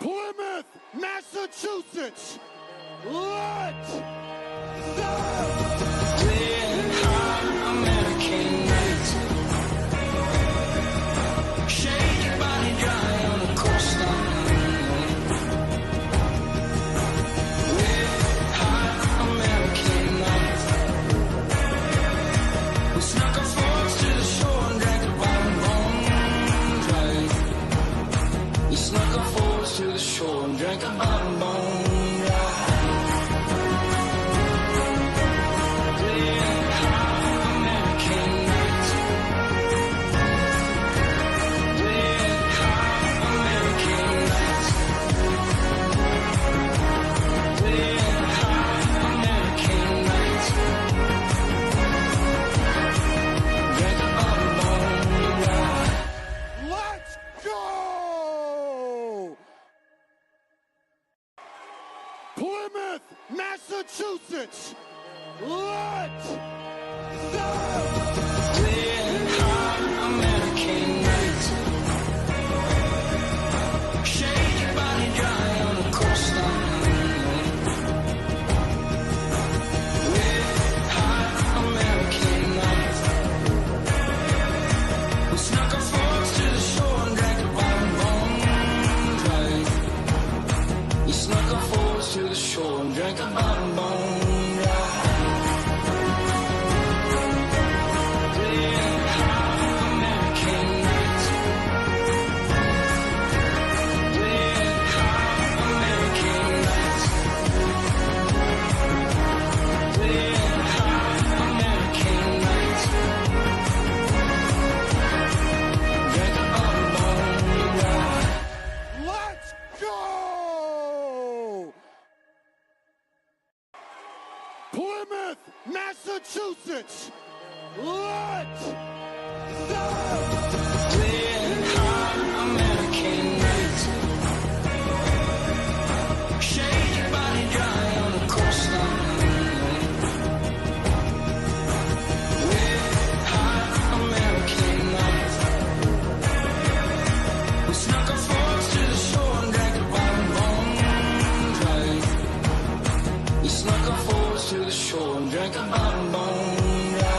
Plymouth, Massachusetts. Let's go! Red hot American night. Shake your body dry on the coastline. Red hot American night. We snuck our forks to the shore and drank a bottom bone dry. We snuck our forks to the shore and drank a bottom bone. Plymouth, Massachusetts. Let's go! Red hot American night. Shake your body dry on the coastline. Red hot American night. We snuck our forks to the shore and drank a bottom bone dry. We snuck our forks to the shore and drank a bottom bone dry. Red hot American night. Red hot American night. Red hot American night. Drank a bottom bone dry. Let's go! Plymouth, Massachusetts. Let's go! Red hot American night. Shake your body dry on the coastline. Red hot American night. We snuck our forks to the shore and drank a bottom bone dry. We snuck our forks to the shore and drank a bottom bone dry.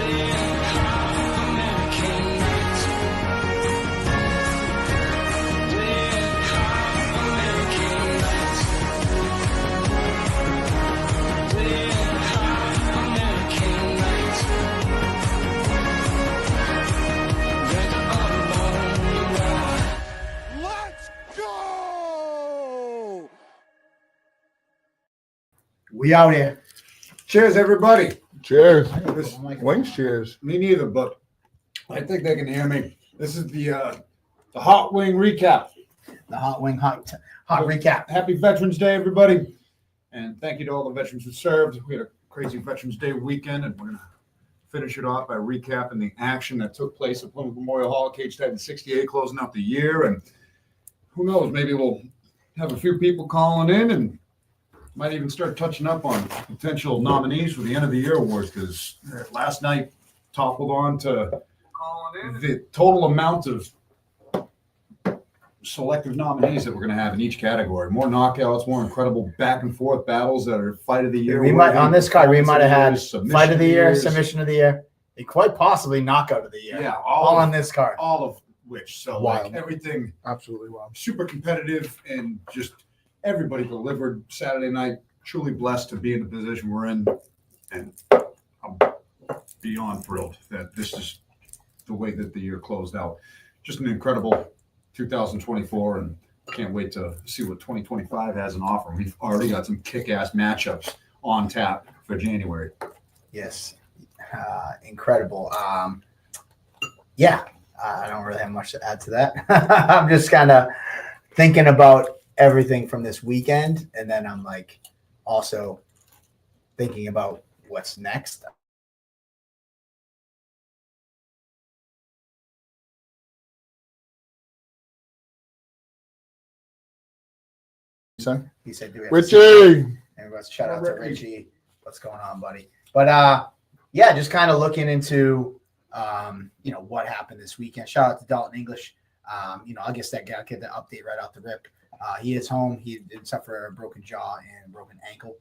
Red hot American night. Red hot American night. Red hot American night. Drank a bottom bone dry. Let's go! We out here. Cheers, everybody. Cheers. This, Wings cheers. me neither, but I think they can hear me. This is the hot wing recap. The hot recap. Happy Veterans Day, everybody, and thank you to all the veterans who served. We had a crazy Veterans Day weekend, and we're gonna finish it off by recapping the action that took place at Plymouth Memorial Hall, CT68, closing out the year. And who knows, maybe we'll have a few people calling in and might even start touching up on potential nominees for the end of the year awards, because last night toppled on to the total amount of selective nominees that we're going to have in each category. More knockouts, more incredible back and forth battles that are fight of the year. We might on this card. We might have had submission fight of the year, years. submission of the year, and quite possibly knockout of the year. Yeah, all on this card. all of which. So Wild. like everything Absolutely wild. super competitive, and just everybody delivered Saturday night. Truly blessed to be in the position we're in, and I'm beyond thrilled that this is the way that the year closed out. Just an incredible 2024, and can't wait to see what 2025 has in offer. We've already got some kick-ass matchups on tap for January. Yes, incredible. Yeah, I don't really have much to add to that. I'm just kind of thinking about everything from this weekend, and then I'm like also thinking about what's next. Son? He said, "Do we have to see-" Richie. Everybody's shout out to Richie. What's going on, buddy? But yeah, just kind of looking into what happened this weekend. Shout out to Dalton English I'll get the update right off the rip. He is home. He did suffer a broken jaw and broken ankle.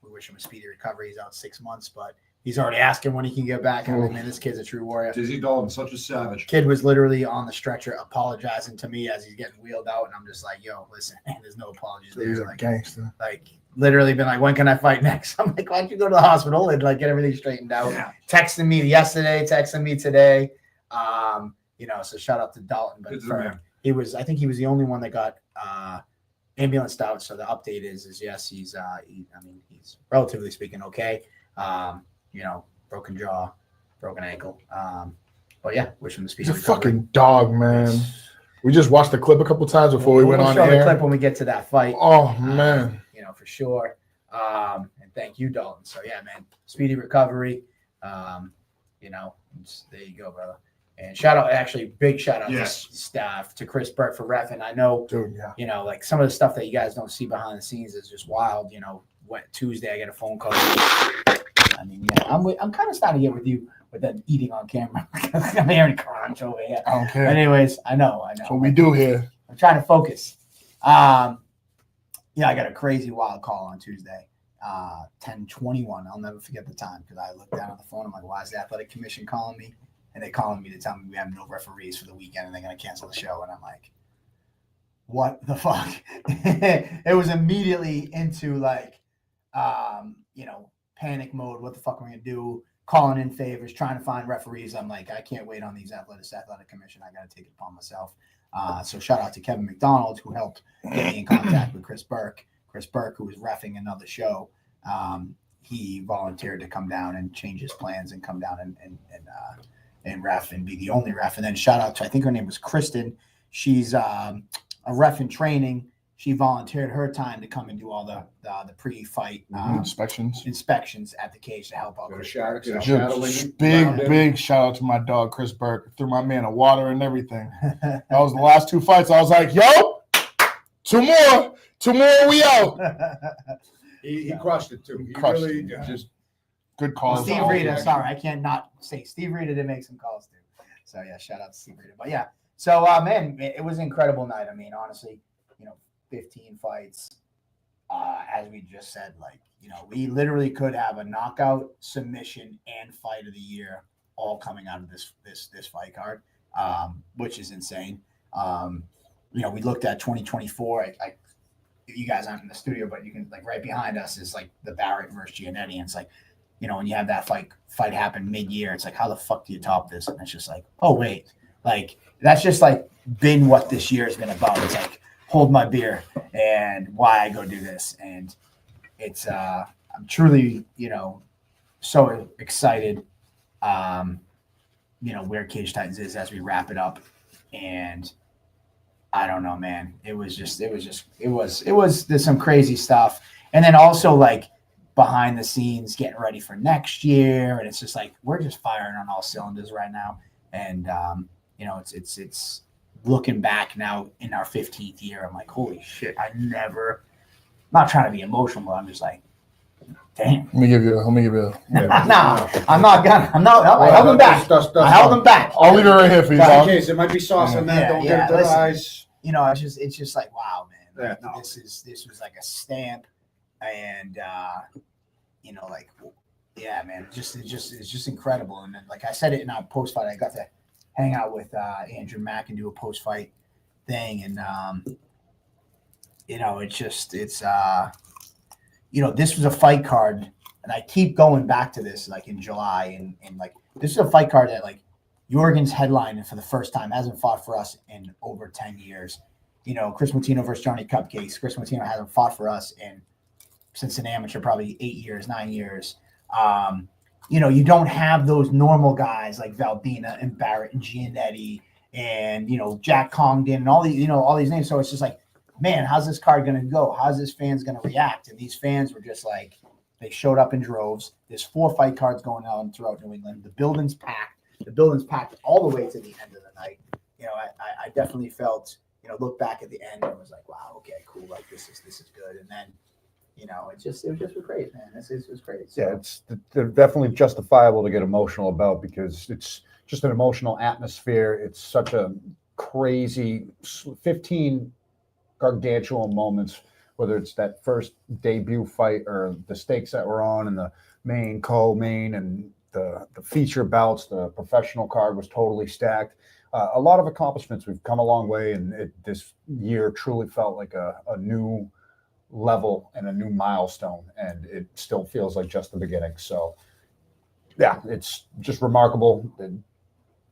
We wish him a speedy recovery. He's out 6 months, but he's already asking when he can get back. I'm like, man, this kid's a true warrior. Dizzy Dalton, such a savage. Kid was literally on the stretcher apologizing to me as he's getting wheeled out, and I'm just like, yo, listen, there's no apologies there. He's a gangster. Like literally been like, when can I fight next? I'm like, why don't you go to the hospital and like get everything straightened out? Yeah. Texting me yesterday, texting me today. So shout out to Dalton. But I think he was the only one that got ambulanced out. So the update is yes, he's relatively speaking okay. Broken jaw, broken ankle. But yeah, wish him the speedy He's a recovery. fucking dog, man. We just watched the clip a couple times before we went on show air. the clip when we get to that fight. Oh man, for sure. And thank you, Dalton. So yeah, man, speedy recovery. There you go, brother. And big shout out to staff, to Chris Burke for reffing. I know, dude, yeah. Like some of the stuff that you guys don't see behind the scenes is just wild. Tuesday I get a phone call. I mean, yeah, I'm kind of starting to get with you with that eating on camera. I'm hearing crunch over here. I don't care. Anyways, I know. That's what we do here. I'm trying to focus. I got a crazy wild call on Tuesday. 10:21. I'll never forget the time because I looked down on the phone. I'm like, why is the athletic commission calling me? And they're calling me to tell me we have no referees for the weekend and they're going to cancel the show. And I'm like, what the fuck? It was immediately into like, panic mode. What the fuck am I going to do? Calling in favors, trying to find referees. I'm like, I can't wait on these athletic commission. I got to take it upon myself. So shout out to Kevin McDonald, who helped get me in contact with Chris Burke. Chris Burke, who was reffing another show, he volunteered to come down and change his plans and come down and ref and be the only ref. And then shout out to, I think her name was Kristen. She's a ref in training. She volunteered her time to come and do all the pre-fight inspections at the cage to help out. Big shout out to my dog Chris Burke. Threw my man a water and everything. That was the last 2 fights. I was like, yo, two more, we out. He crushed it too. Just good calls. Steve Rita, sorry, I can't not say Steve Rita did make some calls too. So yeah, shout out to Steve Rita. But yeah, so man, it was an incredible night. I mean, honestly, 15 fights. As we just said, we literally could have a knockout, submission, and fight of the year all coming out of this fight card, which is insane. We looked at 2024. You guys aren't in the studio, but you can right behind us is the Barrett versus Giannetti, and it's when you have that fight happen mid-year, it's how the fuck do you top this? And it's just oh wait, that's just been what this year has been about. It's hold my beer and why I go do this. And it's I'm truly, so excited, where Cage Titans is as we wrap it up. And I don't know, man, there's some crazy stuff. And then also behind the scenes getting ready for next year. And it's just we're just firing on all cylinders right now. And, it's looking back now in our 15th year, I'm holy shit, I'm not trying to be emotional, but I'm just damn. Let me give you No, I'm not gonna. I held them back. I held them back. I'll leave it right here for you, in case it might be sauce in that. Don't get it to the eyes. It's just wow, man. This was a stamp, and yeah, man, it's just incredible. And then, I said it in our post fight, I got to hang out with Andrew Mack and do a post fight thing, and this was a fight card, and I keep going back to this in July, and this is a fight card that Jorgen's headlining for the first time, hasn't fought for us in over 10 years. Chris Martino versus Johnny Cupcakes. Chris Martino hasn't fought for us since an amateur, probably 8 years, 9 years. You don't have those normal guys like Valdina and Barrett and Giannetti and, Jack Congdon and all these names. So it's just man, how's this card going to go? How's this fans going to react? And these fans were just they showed up in droves. There's 4 fight cards going on throughout New England. The building's packed. The building's packed all the way to the end of the night. I definitely felt, look back at the end and was wow, okay, cool. This is good. And then, it was just great, man. This was great. So, yeah, it's definitely justifiable to get emotional about because it's just an emotional atmosphere. It's such a crazy 15 gargantuan moments, whether it's that first debut fight or the stakes that were on and the main, co-main, and the feature bouts. The professional card was totally stacked. A lot of accomplishments. We've come a long way, and this year truly felt like a new level and a new milestone, and it still feels like just the beginning. So yeah, it's just remarkable.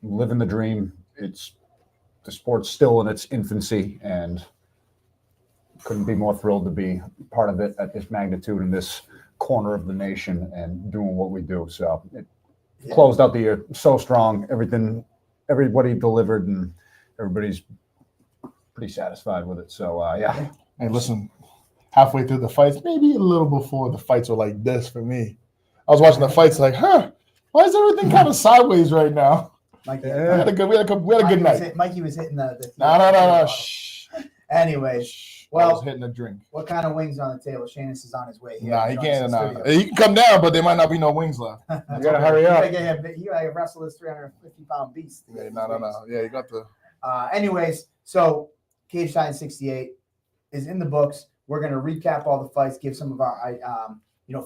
Living the dream. The sport's still in its infancy, and couldn't be more thrilled to be part of it at this magnitude in this corner of the nation and doing what we do. So it closed out the year so strong. Everybody delivered, and everybody's pretty satisfied with it. So yeah. Hey, listen, halfway through the fights, maybe a little before the fights were like this for me. I was watching the fights like, why is everything kind of sideways right now? Mikey, We had a good night. Mikey was hitting the No. Shh. Anyways, I was well, hitting a drink. what kind of wings on the table? Shanice is on his way here. Nah, he Joins can't. the Nah. studio. He can come down, but there might not be no wings left. You gotta hurry up. You gotta wrestle this 350-pound beast. Yeah, no. Yeah, you got the. Anyways, so CT68 is in the books. We're gonna recap all the fights, give some of our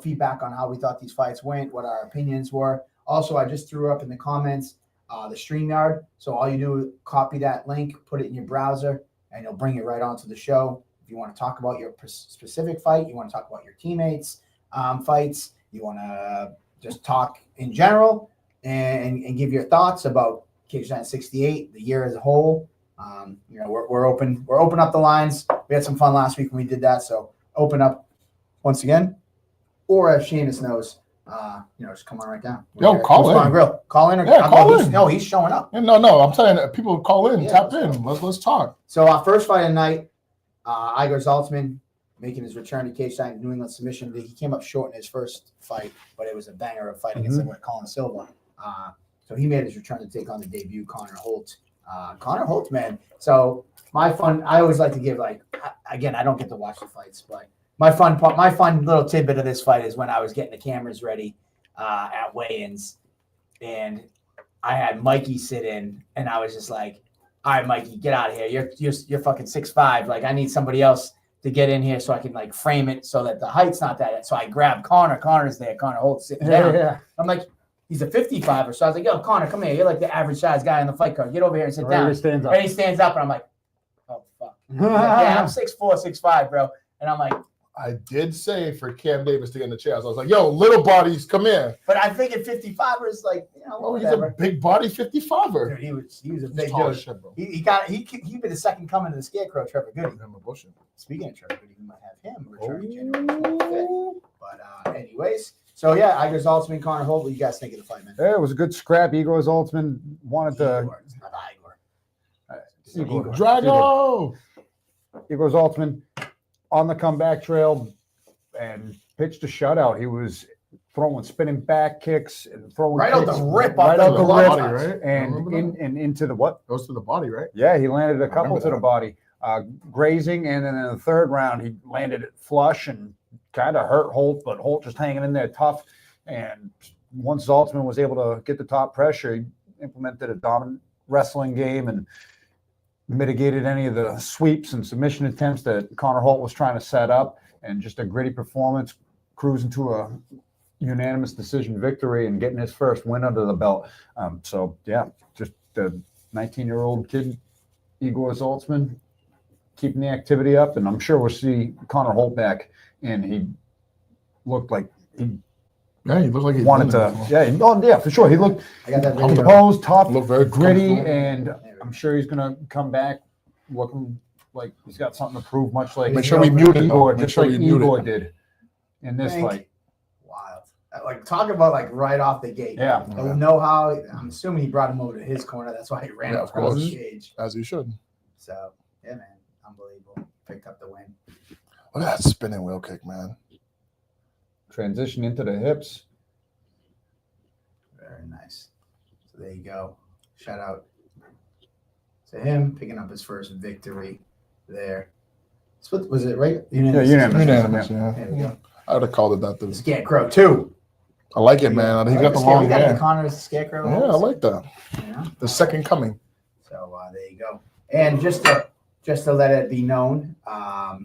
feedback on how we thought these fights went, what our opinions were. Also, I just threw up in the comments the StreamYard. So all you do, copy that link, put it in your browser, and it'll bring it right onto the show. If you want to talk about your specific fight, you want to talk about your teammates' fights, you want to just talk in general and give your thoughts about CT68, the year as a whole. We're open up the lines. We had some fun last week when we did that. So open up once again, or as Seamus knows, just come on right down. Call in. Grill. Call in. Call in. No, he's showing up. Yeah, no. I'm telling you, people call in, tap in. Let's talk. So our first fight of the night, Igor Zaltzman making his return to cage side New England submission. He came up short in his first fight, but it was a banger of fight against Colin Silva. So he made his return to take on the debut Connor Holt. Connor Holt, man. So I always like to give again, I don't get to watch the fights, but my fun little tidbit of this fight is when I was getting the cameras ready at weigh-ins, and I had Mikey sit in, and I was just like, all right, Mikey, get out of here. You're fucking 6'5". Like, I need somebody else to get in here so I can frame it so that the height's not that. So I grabbed Connor. Connor's there. Connor Holt's sitting down. Yeah. I'm like, he's a 55er. So I was like, yo, Connor, come here. You're like the average size guy in the fight card. Get over here and sit down. He stands up. And he stands up, and I'm like, oh, fuck. I'm 6'4", 6'5", bro. And I'm like, I did say for Cam Davis to get in the chair. So I was like, yo, little bodies, come here. but I'm thinking 55ers, He's a whatever. big body 55er. Dude, he was a big Tall as dude. shit, bro. He'd be the second coming to the Scarecrow, Trevor Goody. Speaking of Trevor Goody, we might have him returning January 25th. But anyways, so yeah, Igor Zaltzman, Connor Holt. What do you guys think of the fight, man? Yeah, it was a good scrap. Igor Zaltzman wanted to. Igor, it's not Igor. Igor. Drago! Igor Zaltzman on the comeback trail and pitched a shutout. He was throwing spinning back kicks and throwing Right out kicks the rip, right off out the glove rip, touch. right? and into the what? Goes to the body, right? Yeah, he landed a couple remember to the that. body, grazing, and then in the third round he landed it flush and kind of hurt Holt, but Holt just hanging in there tough. And once Zaltzman was able to get the top pressure, he implemented a dominant wrestling game and mitigated any of the sweeps and submission attempts that Connor Holt was trying to set up, and just a gritty performance, cruising to a unanimous decision victory and getting his first win under the belt. So yeah, just the 19-year-old kid, Igor Zaltzman, keeping the activity up, and I'm sure we'll see Connor Holt back, and he looked like he looked like he wanted to. Yeah, for sure. He looked I got that video. composed, tough, Looked very gritty, comfortable. and I'm sure he's gonna come back looking like he's got something to prove, much like Make sure we mute it. Igor, Make just sure like we mute Igor it. did in this Thank fight. Wild. Talk about right off the gate. Yeah. The know-how. I'm assuming he brought him over to his corner. That's why he ran Yeah, of across course. the cage. As you should. So yeah, man, unbelievable. Picked up the win. Look at that spinning wheel kick, man. Transition into the hips. Very nice. So there you go. Shout out to him picking up his first victory there. So was it right? Unanimous. Unanimous, yeah. There we go. I would have called it that. Too. Scarecrow 2. I like it, man. He got the We long got the hair. Connor's Scarecrow. Yeah, I like that. Yeah. The second coming. So there you go. And just to let it be known, that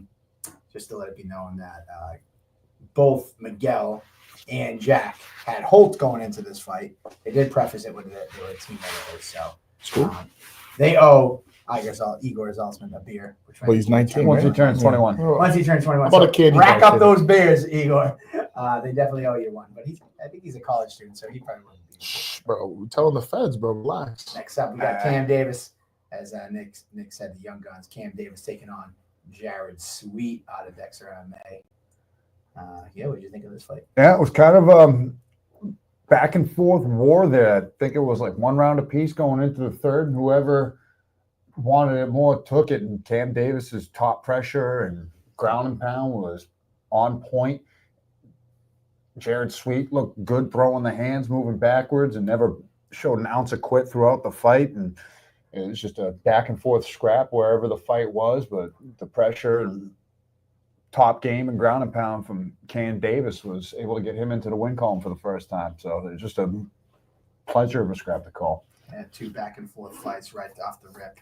both Miguel and Jack had Holt going into this fight. They did preface it with they were a team members, so they owe Igor Zaltzman a beer. Well, he's 19. Once he right? turns 21. Once he turns 21, How about a candy rack bar up kid? those beers, Igor. They definitely owe you one. But I think he's a college student, so he probably wouldn't be. Shh, bro, we're telling the feds, bro, relax. Next up, we got Cam Davis, as Nick said, the Young Guns. Cam Davis taking on Jared Sweet out of Dexter MMA. What did you think of this fight? Yeah, it was kind of back and forth war there. I think it was like 1 round apiece going into the third, and whoever wanted it more took it. And Cam Davis's top pressure and ground and pound was on point. Jared Sweet looked good throwing the hands, moving backwards, and never showed an ounce of quit throughout the fight. And it was just a back and forth scrap wherever the fight was, but the pressure and top game and ground and pound from Cam Davis was able to get him into the win column for the first time. So it was just a pleasure of a scrap to call. And 2 back and forth fights right off the rip.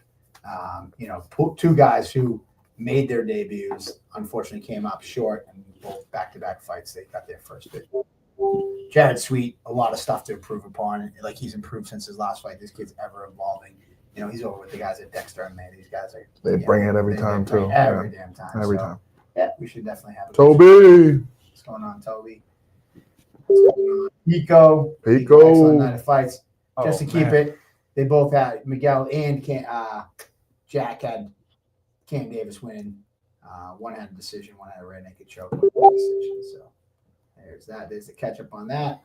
2 guys who made their debuts, unfortunately came up short, and both back-to-back fights, they got their first bit. Jared Sweet, a lot of stuff to improve upon. Like, he's improved since his last fight. This kid's ever evolving. He's over with the guys at Dexter, and man, these guys are. They bring it every time, too. Every damn time. Every time. Yeah, we should definitely have it. Toby. What's going on, Toby? What's going on? Pico. Pico. Excellent night of fights. Just to Oh, keep man. it, they both had Miguel and Jack had Cam Davis winning. One had a decision, one had a rear naked choke decision. So there's that. There's the catch up on that.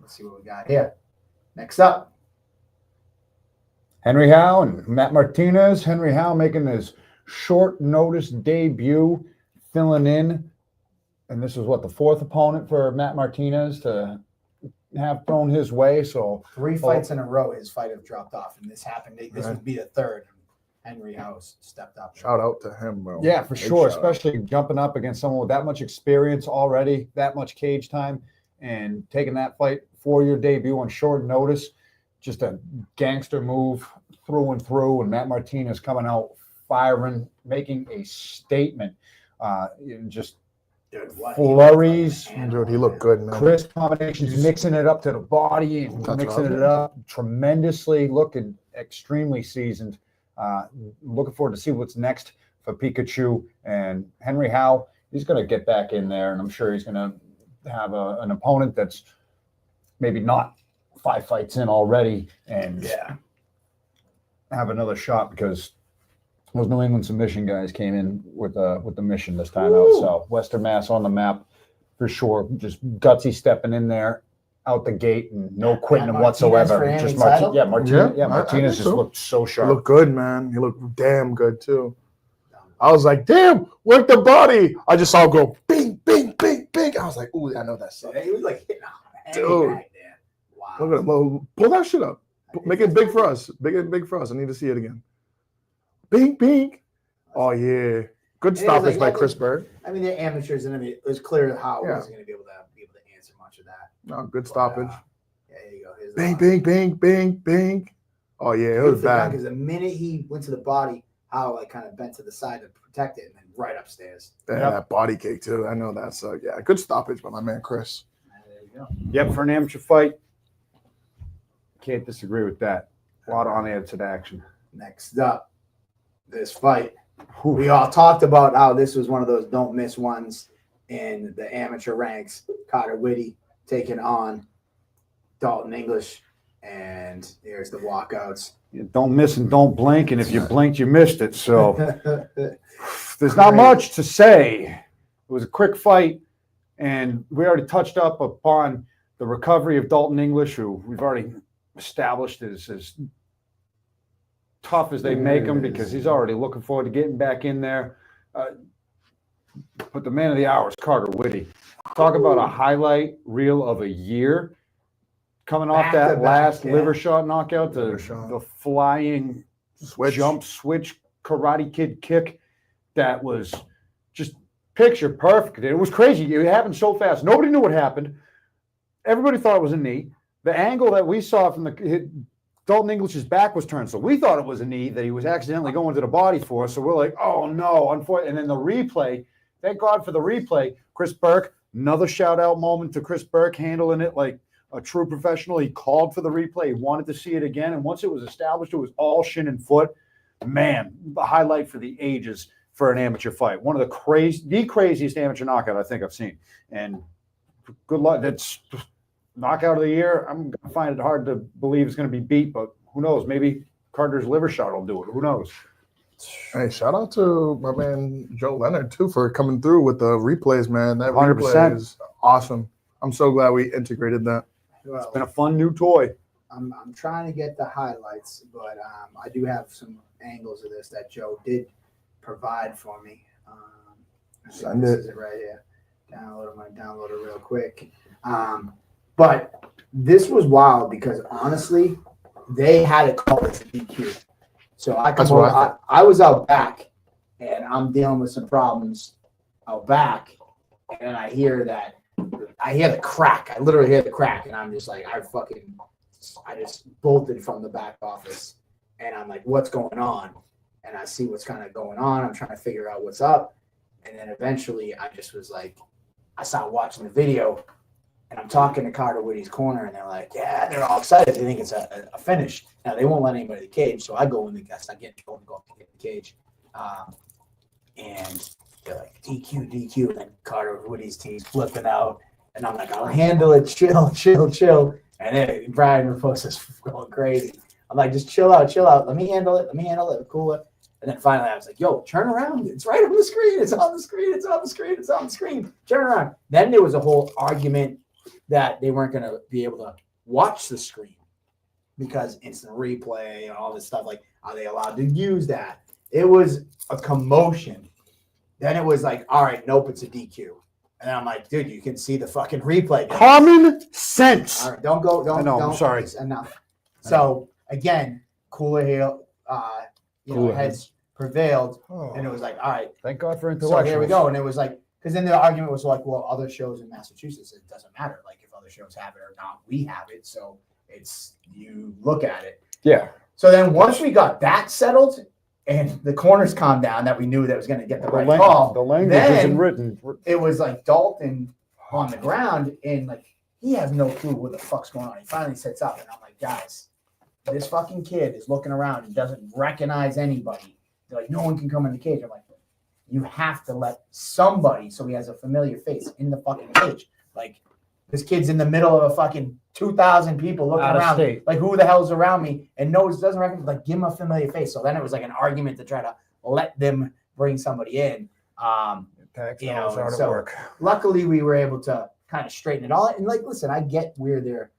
Let's see what we got here. Next up, Henry Howe and Matt Martinez. Henry Howe making his short notice debut, filling in. And this is what, the 4th opponent for Matt Martinez to have thrown his way. So 3 fights in a row, his fight have dropped off, and this happened. This would be the 3rd. Henry House stepped up. Shout out to him, bro. yeah, for Big sure, shout out. especially jumping up against someone with that much experience already, that much cage time, and taking that fight for your debut on short notice. Just a gangster move through and through, and Matt Martinez coming out firing, making a statement. Just flurries, Dude, he looked good, man. crisp combinations, mixing it up to the body and That's mixing what I it was up tremendously, looking extremely seasoned. Looking forward to see what's next for Pikachu and Henry Howe. He's going to get back in there, and I'm sure he's going to have an opponent that's maybe not 5 fights in already and have another shot, because those New England submission guys came in with the mission this time out. So Western Mass on the map for sure. Just gutsy stepping in there out the gate and no quitting him Martinez whatsoever. for Just Andy title? Martinez. Yeah, I Martinez think just so. looked so He sharp. looked good, man. He looked damn good, too. I was like, damn, work the body. I just saw him go bing, bing, bing, bing. I was like, ooh, I know that sucks. He was like hitting a Dude. back there. Wow. Look at him. Pull that shit up. Make it big for us. Big for us. I need to see it again. Bing, bing. Oh, yeah. Good stoppage by Chris Bird. I mean, they're amateurs, and I mean, it was clear how I wasn't going to be able to answer much of that. No, good stoppage. Yeah, here you go. Here's Bing, bing, bing, bing, bing. Oh, yeah, it was bad. Because the minute he went to the body, how kind of bent to the side to protect it, and then right upstairs. Yeah, that body kick, too. I know that's, good stoppage by my man, Chris. There you go. Yep, for an amateur fight, can't disagree with that. A lot of unanswered action. Next up, this fight. We all talked about how this was one of those don't miss ones in the amateur ranks. Carter Whitty taking on Dalton English, and here's the walkouts. You don't miss and don't blink, and if you blinked, you missed it. So there's not much to say. It was a quick fight, and we already touched up upon the recovery of Dalton English, who we've already established is as tough as they make him, because he's already looking forward to getting back in there. But the man of the hour is Carter Whitty. Talk about a highlight reel of a year. Coming off that Back-to-back, last yeah. liver shot knockout, Liver shot. the flying jump switch Karate Kid kick that was just picture perfect. It was crazy. It happened so fast. Nobody knew what happened. Everybody thought it was a knee. The angle that we saw from Dalton English's back was turned, so we thought it was a knee that he was accidentally going to the body for. So we're like, oh no, unfortunately. And then the replay, thank God for the replay. Chris Burke, another shout out moment to Chris Burke, handling it like a true professional. He called for the replay. He wanted to see it again. And once it was established, it was all shin and foot. Man, the highlight for the ages for an amateur fight. One of the craziest amateur knockout I think I've seen. And good luck. That's knockout of the year. I'm going to find it hard to believe it's going to be beat, but who knows? Maybe Carter's liver shot will do it. Who knows? Hey, shout out to my man Joe Leonard too for coming through with the replays, man. That 100%. replay is awesome. I'm so glad we integrated that. Well, It's been a fun new toy. I'm trying to get the highlights, but I do have some angles of this that Joe did provide for me. I think Send this it. is it right here. I'm going to download it real quick. But this was wild because honestly, they had it called as a DQ. So That's what I thought. I was out back, and I'm dealing with some problems out back, and I hear the crack. I literally hear the crack, and I'm just like, I just bolted from the back office, and I'm like, what's going on? And I see what's kind of going on. I'm trying to figure out what's up, and then eventually I just was like, I started watching the video, and I'm talking to Carter Woody's corner, and they're like, yeah, they're all excited. They think it's a finish. Now, they won't let anybody in the cage, so I go in the guest. I get told to go up and get in the cage. And they're like, DQ. And then Carter Woody's team's flipping out. And I'm like, I'll handle it. Chill. And then Brian Raposa's going crazy. I'm like, just chill out. Let me handle it. Cool it. And then finally I was like, yo, turn around. It's right on the screen. It's on the screen. Turn around. Then there was a whole argument that they weren't going to be able to watch the screen because instant replay and all this stuff. Like, are they allowed to use that? It was a commotion. Then it was like, all right, nope, it's a DQ. And I'm like, dude, you can see the fucking replay. Common sense. All right, don't go. Don't. I know, I'm don't, sorry. Enough. So again, cooler heads prevailed, and it was like, all right. Thank God for So intellectuals. here we go. And it was like, because then the argument was like, well, other shows in Massachusetts, it doesn't matter. Like if other shows have it or not, we have it. So it's, you look at it. Yeah. So then once we got that settled and the corners calmed down, that we knew that was going to get the right call. The language then isn't written. it was like Dalton on the ground, and like he has no clue what the fuck's going on. He finally sits up, and I'm like, guys, this fucking kid is looking around and doesn't recognize anybody. They're like, no one can come in the cage. I'm like, you have to let somebody, so he has a familiar face in the fucking cage. Like, this kid's in the middle of a fucking 2,000 people looking Out of around. state. Like, who the hell's around me? And doesn't recognize, like, give him a familiar face. So then it was like an argument to try to let them bring somebody in. So luckily we were able to kind of straighten it all. And like, listen, I get where their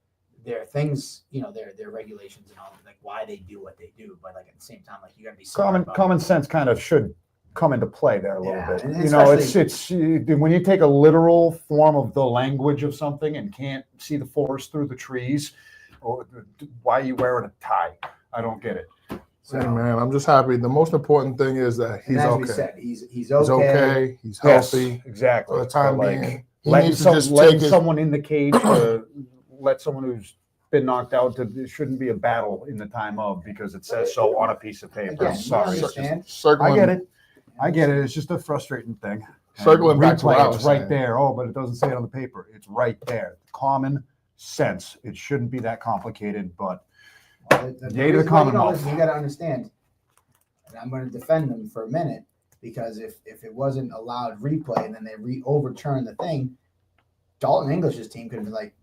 things, their regulations and all, like why they do what they do. But like at the same time, like you got to be smart about common sense kind of should come into play there a little bit. and It's when you take a literal form of the language of something and can't see the forest through the trees, or why are you wearing a tie? I don't get it. So, Hey, man, I'm just happy. The most important thing is that he's as okay. we said, he's He's okay. He's Yes, healthy. exactly. For the time But, being, he letting needs to just letting take it. someone in the cage let someone who's been knocked out it shouldn't be a battle in the time of, because it says so on a piece of paper. Again, Sorry. you understand. Circling, I get it. It's just a frustrating thing. Circling And back to what I replay, was it's right saying. there. Oh, but it doesn't say it on the paper. It's right there. Common sense. It shouldn't be that complicated, but Yay to the Commonwealth. Listen, you got to understand, and I'm going to defend them for a minute, because if it wasn't allowed replay and then they overturned the thing, Dalton English's team could have been like,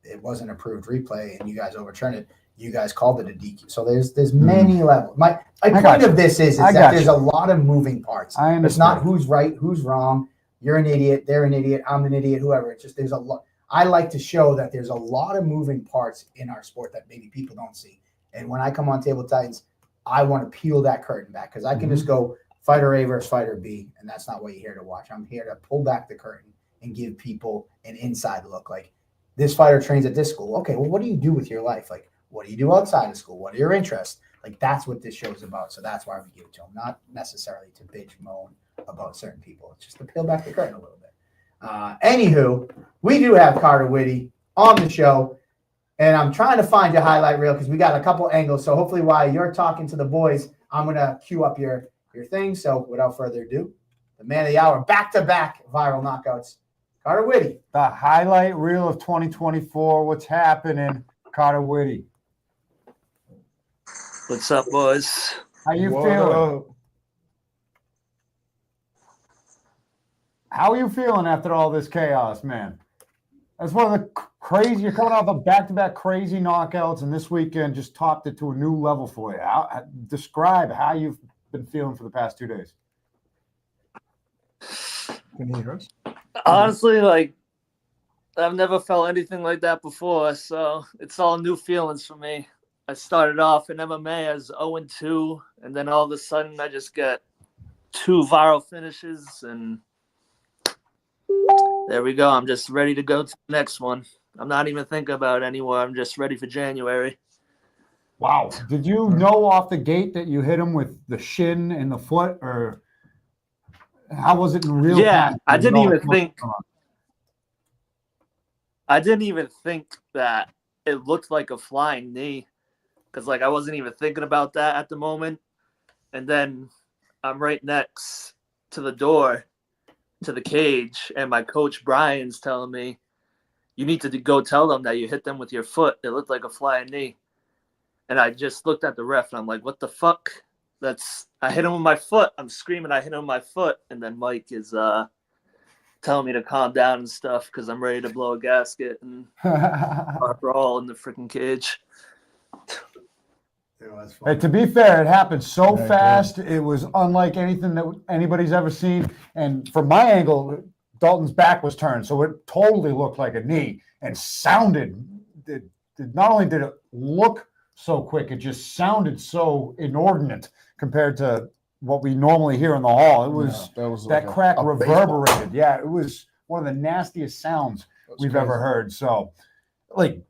it wasn't approved replay and you guys overturned it. You guys called it a DQ. So there's many levels. My point of this is that there's a lot of moving parts. I understand. It's not who's right, who's wrong. You're an idiot. They're an idiot. I'm an idiot. Whoever. It's just there's a lot. I like to show that there's a lot of moving parts in our sport that maybe people don't see. And when I come on Table Titans, I want to peel that curtain back, because I can just go fighter A versus fighter B, and that's not what you're here to watch. I'm here to pull back the curtain and give people an inside look. Like, this fighter trains at this school. Okay, well, what do you do with your life? Like, what do you do outside of school? What are your interests? Like, that's what this show's about. So that's why we give it to them, not necessarily to bitch moan about certain people. It's just to peel back the curtain a little bit. Anywho, we do have Carter Whitty on the show, And I'm trying to find your highlight reel because we got a couple angles. So hopefully while you're talking to the boys, I'm going to cue up your thing. So without further ado, the man of the hour, back-to-back viral knockouts, Carter Whitty. The highlight reel of 2024. What's happening, Carter Whitty? What's up, boys? How you What feeling? up? How are you feeling after all this chaos, man? That's one of the crazy. You're coming off of back-to-back crazy knockouts, and this weekend just topped it to a new level for you. Describe how you've been feeling for the past 2 days. Can you hear us? Honestly, like, I've never felt anything like that before, so it's all new feelings for me. I started off in MMA as 0-2, and then all of a sudden I just got 2 viral finishes, and there we go. I'm just ready to go to the next one. I'm not even thinking about it anymore. I'm just ready for January. Wow. Did you know off the gate that you hit him with the shin and the foot, or how was it in real time? I didn't even think that it looked like a flying knee, because like I wasn't even thinking about that at the moment. And then I'm right next to the door to the cage, and my coach Brian's telling me, you need to go tell them that you hit them with your foot. It looked like a flying knee. And I just looked at the ref and I'm like, what the fuck? I hit him with my foot. I'm screaming, I hit him with my foot. And then Mike is telling me to calm down and stuff because I'm ready to blow a gasket and brawl in the freaking cage. It was Hey, fun. to be fair, it happened so Yeah, it fast. It was unlike anything that anybody's ever seen. And from my angle, Dalton's back was turned, so it totally looked like a knee and sounded. Not only did it look so quick, it just sounded so inordinate compared to what we normally hear in the hall. It was Yeah, that was that like crack a reverberated. baseball. Yeah, it was one of the nastiest sounds That's we've crazy. ever heard. So, like,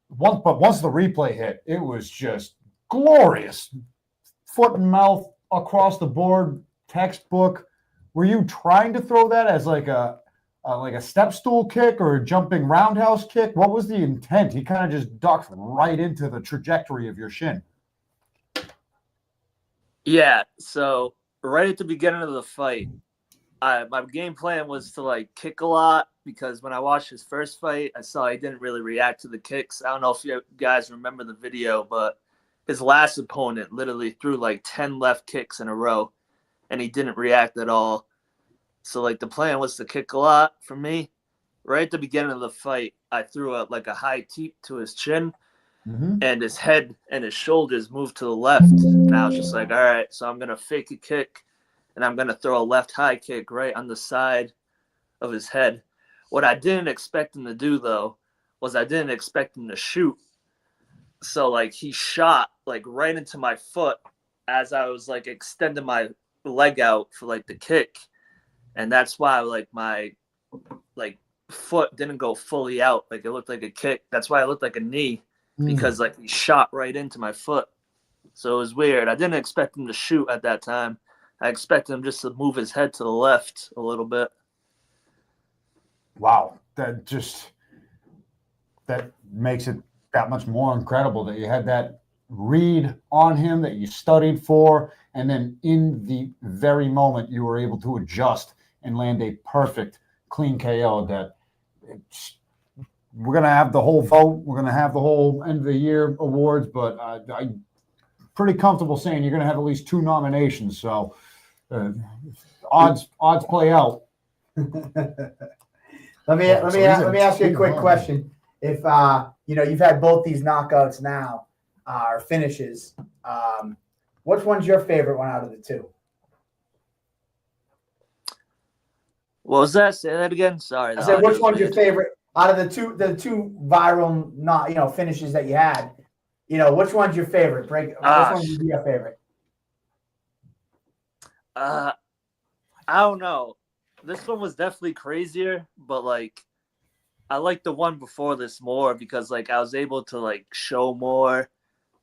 once the replay hit, it was just glorious. Foot and mouth across the board, textbook. Were you trying to throw that as like a step stool kick or a jumping roundhouse kick? What was the intent? He kind of just ducked right into the trajectory of your shin. Yeah, so right at the beginning of the fight, my game plan was to like kick a lot, because when I watched his first fight, I saw he didn't really react to the kicks. I don't know if you guys remember the video, but his last opponent literally threw like 10 left kicks in a row, and he didn't react at all. So like the plan was to kick a lot for me. Right at the beginning of the fight, I threw a high teep to his chin, and his head and his shoulders moved to the left. And I was just like, all right, so I'm going to fake a kick, and I'm going to throw a left high kick right on the side of his head. What I didn't expect him to do, though, was I didn't expect him to shoot. So, like, he shot, like, right into my foot as I was, like, extending my leg out for, like, the kick. And that's why, like, my, like, foot didn't go fully out. Like, it looked like a kick. That's why it looked like a knee, because, like, he shot right into my foot. So it was weird. I didn't expect him to shoot at that time. I expected him just to move his head to the left a little bit. Wow, that makes it that much more incredible that you had that read on him that you studied for, and then in the very moment you were able to adjust and land a perfect clean KO. We're going to have the whole vote. We're going to have the whole end of the year awards, but I'm pretty comfortable saying you're going to have at least 2 nominations. So odds play out. Let me ask you a quick question. If you've had both these knockouts now, or finishes, which one's your favorite one out of the 2? What was that? Say that again. Sorry. I said, which one's your favorite out of the two viral finishes that you had? Which one's your favorite? Which one would be your favorite? I don't know. This one was definitely crazier, but like I like the one before this more because like I was able to like show more.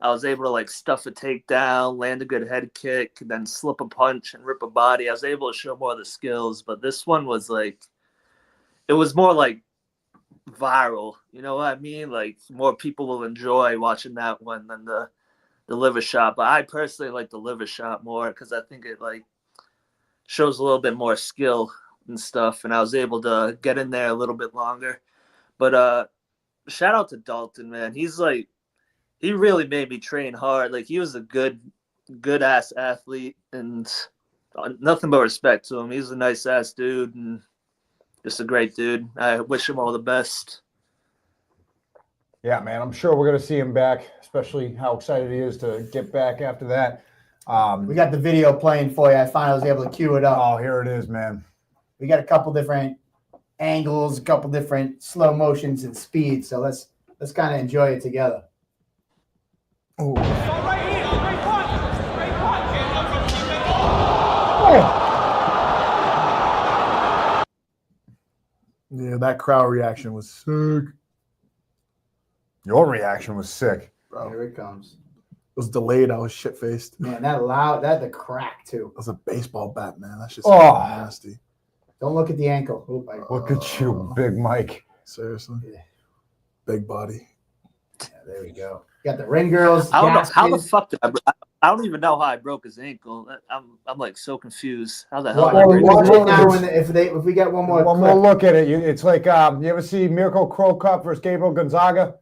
I was able to like stuff a takedown, land a good head kick, then slip a punch and rip a body. I was able to show more of the skills, but this one was like, it was more like viral. You know what I mean? Like more people will enjoy watching that one than the liver shot. But I personally like the liver shot more because I think it like shows a little bit more skill and stuff. And I was able to get in there a little bit longer. But shout out to Dalton, man. He's like he really made me train hard. Like he was a good ass athlete, and nothing but respect to him. He's a nice ass dude and just a great dude. I wish him all the best. Yeah, man, I'm sure we're going to see him back, especially how excited he is to get back after that. We got the video playing for you. I finally was able to cue it up. Oh, here it is, man. We got a couple different angles, a couple different slow motions and speeds. So let's kind of enjoy it together. Oh. Yeah, that crowd reaction was sick. Your reaction was sick. Bro, here it comes. It was delayed. I was shit faced. Man, the crack too. That was a baseball bat, man. That's just Oh. nasty. Don't look at the ankle. Oop, Look at you, Big Mike. Seriously. Yeah. Big body. Yeah, there we go. Got the ring girls. I don't know how the gaskets. fuck did I don't even know how I broke his ankle. I'm like so confused. How the hell Watch, did I break watch his it ankle? now. If we get one more. One clip. more look at it. It's like you ever see Mirko Crow Cup versus Gabriel Gonzaga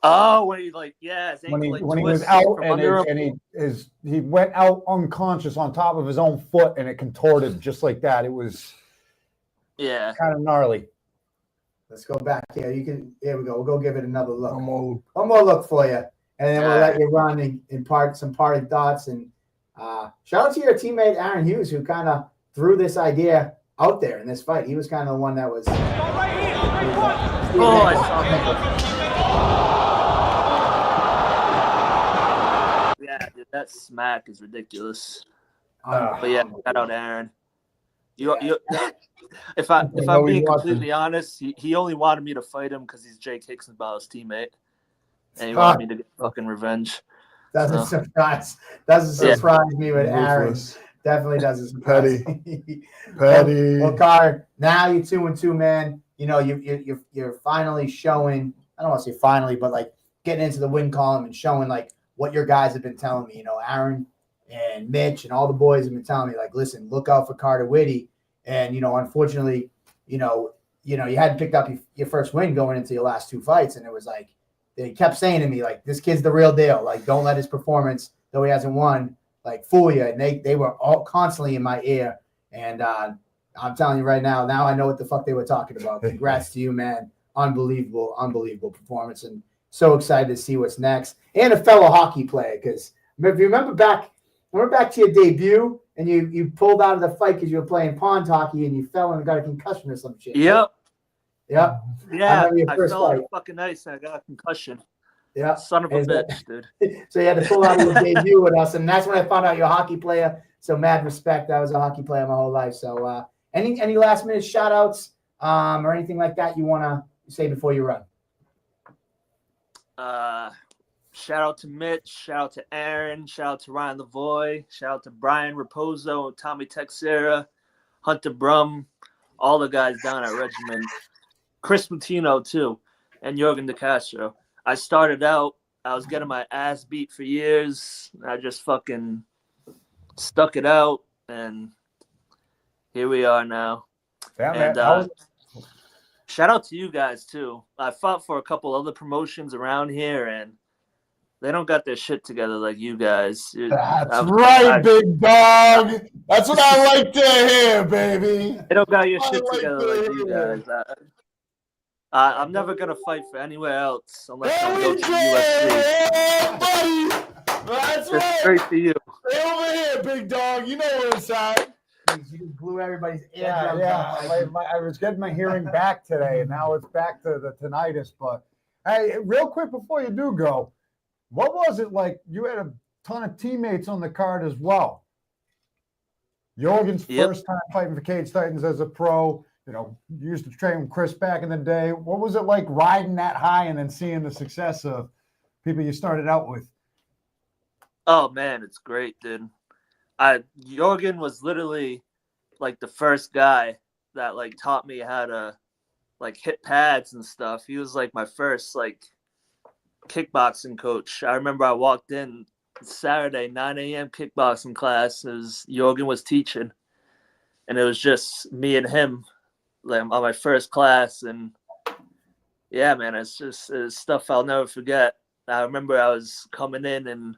Oh, when he like his ankle when he was twists out from and under him. he went out unconscious on top of his own foot and it contorted just like that. It was Yeah. kind of gnarly. Let's go back here. You can. Here we go. We'll go give it another look. One more. One more look for you, and then we'll All let you run and impart some parting thoughts. And shout out to your teammate Aaron Hughes, who kind of threw this idea out there in this fight. He was kind of the one that was. Oh, I saw that. Yeah, dude, that smack is ridiculous. But yeah, shout out Aaron. You, if I'm being completely honest, he only wanted me to fight him because he's Jake Hicksonball's teammate, and he wanted me to get fucking revenge. Doesn't surprise me with Aaron. Ruthless. Definitely doesn't surprise Petty. me. Petty. Well, Carr, now you're 2-2, man. You know you're finally showing. I don't want to say finally, but like getting into the win column and showing like what your guys have been telling me. You know, Aaron and Mitch and all the boys have been telling me like, listen, look out for Carter Whitty. And unfortunately, you hadn't picked up your first win going into your last two fights, and it was like they kept saying to me like, this kid's the real deal. Like, don't let his performance, though he hasn't won, like fool you. And they were all constantly in my ear. And I'm telling you right now I know what the fuck they were talking about. Congrats to you, man. Unbelievable performance, and so excited to see what's next. And a fellow hockey player, because if you remember back to your debut and you pulled out of the fight because you were playing pond hockey and you fell and got a concussion or some shit. Yep. Yep. Yeah, your I first fell on fight. the fucking ice and I got a concussion. Yeah. Son of a And bitch, dude. So you had to pull out your debut with us, and that's when I found out you're a hockey player. So mad respect. I was a hockey player my whole life. So any last minute shout outs or anything like that you want to say before you run? Shout out to Mitch, shout out to Aaron, shout out to Ryan Lavoie, shout out to Brian Raposo, Tommy Texera, Hunter Brum, all the guys down at Regiment, Chris Mutino too, and Jorgen De Castro. I started out, I was getting my ass beat for years. I just fucking stuck it out, and here we are now. Yeah, And man. shout out to you guys too. I fought for a couple other promotions around here, and they don't got their shit together like you guys. That's right, big dog. That's what I like to hear, baby. They don't got your I shit like together to like you hear. guys. I'm never gonna fight for anywhere else unless I There go we to go, the UFC. buddy. That's It's right. straight for you. Stay over here, big dog. You know where it's at. You just blew everybody's Yeah. eardrums out. I was getting my hearing back today, and now it's back to the tinnitus. But hey, real quick before you do go, what was it like? You had a ton of teammates on the card as well. Jorgen's first time fighting for Cage Titans as a pro. You used to train with Chris back in the day. What was it like riding that high and then seeing the success of people you started out with? Oh man, it's great, dude. Jorgen was literally like the first guy that like taught me how to like hit pads and stuff. He was like my first like kickboxing coach. I remember I walked in Saturday 9 a.m. kickboxing class as Jorgen was teaching, and it was just me and him like on my first class. And yeah, man, it's stuff I'll never forget. I remember I was coming in and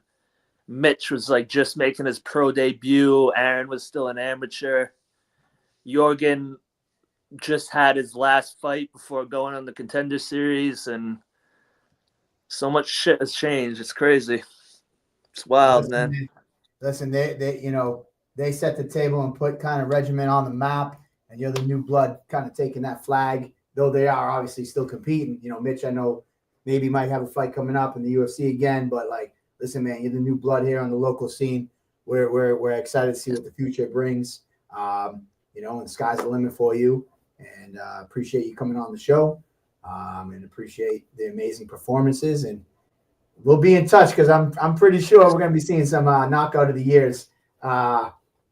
Mitch was like just making his pro debut. Aaron was still an amateur. Jorgen just had his last fight before going on the Contender Series, and so much shit has changed. It's crazy. It's wild, man. Listen, they set the table and put kind of Regiment on the map, and you're the new blood kind of taking that flag, though they are obviously still competing. Mitch, I know maybe might have a fight coming up in the UFC again, but like, listen, man, you're the new blood here on the local scene. We're excited to see what the future brings. And the sky's the limit for you. And appreciate you coming on the show, and appreciate the amazing performances. And we'll be in touch because I'm pretty sure we're going to be seeing some knockout of the years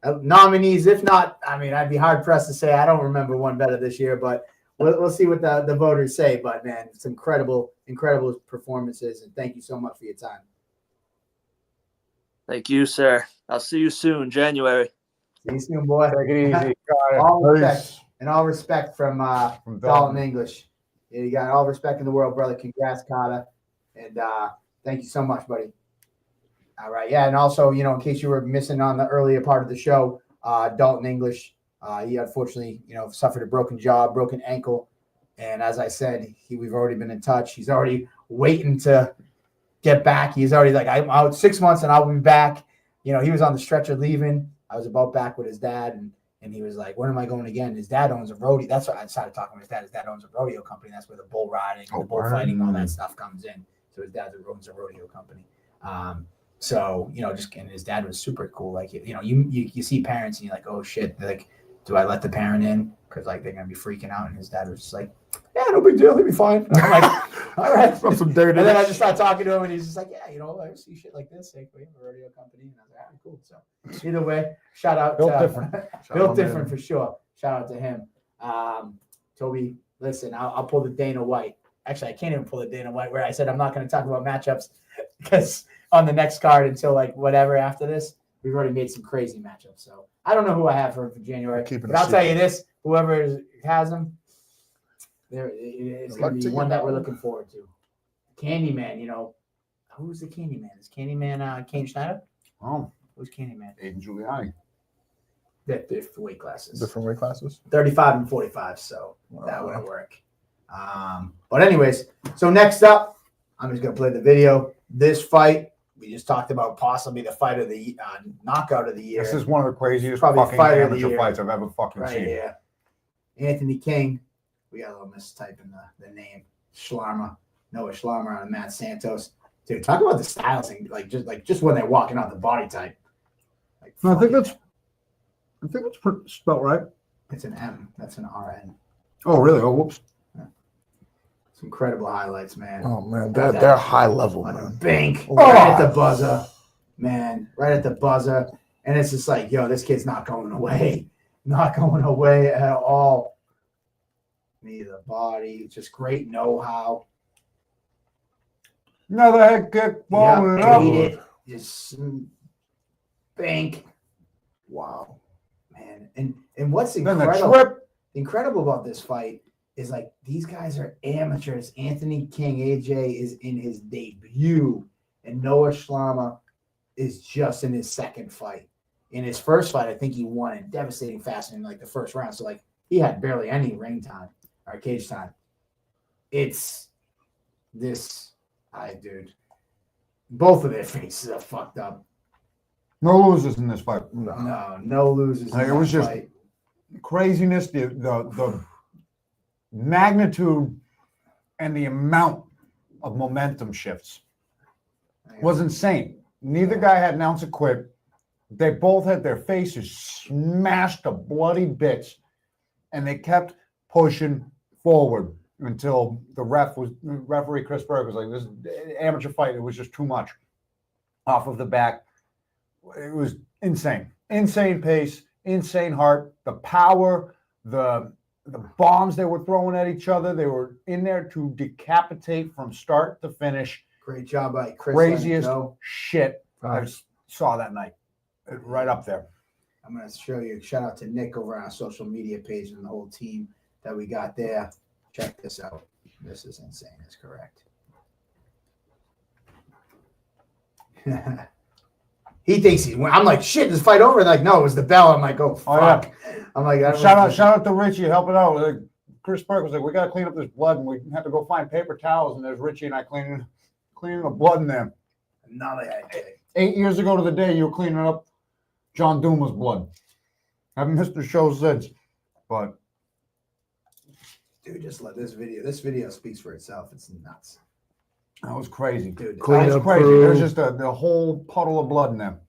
nominees. If not, I mean, I'd be hard pressed to say I don't remember one better this year, but we'll see what the voters say. But man, it's incredible performances, and thank you so much for your time. Thank you, sir. I'll see you soon, January. See you soon, boy. Take it easy. All respect from Dalton English. Yeah, you got all respect in the world, brother. Congrats, Carter. And thank you so much, buddy. All right. Yeah. And also, in case you were missing on the earlier part of the show, Dalton English, he unfortunately, suffered a broken jaw, broken ankle. And as I said, we've already been in touch. He's already waiting to get back. He's already like, I'm out 6 months and I'll be back. He was on the stretcher leaving. I was about back with his dad, and he was like, when am I going again? His dad owns a rodeo. That's what I started talking with his dad. His dad owns a rodeo company. That's where the bull riding, the bullfighting, all that stuff comes in. So his dad owns a rodeo company. So, and his dad was super cool. Like, you see parents and you're like, oh shit, like, do I let the parent in? Because like they're gonna be freaking out. And his dad was just like, yeah, no big deal, he'll be fine. And I'm like, all right. Some dirty. And then I just started talking to him, and he's just like, yeah, I see shit like this. Like, we have a rodeo company, and I was like, all right, cool. So either way, shout out Built to different. Built different for sure. Shout out to him. Toby, listen, I'll pull the Dana White. Actually, I can't even pull the Dana White where I said I'm not going to talk about matchups because on the next card until like whatever after this, we've already made some crazy matchups. So I don't know who I have for January, but I'll tell you this: whoever has them, it's going to be one that we're looking forward to. Candyman, who's the Candyman? Is Candyman Kane Schneider? Oh, who's Candyman? Aiden Giuliani. Different weight classes. Different weight classes. 35 and 45. So that wouldn't work. But anyways, so next up, I'm just going to play the video. This fight, we just talked about possibly the fight of the knockout of the year. This is one of the craziest Probably fucking fight of the amateur year. fights I've ever fucking Right seen. here. Anthony King. We got a little mistype in the name. Schlarma. Noah Schlarma and Matt Santos. Dude, talk about the styling. Just when they're walking out the body type. Like, No, I think that's spelled right. It's an M. That's an RN. Oh, really? Oh, whoops. Some incredible highlights, man. Oh man, they're high level, Like a man. bank Oh. right at the buzzer, man. Right at the buzzer. And it's just like, yo, this kid's not going away. Not going away at all. Me, the body, just great know-how. Another head kick, warming Yeah, up. ate it. Just bank. Wow. Man. And what's Then the incredible, trip. incredible about this fight is like these guys are amateurs. Anthony King, AJ, is in his debut, and Noah Schlarma is just in his second fight. In his first fight, I think he won in devastating fashion in like the first round. So like he had barely any ring time or cage time. It's this, dude. Both of their faces are fucked up. No losers in this fight. No losers. Like, in it was that just fight. craziness. The magnitude and the amount of momentum shifts was insane. Neither guy had an ounce of quit. They both had their faces smashed to bloody bits, and they kept pushing forward until the referee Chris Berg was like, "This is amateur fight. It was just too much." Off of the back, it was insane pace, insane heart, the power, the the bombs they were throwing at each other. They were in there to decapitate from start to finish. Great job by Chris. Craziest Leonard. shit I saw that night. Right up there. I'm going to show you. Shout out to Nick over on our social media page and the whole team that we got there. Check this out. This is insane. It's correct. He thinks he's winning. I'm like, shit, this fight over? Like, no, it was the bell. I'm like, oh, fuck. Yeah. I'm like, shout out to Richie helping out. Like, Chris Burke was like, we got to clean up this blood, and we had to go find paper towels, and there's Richie and I cleaning the blood in there. Another 8 years ago to the day, you were cleaning up John Duma's blood. Haven't missed the show since, but dude, just let this video speaks for itself. It's nuts. that was crazy, Dude, that was up crazy. crew. There's just the whole puddle of blood in there.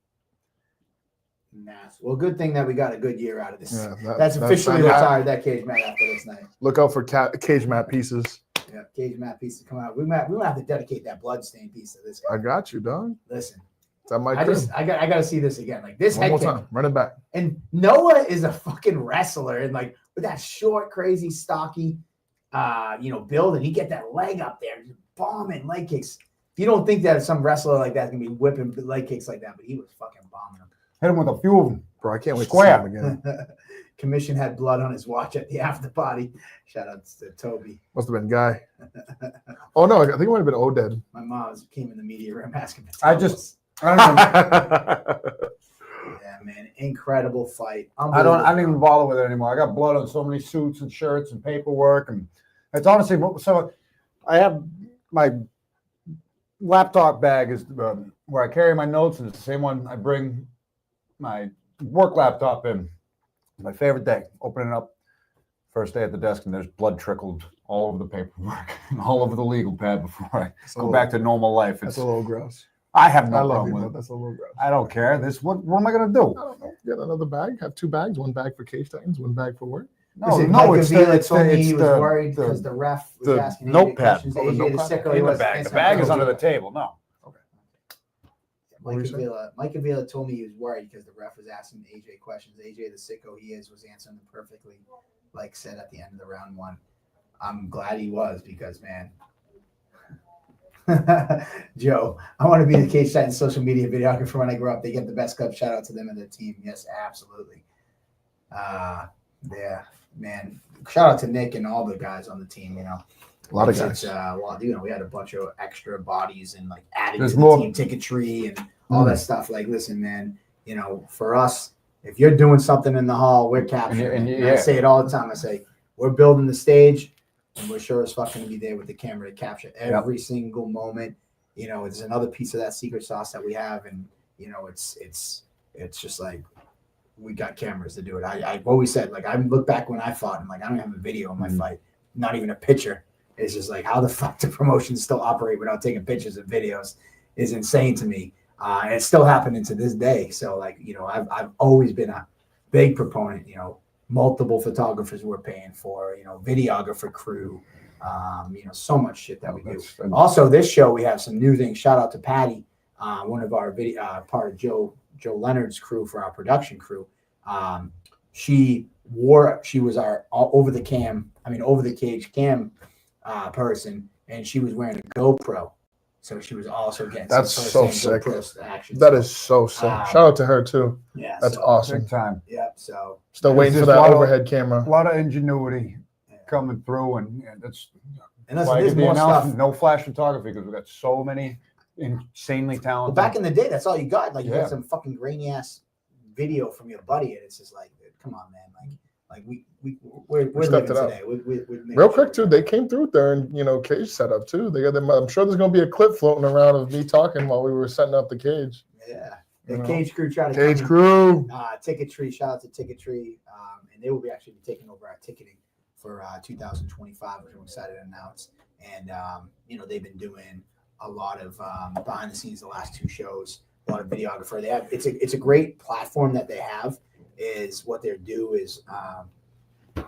Mass. Well, good thing that we got a good year out of this. Yeah, that's officially retired, that cage mat after this night. Look out for cage mat pieces. Yeah, cage mat piece to come out. We might have to dedicate that bloodstained piece to this guy. I got you, dog. Listen, It's at my I crib. got to see this again. Like this One head more kick. time. Run it back. And Noah is a fucking wrestler, and like with that short, crazy, stocky, build, and he get that leg up there, just bombing leg kicks. You don't think that some wrestler like that's gonna be whipping leg kicks like that, but he was fucking bombing them. Hit him with a few of them. Bro, I can't wait Square. to see him again. Commission had blood on his watch at the after party. Shout out to Toby. Must have been Guy. Oh, no, I think it might have been Oded. My mom came in the media room asking for I towels. don't know. Yeah, man, incredible fight. I don't even bother with it anymore. I got blood on so many suits and shirts and paperwork, and it's honestly so. I have my laptop bag is where I carry my notes, and it's the same one I bring my work laptop in. My favorite day, opening it up, first day at the desk, and there's blood trickled all over the paperwork and all over the legal pad before I go back to normal life. That's a little gross. I have no I love problem you, with but it. that's a little gross. I don't care. What am I gonna do? I don't know. Get another bag. Have 2 bags. 1 bag for Cage Titans. 1 bag for work. No, it's told me he was the worried because the ref was the asking AJ notepad. questions. Oh, the AJ, the notepad? sicko, in he the was bag. The answering bag is questions. under the table. No. What were you saying? Mike Avila told me he was worried because the ref was asking AJ questions. AJ, the sicko he is, was answering them perfectly, like said at the end of the round 1. I'm glad he was because, man. Joe, I want to be the Cage Titans social media videographer when I grow up. They get the best club. Shout out to them and their team. Yes, absolutely. Yeah, man. Shout out to Nick and all the guys on the team. A lot of guys. We had a bunch of extra bodies and like added There's to the more. team ticket tree and all that stuff. Like, listen, man. For us, if you're doing something in the hall, we're capturing. it. I say it all the time. I say we're building the stage. And we're sure as fuck going to be there with the camera to capture every single moment. It's another piece of that secret sauce that we have, and it's just like we got cameras to do it. I've always said, like, I look back when I fought, and like I don't have a video of my fight, not even a picture. It's just like how the fuck do promotions still operate without taking pictures and videos is insane to me, and it's still happening to this day. So like I've always been a big proponent. Multiple photographers we're paying for, videographer crew, so much shit that we do. Also, this show, we have some new things. Shout out to Patty, one of our part of Joe Leonard's crew for our production crew. She was our over the cage cam person, and she was wearing a GoPro. So she was also getting That's so sick. Action. That is so sick. Shout out to her too. Yeah, That's so, awesome. Big time. Yep. So Still waiting for just that a lot of- overhead camera. A lot of ingenuity coming through, and that's and why listen, I there's give the more announcement, stuff. no flash photography because we've got so many insanely Well, talented. back in the day, that's all you got. Like you Yeah. got some fucking grainy ass video from your buddy, and it's just like, come on, man. Like we're stepped living it up. today. We're making Real sure quick too, they came through there and cage setup too. They got them. I'm sure there's gonna be a clip floating around of me talking while we were setting up the cage. Yeah, the You know? Cage Crew tried to Cage come crew. Ticket Tree. Shout out to Ticket Tree, and they will be actually taking over our ticketing for 2025, which I'm excited to announce. And they've been doing a lot of behind the scenes the last 2 shows. A lot of videographer. They have it's a great platform that they have. Is what they do is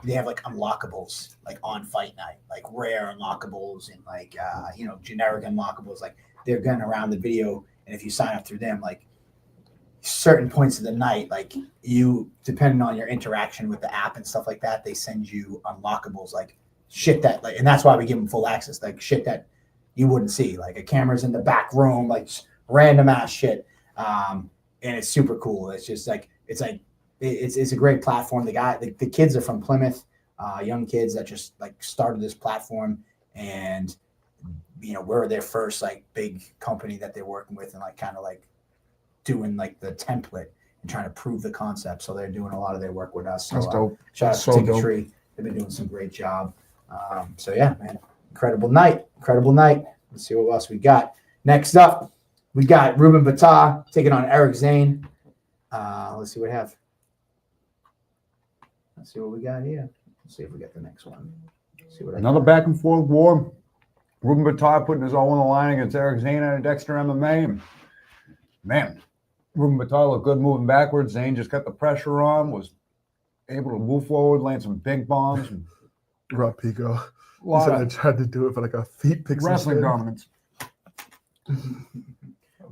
they have like unlockables like on fight night, like rare unlockables and like generic unlockables. Like they're getting around the video, and if you sign up through them, like certain points of the night, like you, depending on your interaction with the app and stuff like that, they send you unlockables, like shit that, like, and that's why we give them full access, like shit that you wouldn't see, like a camera's in the back room, like random ass shit. And it's super cool. It's just like, it's a great platform. The kids are from Plymouth, young kids that just like started this platform, and we're their first like big company that they're working with, and like kind of like doing like the template and trying to prove the concept. So they're doing a lot of their work with us. So, That's dope. Shout out So to Ticket dope. Tree. They've been doing some great job. So yeah, man, incredible night. Let's see what else we got. Next up, we got Ruben Batar taking on Eric Zane. Let's see what we have. Let's see what we got here. Let's see if we get the next one. See what Another back and forth war. Ruben Batar putting his all on the line against Eric Zane out of Dexter MMA. And man, Ruben Batar looked good moving backwards. Zane just got the pressure on, was able to move forward, land some big bombs. And Rob Pico. a He lot said I of tried to do it for like a feet pick. wrestling dominance.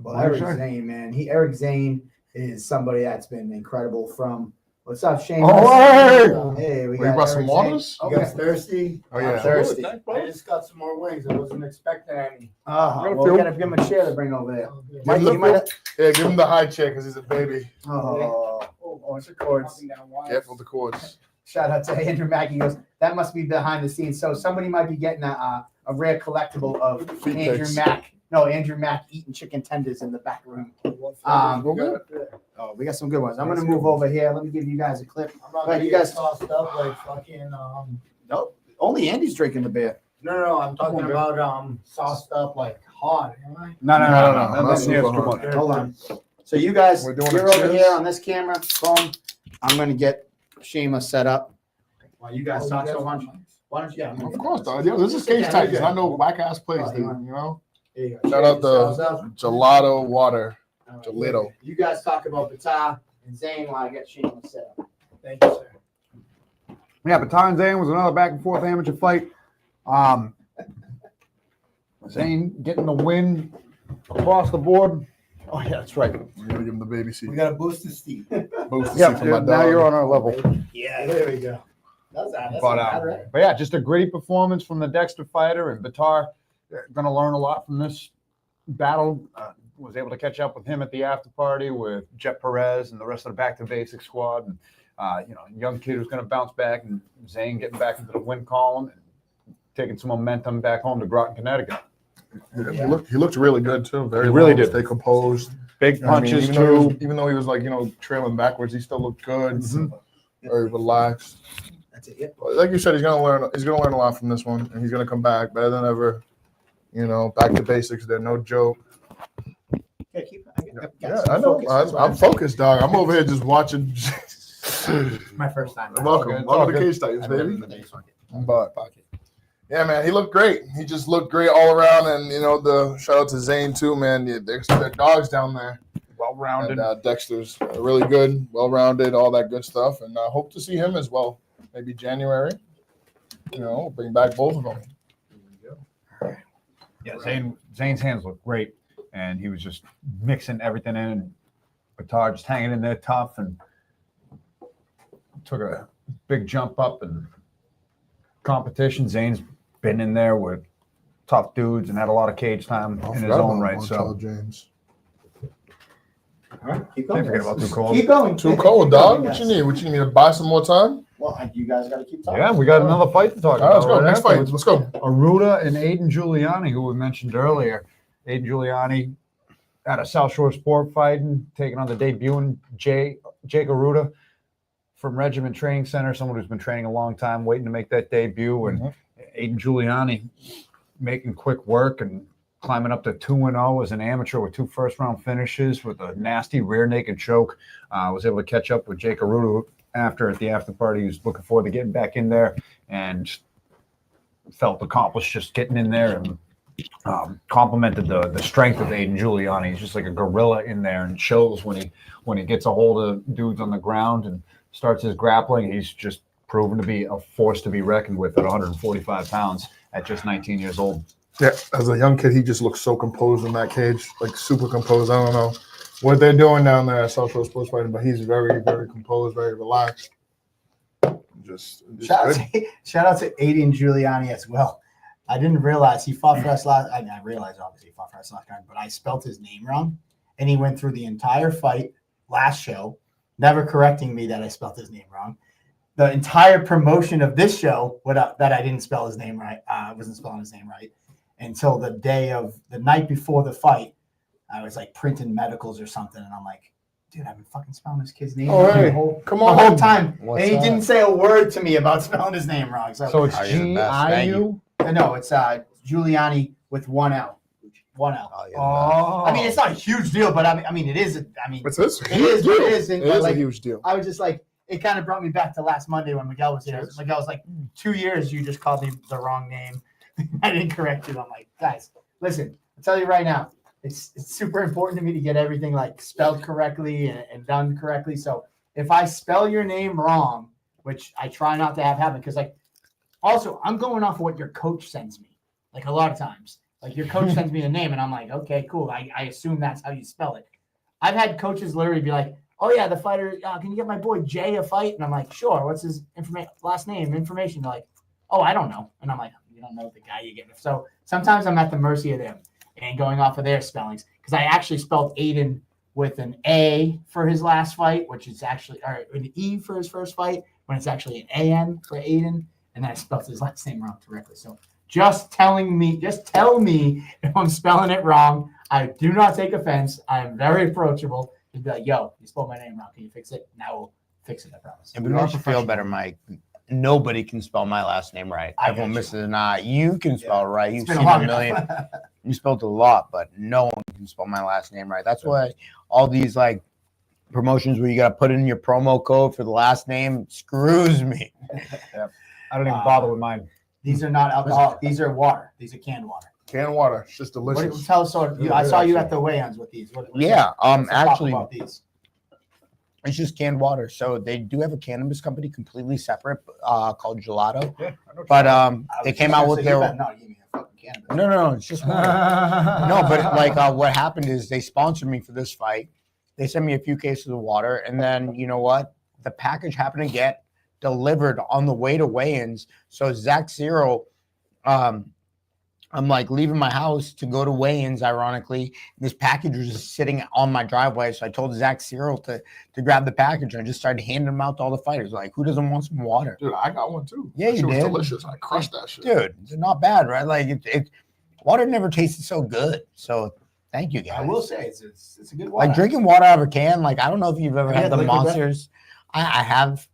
Well, Eric Zane, man. Eric Zane is somebody that's been incredible from. What's up, Shane? Oh, Hey, we you got brought some Eric waters? Zane. You guys thirsty? Oh, yeah. I'm thirsty. I just got some more wings. I wasn't expecting any. Well, we gotta give him a chair to bring over there. Mike, Look, you might have, Yeah, give him the high chair because he's a baby. it's the cords. Careful with the cords. Shout out to Andrew Mack. He goes, that must be behind the scenes. So somebody might be getting a rare collectible of Feet Andrew pics. Mack. No, Andrew Mack eating chicken tenders in the back room. We got some good ones. I'm gonna move over here. Let me give you guys a clip. I'm not Right, gonna you get guys- sauced up like fucking Nope. Only Andy's drinking the beer. No, I'm talking about sauced up like hot, am I? No. Not That's super too hard. much. Hold on. So you guys, We're doing you're a over cheers? here on this camera, phone. I'm gonna get Shema set up while you guys talk. So why don't you? Yeah, Of course, dog. Yo, this is Cage Titans. I know whack ass plays, dude. You know? There you go. Shout out Yourselves the up. gelato water. All right. Gelato. You guys talk about Batar and Zane while I get Shema set up. Thank you, sir. Yeah, Batar and Zane was another back and forth amateur fight. Zane getting the win across the board. Oh yeah, that's right. We're gonna give him the baby seat. We gotta boost his feet. Boost the Yeah, seat for my now dog. you're on our level. Yeah, there we go. That's But, not bad, right? But yeah, just a gritty performance from the Dexter fighter, and Batar going to learn a lot from this battle. Was able to catch up with him at the after party with Jet Perez and the rest of the Back to Basics squad, and young kid who's going to bounce back, and Zane getting back into the win column and taking some momentum back home to Groton, Connecticut. Yeah, he looked really good too. Very He really low, did. Stay composed. Big punches Even though he was like trailing backwards, he still looked good. Mhm. Very relaxed. That's it. Yep. Like you said, he's gonna learn a lot from this one, and he's gonna come back better than ever. Back to basics. They're no joke. Yeah, Yeah, I know. I'm focused, dog. I'm over here just watching. My first time. Welcome to Cage Titans, baby. But yeah, man, he looked great. He just looked great all around, and the shout out to Zane too, man. Yeah, there's dogs down there. Well-rounded. And Dexter's really good, well-rounded, all that good stuff, and I hope to see him as well. Maybe January. Bring back both of them. Yeah, Zane's hands look great, and he was just mixing everything in. And Batar just hanging in there tough, and took a big jump up in competition. Zane's been in there with tough dudes and had a lot of cage time in his own right. So James. All right, keep can't going. forget about Too Cold. Keep going. Too cold, dog. What you need? What you need me to buy some more time? Well, you guys got to keep talking. Yeah, we got another fight to talk All right, let's about. go. right Next fight. afterwards. Let's go. Aruda and Aiden Giuliani, who we mentioned earlier. Aiden Giuliani at a South Shore Sport fighting, taking on the debuting Jake Aruda from Regiment Training Center, someone who's been training a long time, waiting to make that debut. And Aiden Giuliani making quick work and climbing up to 2-0 as an amateur with 2 first-round finishes with a nasty rear naked choke. Was able to catch up with Jake Aruda at the after party. He was looking forward to getting back in there and felt accomplished just getting in there, and complimented the strength of Aiden Giuliani. He's just like a gorilla in there, and shows when he gets a hold of dudes on the ground and starts his grappling. He's just proven to be a force to be reckoned with at 145 pounds at just 19 years old. Yeah, as a young kid, he just looks so composed in that cage, like super composed. I don't know. what they're doing down there at South Coast Sports Fighting, but he's very, very composed, very relaxed. Just shout out to Aiden Giuliani as well. I didn't realize he fought for us last. I realized obviously he fought for us last time, but I spelled his name wrong, and he went through the entire fight last show, never correcting me that I spelled his name wrong. The entire promotion of this show, that I didn't spell his name right, I wasn't spelling his name right until the night before the fight. I was like printing medicals or something, and I'm like, dude, I've been fucking spelling this kid's name the whole time, What's and he up? didn't say a word to me about spelling his name wrong. So it's Oh, you're the best. Thank G-I-U? No, it's Giuliani with one L. One L. Oh, you're the best. Oh. I mean, it's not a huge deal, but I mean, it is. It's this. It is. It is. It is like, a huge deal. I was just like, it kind of brought me back to last Monday when Miguel was here. Miguel was like, 2 years, you just called me the wrong name. I didn't correct you. I'm like, guys, listen, I'll tell you right now, it's super important to me to get everything like spelled correctly and done correctly. So if I spell your name wrong, which I try not to have happen, because like, also I'm going off of what your coach sends me. Like a lot of times, like your coach sends me the name and I'm like, okay, cool. I assume that's how you spell it. I've had coaches literally be like, oh yeah, the fighter, can you get my boy Jay a fight? And I'm like, sure. What's his last name, information? They're like, oh, I don't know. And I'm like, you don't know the guy you get. So sometimes I'm at the mercy of them and going off of their spellings, because I actually spelled Aiden with an A for his last fight, which is actually, or an E for his first fight, when it's actually an A-N for Aiden. And then I spelled his last name wrong correctly. So just tell me if I'm spelling it wrong. I do not take offense. I am very approachable. You'd be like, yo, you spelled my name wrong. Can you fix it? Now we'll fix it, I promise. If it makes you feel better, Mike, nobody can spell my last name right. Everyone misses an I. You can spell it right. You've seen a million. You spelled it a lot, but no one can spell my last name right. That's why all these like promotions where you got to put in your promo code for the last name screws me. Yeah. I don't even bother with mine. These are not alcoholic. These are water. These are canned water. Canned water. It's just What, delicious. tell us. I saw you at the weigh-ins with these. What's Actually, about these? it's just canned water. So they do have a cannabis company completely separate called Gelato. Yeah, I know. But they came out with their No, give me a fucking cannabis. no, it's just water. No, but like what happened is they sponsored me for this fight. They sent me a few cases of water, and then you know what? The package happened to get delivered on the way to weigh-ins. So Zach Cyril, I'm like leaving my house to go to weigh-ins, ironically. This package was just sitting on my driveway. So I told Zach Cyril to grab the package, and I just started handing them out to all the fighters. Like, who doesn't want some water? Dude, I got one too. Yeah, That you shit was did. delicious. I crushed that shit. Dude, it's not bad, right? Like water never tasted so good. So thank you guys. I will say it's a good water. Like drinking water out of a can. Like, I don't know if you've ever Yeah, had the liquid Monsters. I have.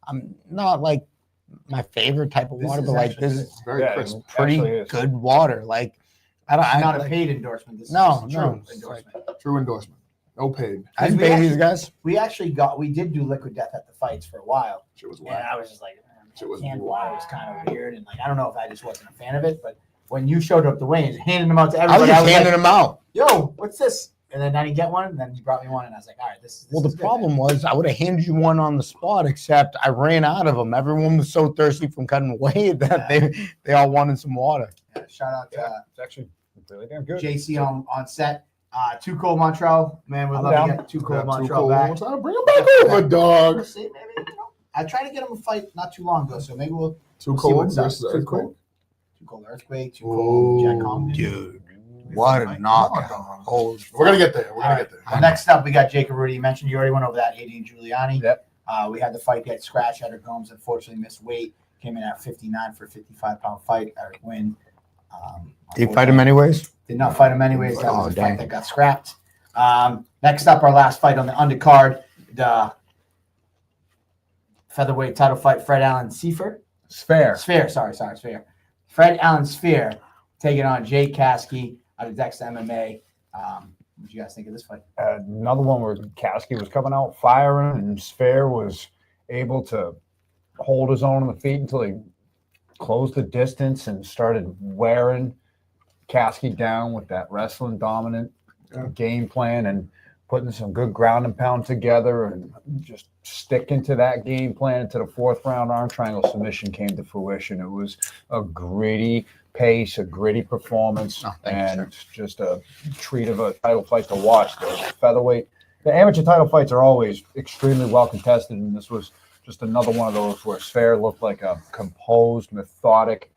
I'm not like my favorite type of This water, is but like actually this good. is Very Yeah, crisp. pretty actually is. good water. Like I don't. It's I not a like, paid endorsement. This No, is a true no. endorsement. True endorsement. No paid. I didn't we pay actually- these guys. We did do liquid death at the fights for a while. Shit was And whack. I was just like, Shit was canned whack. water was kind of weird. And like, I don't know if I just wasn't a fan of it, but when you showed up the weigh-ins, handing them out to I was everybody, just handing them out. yo, what's this? And then I didn't get one. And then you brought me one, and I was like, all right, this Well, is the good, problem man. was I would have handed you one on the spot, except I ran out of them. Everyone was so thirsty from cutting weight that they all wanted some water. Yeah, shout out to It's actually really damn good. JC on set. Too Cold Montreal, man, we'd I'm love down. to get Too Cold Too Montreal cold. back. Bring him back over, dog. We'll see, maybe, I tried to get him a fight not too long ago, so maybe we'll Too see cold what's up. versus Too Earthquake. Cold. Too Cold Earthquake, Too Cold Jack Kong. Dude, what a knockout. Holy We're gonna get there. We're gonna get there. Well, next up, we got Jacob Rudy. You mentioned you already went over that. Adrian Giuliani. Yep. We had the fight get scratched. Edric Gomes unfortunately missed weight. Came in at 59 for a 55-pound fight. Eric win. Did you fight him anyways? Did not fight him anyways. That was Oh, a dang. fight that got scrapped. Next up, our last fight on the undercard, the featherweight title fight, Fred Allen Sphere. Sphere. Sphere. Fred Allen Sphere taking on Jay Kasky out of Dex MMA. What do you guys think of this fight? Another one where Kasky was coming out firing, and Sphere was able to hold his own on the feet until he closed the distance and started wearing Kasky down with that wrestling dominant game plan and putting some good ground and pound together and just sticking to that game plan until the fourth round arm triangle submission came to fruition. It was a gritty pace, a gritty performance, Oh, thank you, and just a treat of a title fight to watch. The featherweight The amateur title fights are always extremely well contested, and this was just another one of those where Sphere looked like a composed, methodic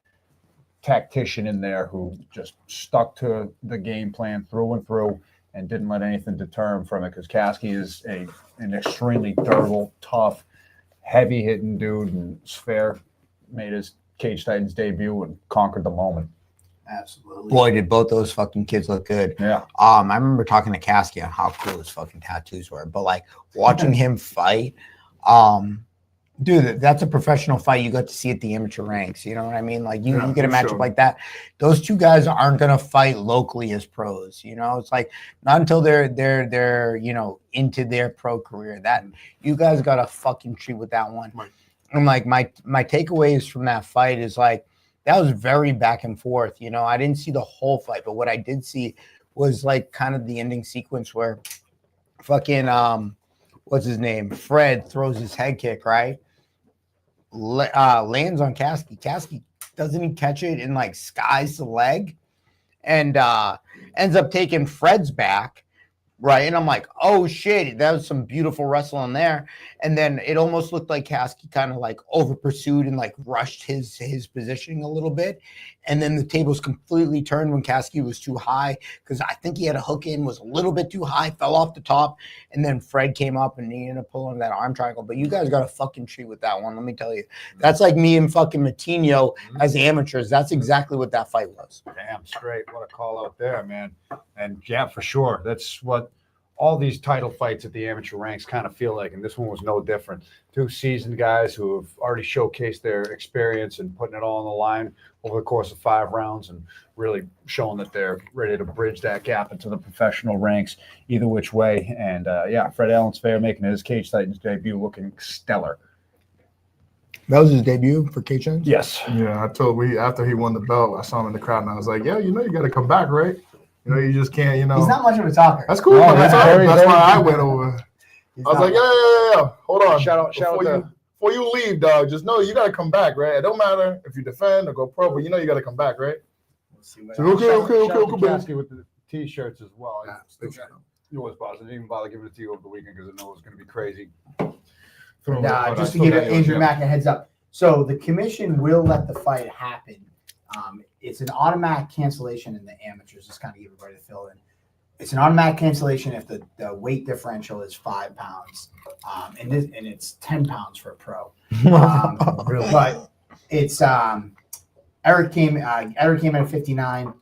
tactician in there who just stuck to the game plan through and through and didn't let anything deter him from it, because Kasky is an extremely durable, tough, heavy-hitting dude, and Sphere made his Cage Titans debut and conquered the moment. Absolutely. Boy, did both those fucking kids look good. Yeah. I remember talking to Kasky on how cool his fucking tattoos were, but like watching him fight, dude, that's a professional fight you got to see at the amateur ranks. You know what I mean? Like you get a matchup like that. Those two guys aren't gonna fight locally as pros. You know, it's like not until they're you know into their pro career that you guys got to fucking treat with that one. Right. And like my takeaways from that fight is like that was very back and forth. You know, I didn't see the whole fight, but what I did see was like kind of the ending sequence where fucking what's his name? Fred throws his head kick, right? Lands on Kasky. Kasky doesn't he catch it and like skies the leg and ends up taking Fred's back. Right. And I'm like, oh shit, that was some beautiful wrestling there. And then it almost looked like Kasky kind of like over pursued and like rushed his positioning a little bit. And then the tables completely turned when Kasky was too high, because I think he had a hook in, was a little bit too high, fell off the top. And then Fred came up and he ended up pulling that arm triangle. But you guys got a fucking treat with that one. Let me tell you, that's like me and fucking Matinho as amateurs. That's exactly what that fight was. Damn straight. What a call out there, man. And yeah, for sure. That's what all these title fights at the amateur ranks kind of feel like, and this one was no different. Two seasoned guys who have already showcased their experience and putting it all on the line over the course of 5 rounds and really showing that they're ready to bridge that gap into the professional ranks either which way. And yeah, Fred Allen Sphere making his Cage Titans debut looking stellar. That was his debut for Cage Titans? Yes. Yeah, I told after he won the belt, I saw him in the crowd and I was like, yeah, you know, you got to come back, right? You know, you just can't, you know. He's not much of a talker. That's cool. No, That's why I went over. He's I was not like, much. yeah. Hold on. Shout out Before you leave, dog, just know you got to come back, right? It don't matter if you defend or go pro, but you know you got to come back, right? We'll see what So, okay. Shout out to Kasky with the T-shirts as well. Yeah, Still got them. You always boss. I didn't even bother giving it to you over the weekend because I know it was going to be crazy. And, just to give Andrew Mack a heads up. So the commission will let the fight happen. It's an automatic cancellation in the amateurs. Just kind of give everybody to fill in. It's an automatic cancellation if the weight differential is 5 pounds, and it's 10 pounds for a pro. But it's Eric came in at 59.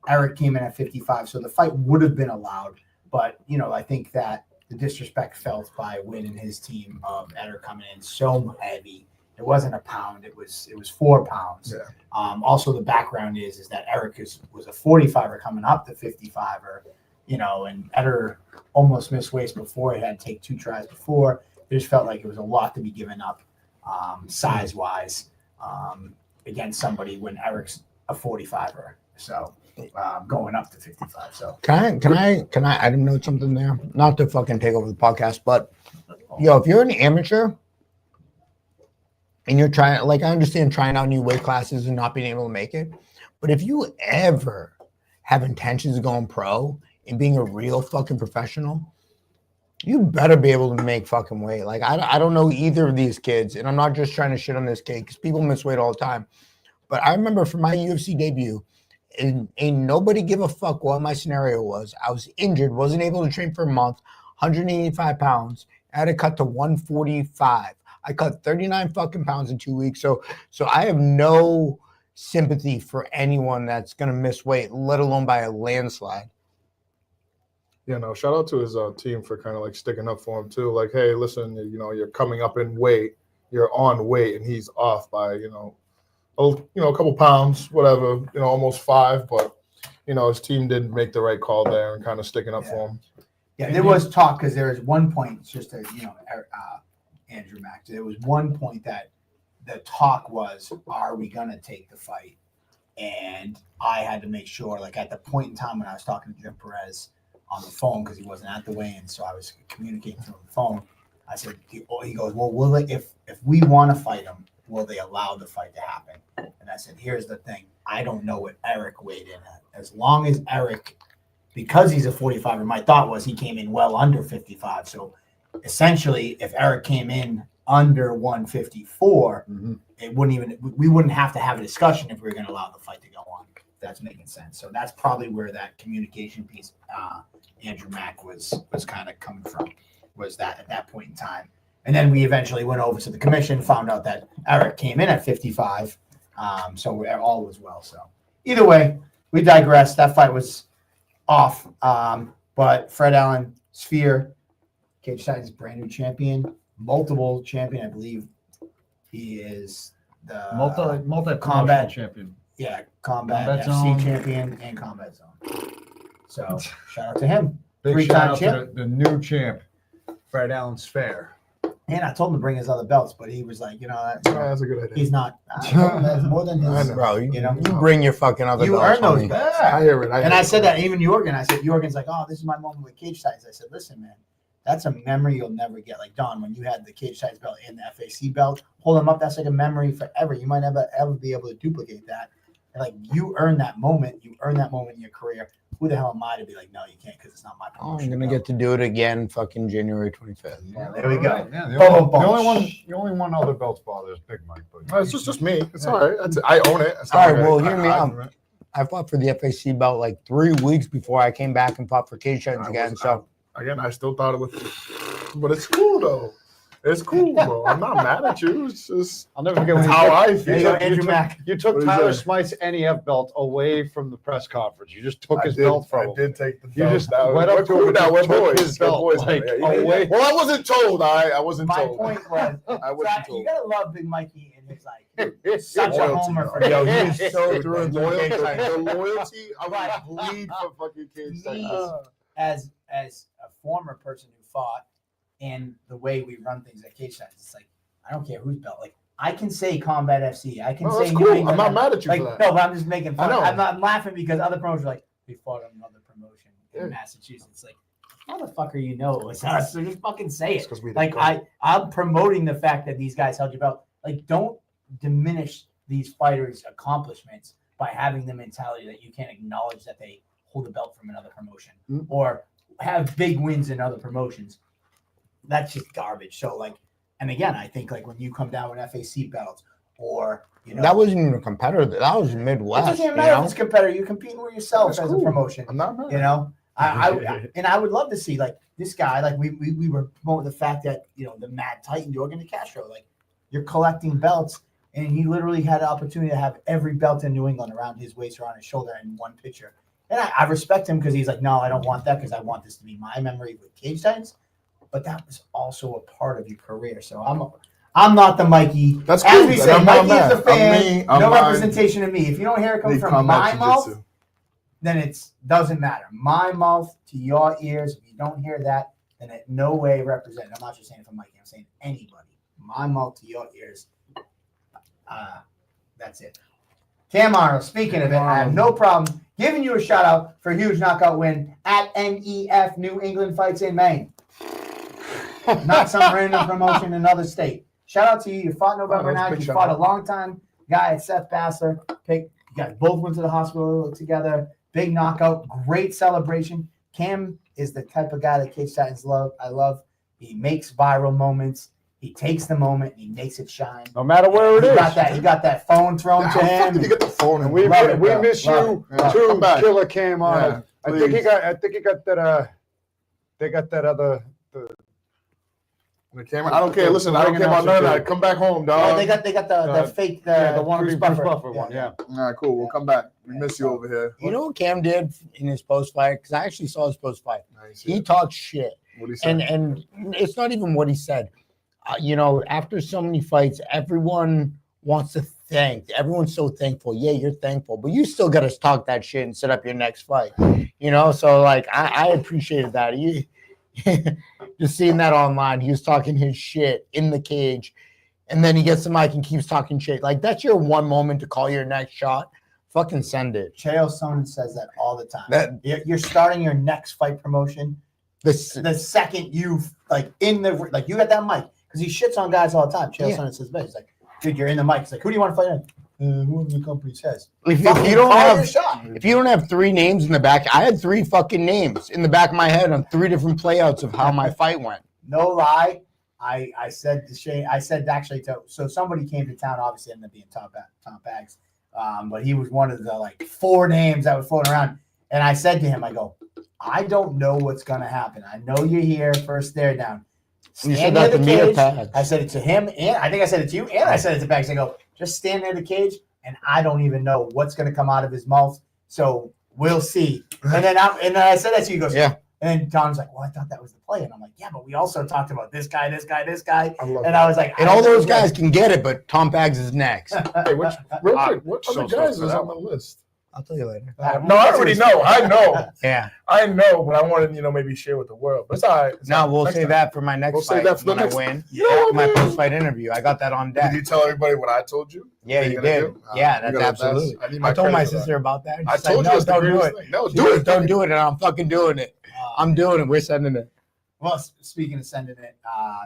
Eric came in at 55. So the fight would have been allowed, but you know I think that the disrespect felt by Wynn and his team of Eric coming in so heavy. It wasn't a pound. It was 4 pounds. Yeah. Also, the background is that Eric was a 45er coming up to 55er. You know, and Eder almost missed weights before. He had to take 2 tries before. It just felt like it was a lot to be given up size-wise against somebody when Eric's a 45er. So going up to 55. So Can I I didn't know something there. Not to fucking take over the podcast, but yo, if you're an amateur and you're trying, like I understand trying out new weight classes and not being able to make it, but if you ever have intentions of going pro and being a real fucking professional, you better be able to make fucking weight. Like I don't know either of these kids, and I'm not just trying to shit on this kid because people miss weight all the time. But I remember for my UFC debut, and ain't nobody give a fuck what my scenario was. I was injured, wasn't able to train for a month, 185 pounds. I had to cut to 145. I cut 39 fucking pounds in 2 weeks. So I have no sympathy for anyone that's gonna miss weight, let alone by a landslide. You know, shout out to his team for kind of like sticking up for him too. Like, hey, listen, you know, you're coming up in weight, you're on weight, and he's off by a couple pounds, whatever, almost 5. But his team didn't make the right call there and kind of sticking up for him. Yeah, there was talk because there was one point, just to Andrew Mack. There was one point that the talk was, are we gonna take the fight? And I had to make sure, like at the point in time when I was talking to Jim Perez on the phone because he wasn't at the weigh-in, so I was communicating through the phone. I said, he goes, well, will they, if we want to fight him, will they allow the fight to happen? And I said, here's the thing. I don't know what Eric weighed in at. As long as Eric because he's a 45er, my thought was he came in well under 55. So essentially, if Eric came in under 154, it wouldn't even we wouldn't have to have a discussion if we were going to allow the fight to go on. If that's making sense. So that's probably where that communication piece Andrew Mack was kind of coming from, was that at that point in time. And then we eventually went over to the commission, found out that Eric came in at 55. So all was well. So either way, we digress. That fight was off. But Fred Allen, Sphere, Cage Titans brand new champion, multiple champion. I believe he is the multi combat champion. Yeah, combat FC Zone champion and combat zone. So shout out to him. Big Three-time shout out champ. to the new champ, Fred Allen Sphere. And I told him to bring his other belts, but he was like, That's a good idea. he's not. That's more than his. Bro, you know, bring your fucking other you belts, earn those homie. belts. I hear it. And I said that even Jorgen. I said Jorgen's like, oh, this is my moment with Cage Titans. I said, listen, man, that's a memory you'll never get. Like Don, when you had the Cage Titans belt and the FAC belt, hold them up. That's like a memory forever. You might never ever be able to duplicate that. And like you earn that moment. You earn that moment in your career. Who the hell am I to be like, no, you can't because it's not my Oh, promotion. I'm gonna get to do it again, fucking January 25th. Yeah, there we go. Yeah, the only one other belts bothers Big Mike. But No, it's just me. It's all right. I own it. It's All right, not well, like hear me I- out. I fought for the FAC belt like 3 weeks before I came back and fought for Cage Titans again. So Again, I still thought it was, but it's cool though. It's cool, bro. I'm not mad at you. It's just I'll never forget when how I There you feel. go, Andrew Mack. you took What is Tyler that? Smythe's NEF belt away from the press conference. You just took I his did- belt from I him. did take the You belt. just That went was- up to we're him cool now. and We're took boys. his We're belt, boys now. like, Yeah, away. Well, I wasn't told. I wasn't My told. point was, I wasn't you told. gotta love Big Mikey and his like such a Loyalty, homer bro. for Yo, Cage he's Titans. so through and through. Loyalty. The loyalty, I Right. would bleed for fucking Cage Me, Titans. as a former person who fought, and the way we run things at Cage Titans, it's like I don't care who's belt. Like I can say Combat FC, I can No, say that's New cool. England. I'm not mad at you like, for that. no, but I'm just making I fun. know. I'm laughing because other promotions are like we fought on another promotion in Yeah. Massachusetts. Like motherfucker, you know it was us. So just fucking say It's it. 'cause we Like didn't I'm promoting the fact that these guys held your belt. Like don't diminish these fighters' accomplishments by having the mentality that you can't acknowledge that they hold the belt from another promotion Mhm. or have big wins in other promotions. That's just garbage. So like, and again, I think like when you come down with FAC belts or that wasn't even a competitor. That was it Midwest. doesn't You even matter if know? it's a competitor. You're competing with yourself That's as cool. a promotion. I'm not mad. You know, I would love to see like this guy. Like we were promoting the fact that the Mad Titan Jorgen De Castro. Like you're collecting belts, and he literally had an opportunity to have every belt in New England around his waist or on his shoulder in one picture. And I respect him because he's like, no, I don't want that because I want this to be my memory with Cage Titans. But that was also a part of your career. So I'm not the Mikey. That's As cool. we Then say, I'm not Mikey is the mad. fan. I'm me. I'm no mine. representation of me. If you don't hear it come Need from combat my mouth, jiu-jitsu. then it doesn't matter. My mouth to your ears. If you don't hear that, then it no way represents. I'm not just saying it for Mikey. I'm saying anybody. My mouth to your ears. That's it. Cam Arnold, speaking of it, I have no problem giving you a shout out for a huge knockout win at NEF New England Fights in Maine. Not some random promotion in another state. Shout out to you. You fought November that was a 9th. big You shout fought a out. long-time guy at Seth Bassler. You guys both went to the hospital together. Big knockout. Great celebration. Cam is the type of guy that Cage Titans love. I love. He makes viral moments. He takes the moment and he makes it shine. No matter where it He is. got that phone thrown How to the fuck him. did you get the phone? And we Love it, bro. miss Love you it. Yeah. too, Come back. Killer Cam Arnold. Yeah, I think he please. got that. They got that other. The camera. I don't care. Listen, I don't care about none of that. Come back home, Oh, dog. they got the fake the one Bruce Bruce Buffer. Buffer one. Yeah. All right, cool. We'll come back. We miss you over here. You know what Cam did in his post fight? Because I actually saw his post fight. Nice. He talked shit, What he said. and it's not even what he said. After so many fights, everyone wants to thank. Everyone's so thankful. Yeah, you're thankful, but you still got to talk that shit and set up your next fight. So like I appreciated that. He just seeing that online. He was talking his shit in the cage, and then he gets the mic and keeps talking shit. Like that's your one moment to call your next shot. Fucking send it. Chael Sonnen says that all the time. You're starting your next fight promotion the second you you got that mic because he shits on guys all the time. Chael Sonnen says, "He's like, dude, you're in the mic." He's like, "Who do you want to fight?" whoever the company says. If you Fucking don't call have your shot. if you don't have 3 names in the back, I had 3 fucking names in the back of my head on 3 different playouts of how my fight went. No lie. I said to Shane, I said actually to, so somebody came to town, obviously ended up being Tom Bags. But he was one of the like 4 names that were floating around. And I said to him, I go, I don't know what's gonna happen. I know you're here, first stare down. You said Stand that near to the me or cage. Pags? I said it to him, and I think I said it to you, and I said it to Bags. I go, just stand near the cage, and I don't even know what's gonna come out of his mouth. So we'll see. And then I said that to you. He goes, Yeah. And then Don's like, well, I thought that was the play. And I'm like, yeah, but we also talked about this guy. I love And that. I was like, And all those guys can get it, but Tom Bags is next. Hey, real quick, what so other stoked guys for is that on the list? I'll tell you later. No, I already know. I know. Yeah. I know, but I wanted maybe share with the world. But it's all right. It's No, all right. we'll Next save time. that for my next We'll fight. save that for the when next- I win. You know what, My man? post-fight interview. I got that on deck. Did you tell everybody what I told you? Yeah, What you you're gonna did. do? Yeah, You that's gotta- absolutely. I need I told my credit for that. sister about that. I She's told like, you no, it's the don't do greatest it. thing. No, She do goes, it. don't do it, and I'm fucking doing it. I'm doing it. We're sending it. Well, speaking of sending it,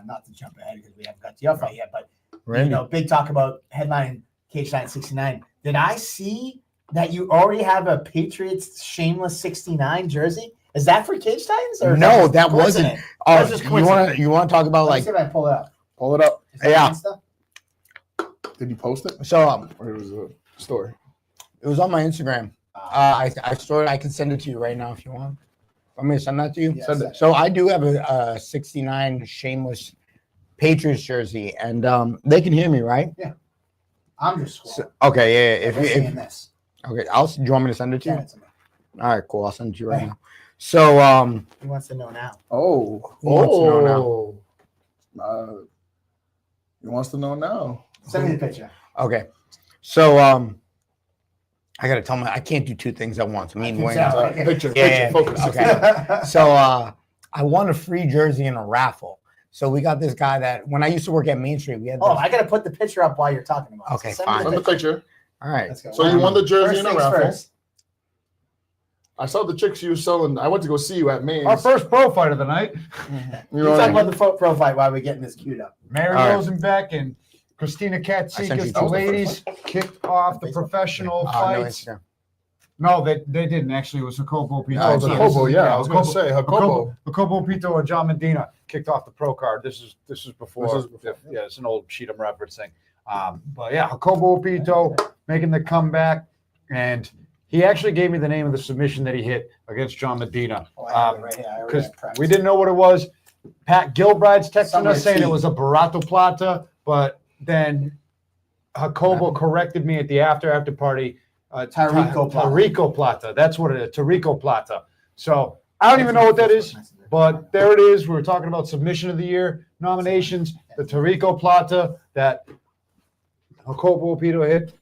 not to jump ahead because we haven't got to your fight yet, but Randy. big talk about headline CT69. Did I see that you already have a Patriots shameless 69 jersey? Is that for Cage Titans? Or is No, just that wasn't. coincidence? Oh, That's just coincidence. you want to talk about Let me like see if I can pull it up. Pull it up. Is that Yeah. Insta? Did you post it? so? Or it was a story? It was on my Instagram. I stored. I can send it to you right now if you want. Want me to send that to you? Yeah, Send send it. So I do have a 69 shameless Patriots jersey, and they can hear me, right? I'm just scrolling. So, okay, yeah. They're seeing this. Okay, do you want me to send it to you? Send it to me. All right, cool. I'll send it to you right Hey. now. So He wants to know now. Oh. Who wants to know now? He wants to know now. Send me the picture. okay, so I gotta tell I can't do 2 things at once. Me and I can Wayne. tell. Sorry. Picture, Yeah, focus. okay. So I won a free jersey in a raffle. So we got this guy that when I used to work at Main Street, we had. Oh, this- I got to put the picture up while you're talking about it. Okay, Send me fine. Send the picture. All right. Let's go. So you won the jersey First in a things raffle. first. I saw the chicks you were selling. I went to go see you at Maine's. Our first pro fight of the night. You You know, talk about the pro fight while we're getting this queued up. Mary All right. Rosenbeck and Christina I sent you Katsikas, the two. ladies, kicked off the professional No fights. Instagram. No, they didn't actually. It was Jacobo Pito. Oh, it was a Jacobo, yeah. I was going to say Jacobo Jacobo. Pito and John Medina kicked off the pro card. This is before. This is before. Yeah, it's an old sheet I'm referencing. But yeah, Jacobo Pito making the comeback, and he actually gave me the name of the submission that he hit against John Medina. Oh, I have it right here. I already Because have prepped. we didn't know what it was. Pat Gilbride's texting Somewhere us saying it T. was a Barato Plata, but then Jacobo corrected me at the after party. Tarico Plata. Tarico Plata. That's what it is. Tarico Plata. So I don't even know what that is, but there it is. We were talking about submission of the year nominations. The Tarico Plata that Jacobo Pito hit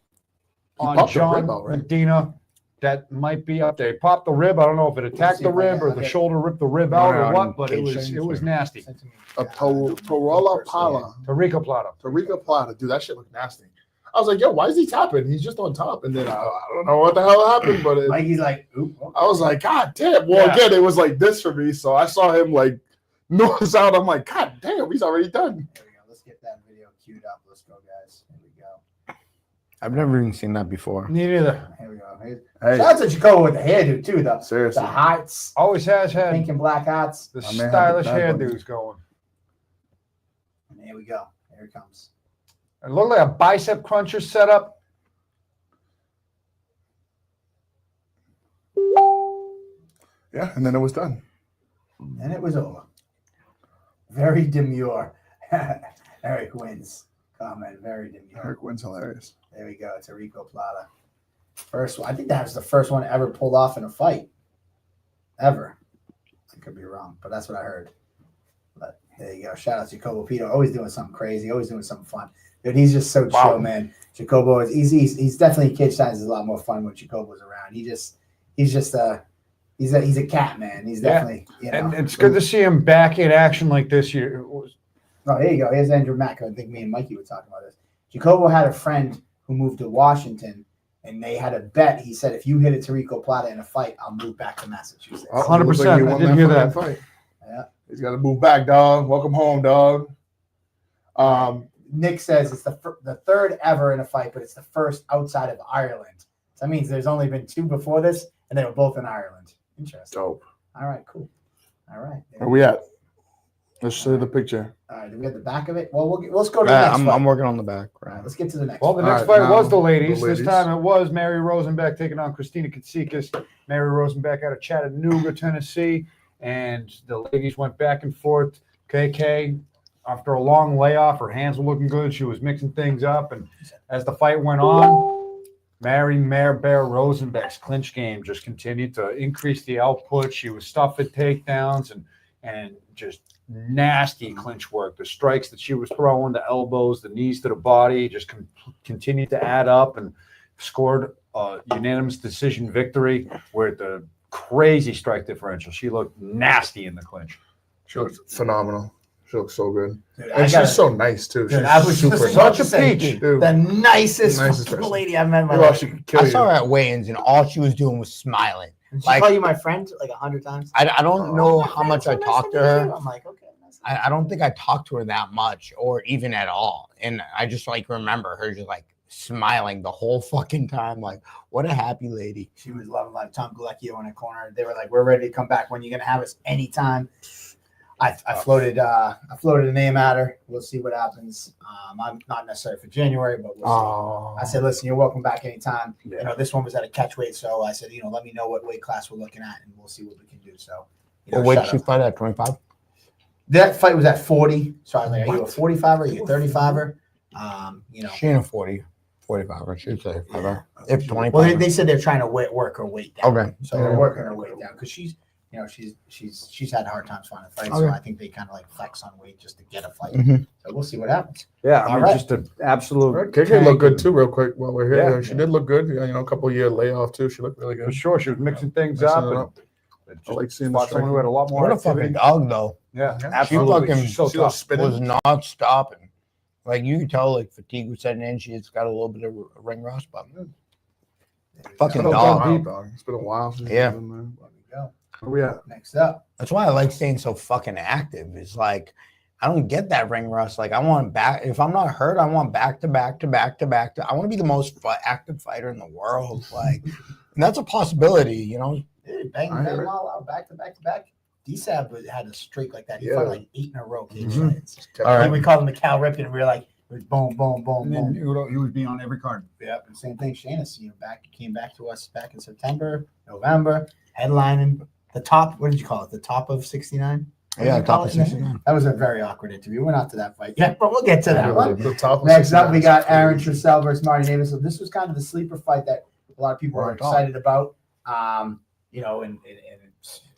on popped the John rib out, right? Medina. That might be up there. He popped the rib. I don't know if it attacked the rib or the shoulder ripped the rib out or what, but it was nasty. Send to me. A Torola Pala. Tarico Plata. Tarika Plata. Dude, that shit looked nasty. I was like, yo, why is he tapping? He's just on top. And then I don't know what the hell happened, but Mikey's like, oop. I was like, God damn. Well, Yeah. again, it was like this for me. So I saw him like nose out. I'm like, God damn, he's already done. There we go. Let's get that video queued up. Let's go, guys. Here we go. I've never even seen that before. Me neither. Here we go. Hey. Hey, Shout out to Jacobo with the hairdo, too, though. The seriously. hearts, Always has had pink and black hearts. the My man had the stylish bad ones. hairdos going. And here we go. Here it comes. It looked like a bicep cruncher setup. Yeah, and then it was done. And it was over. Very demure. Eric wins. Comment. Very demure. Eric wins hilarious. There we go. It's a Rico Plata. First one. I think that was the first one ever pulled off in a fight. Ever. I could be wrong, but that's what I heard. But there you go. Shout out to Jacobo Pito. Always doing something crazy. Always doing something fun. Dude, he's just so chill, man. Jacobo is he's definitely Cage Titans is a lot more fun when Jacobo's around. He's a cat, man. He's definitely And it's good to see him back in action like this year. Oh, here you go. Here's Andrew Mack. I think me and Mikey were talking about this. Jacobo had a friend who moved to Washington, and they had a bet. He said, if you hit a Tarico Plata in a fight, I'll move back to Massachusetts. 100%. He won I did hear fucking that. fight. Yeah. He's got to move back, dog. Welcome home, dog. Nick says it's the third ever in a fight, but it's the first outside of Ireland. So that means there's only been 2 before this, and they were both in Ireland. Interesting. Dope. All right, cool. All right. Where we at? Let's see the picture. All right, do we have the back of it? Well, let's go to the next fight. I'm working on the back. All right, let's get to the next Well, the fight. next All fight right, was now the ladies. the This ladies. time it was Mary Rosenbeck taking on Christina Katsikas. Mary Rosenbeck out of Chattanooga, Tennessee. And the ladies went back and forth. KK, after a long layoff, her hands were looking good. She was mixing things up. And as the fight went on, Mary Mare Bear Rosenbeck's clinch game just continued to increase the output. She was stuffing takedowns and just nasty clinch work. The strikes that she was throwing, the elbows, the knees to the body, just continued to add up and scored a unanimous decision victory with the crazy strike differential. She looked nasty in the clinch. She looks phenomenal. She looks so good. Dude, And she's so nice, too. Dude, She's I was super just nice. such a peach. Dude. The nicest person. lady I've met in my Well, life. she could kill I you. saw her at weigh-ins, and all she was doing was smiling. Did she like- call you my friend like 100 times? I don't know how much I talked to her. I'm like, okay. Nice. I don't think I talked to her that much, or even at all. And I just like remember her just like smiling the whole fucking time. Like, what a happy lady. She was loving life. Tom Galecchio in the corner. They were like, "We're ready to come back. When you gonna have us? Anytime." I floated a name at her. We'll see what happens. I'm not necessarily for January, but we'll see. Oh, I said, "Listen, you're welcome back anytime." Yeah. You know, this one was at a catch weight, so I said, let me know what weight class we're looking at, and we'll see what we can do. So, well, wait, shout she out. fight at 25. That fight was at 40. So I was like, "Are you a What? 45er? Are you a 35er?" She ain't a 40, 45. She's 35. If 25. Well, they said they're trying to work her weight down. Okay. So they're working her weight down because she's had hard times finding fights. So Okay. I think they kind of like flex on weight just to get a fight. Mhm. So we'll see what happens. Yeah, I All mean, right. just an absolute. KK looked good, tank. too, real quick while we're here. Yeah. She did look good. A couple year layoff, too. She looked really For good. sure, she was mixing things Mixing up. it And up. it I just like seeing the fought someone striking. who had a lot more What a activity. fucking dog, though. Yeah, She She absolutely. fucking She's so She was tough. spinning. was not stopping. Like, you could tell, like, fatigue was setting in. She's got a little bit of ring rust, but fucking It's been a dog. while, dog. It's been a while since Yeah. she's been there. There we go. Where we at? Next up, That's why I like staying so fucking active. It's like I don't get that ring rust. Like I want back. If I'm not hurt, I want back to back to back to back to. I want to be the most active fighter in the world. Like, and that's a possibility. dude, bang I hear them it. all out back to back to back. DSAB had a streak like that. He Yeah. fought like 8 in a row. Cage Mhm. fights. All right. We called him the Cal Ripken. We were like, it was boom, boom, boom, And then boom. he would be on every card. Yep. And same thing. Shanice, came back to us back in September, November, headlining the top. What did you call it? The top of 69. What did Yeah, you call top of it? 69. That was a very awkward interview. We're not to that fight yet, but we'll get to that one. The top of Next up, 69 we is got Aaron crazy. Trussell versus Marty Davis. So this was kind of the sleeper fight that a lot of people were Right on. excited about. And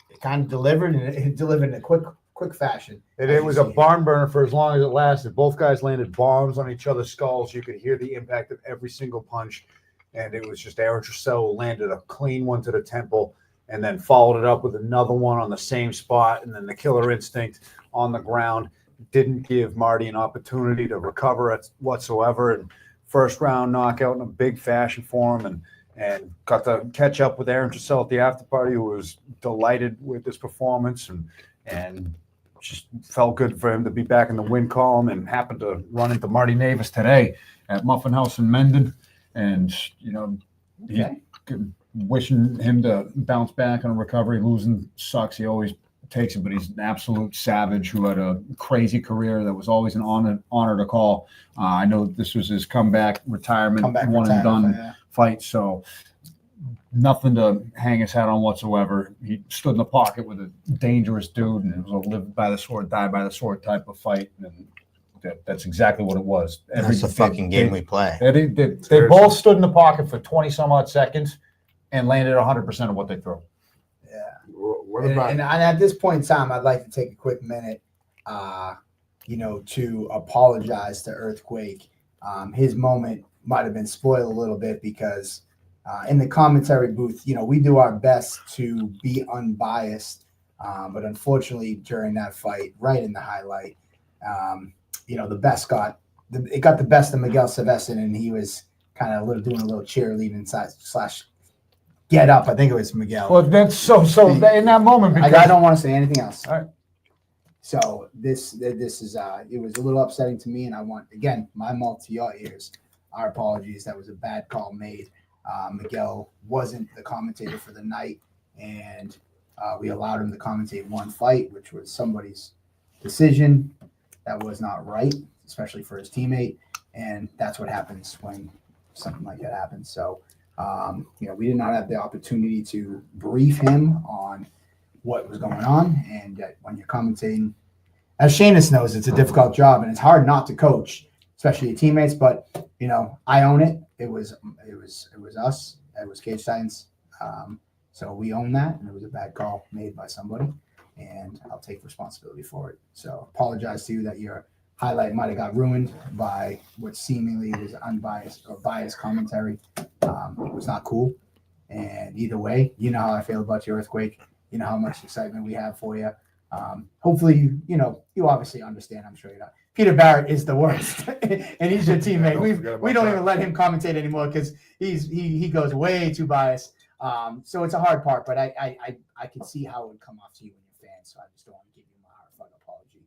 it kind of delivered, and it delivered in a quick fashion. It was a barn burner for as long as it lasted. Both guys landed bombs on each other's skulls. You could hear the impact of every single punch. And it was just Aaron Trussell landed a clean one to the temple and then followed it up with another one on the same spot. And then the killer instinct on the ground didn't give Marty an opportunity to recover whatsoever. And first round knockout in a big fashion for him. And got to catch up with Aaron Trussell at the after party, who was delighted with this performance and just felt good for him to be back in the win column, and happened to run into Marty Davis today at Muffin House in Mendon. And, wishing him to bounce back on a recovery. Losing sucks. He always takes it, but he's an absolute savage who had a crazy career that was always an honor to call. I know this was his comeback retirement, one and done fight. So nothing to hang his hat on whatsoever. He stood in the pocket with a dangerous dude, and it was a live by the sword, die by the sword type of fight. And that's exactly what it was. That's the fucking game we play. They both stood in the pocket for 20 some odd seconds and landed 100% of what they threw. Yeah. What And, about and at this point in time, I'd like to take a quick minute, to apologize to Earthquake. His moment might have been spoiled a little bit because in the commentary booth, we do our best to be unbiased. But unfortunately, during that fight, right in the highlight, the best got the best of Miguel Silvestre, and he was kind of doing a little cheerleading / get up. I think it was Miguel. Well, that's so in that moment, because I don't want to say anything else. All right. So this is it was a little upsetting to me, and I want again my mouth to your ears. Our apologies. That was a bad call made. Miguel wasn't the commentator for the night, and we allowed him to commentate one fight, which was somebody's decision. That was not right, especially for his teammate, and that's what happens when something like that happens. So, we did not have the opportunity to brief him on what was going on, and when you're commentating, as Seamus knows, it's a difficult job, and it's hard not to coach, especially your teammates. But I own it. It was us. It was Cage Titans. So we own that, and it was a bad call made by somebody, and I'll take responsibility for it. So apologize to you that your highlight might have got ruined by what seemingly was unbiased or biased commentary. It was not cool. And either way, you know how I feel about your Earthquake. You know how much excitement we have for you. Hopefully, you obviously understand. I'm sure you know. Peter Barrett is the worst, and he's your teammate. We don't even let him commentate anymore because he goes way too biased. So it's a hard part, but I can see how it would come off to you and your fans. So I just don't want to give you my heartfelt apology.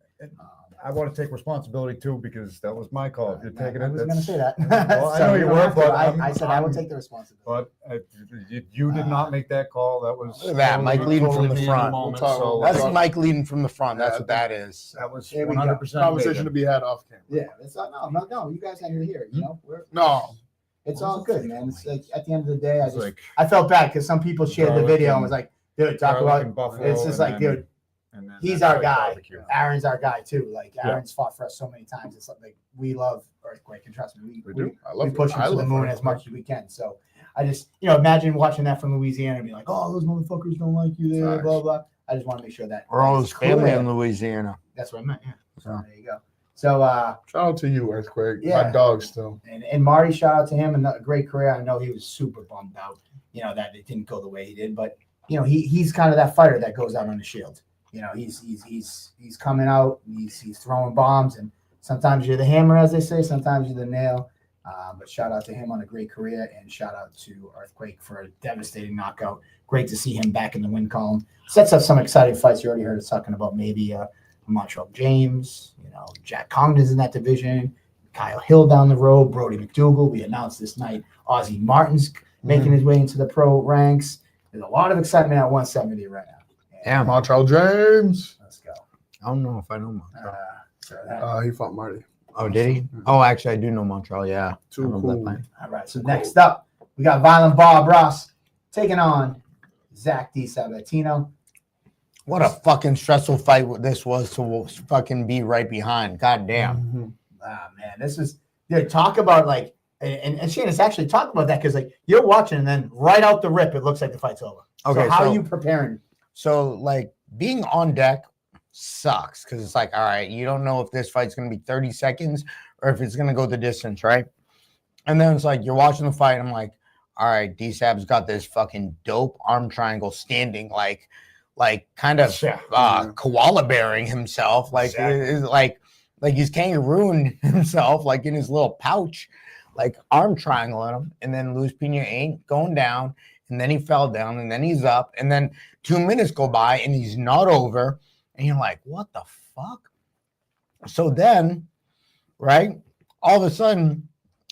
I want to take responsibility too because that was my call. If you're taking it, I was going to say that. Well, I know you don't were, have to. but I said I would take the responsibility. But you did not make that call. That was Look at that, Mike leading from the me in front. moment, We'll talk- so we'll That's Mike leading from the front. That's Yeah, what that is. that was There we go. 100% Conversation to be had off camera. Yeah, it's not, no. You guys had to hear it. No, It's all good, man. It's like at the end of the day, It's like I felt bad because some people shared the Garlic video and and- was like, dude, talk garlic about. and buffalo It's just and like, then- dude, and then he's that's our like guy. barbecue. Aaron's our guy too. Like Aaron's fought for us so many times. It's like we love Earthquake, and trust me, we do. I we love push him I to the love moon Earthquake. as much as we can. So I just, imagine watching that from Louisiana and be like, oh, those motherfuckers don't like you there, Facts. blah blah. I just want to make sure that We're all that his is family clear. in Louisiana. That's what I meant. Yeah. So Yeah. there you go. So Shout out to you, Earthquake. Yeah. My dog still. and Marty, shout out to him and a great career. I know he was super bummed out, that it didn't go the way he did, but he's kind of that fighter that goes out on the shield. He's coming out, he's throwing bombs, and sometimes you're the hammer, as they say, sometimes you're the nail. But shout out to him on a great career, and shout out to Earthquake for a devastating knockout. Great to see him back in the win column. Sets up some exciting fights. You already heard us talking about maybe Montreal James, Jack Congdon's in that division, Kyle Hill down the road, Brody McDougal. We announced this night Ozzie Martin's making his way into the pro ranks. There's a lot of excitement at 170 right now. Yeah. Montreal James. Let's go. I don't know if I know Montreal. He fought Marty. Oh, did he? Oh, actually, I do know Montreal. Yeah. Too I remember that cool. fight. All right. So next up, we got Violent Bob Ross taking on Zach D. Sabatino. What a fucking stressful fight this was to fucking be right behind. God damn. Ah, man, this is talk about like, and Shane, actually talk about that because like you're watching and then right out the rip, it looks like the fight's over. Okay, so how so- are you preparing? So, like, being on deck sucks because it's like, all right, you don't know if this fight's going to be 30 seconds or if it's going to go the distance, right? And then it's like, you're watching the fight. I'm like, all right, D-Sab's got this fucking dope arm triangle standing, like kind of koala bearing himself. Like, it's like he's kangarooing himself, like in his little pouch, like arm triangle at him. And then Luis Pena ain't going down. And then he fell down, and then he's up, and then 2 minutes go by, and he's not over, and you're like, what the fuck? So then, right, all of a sudden,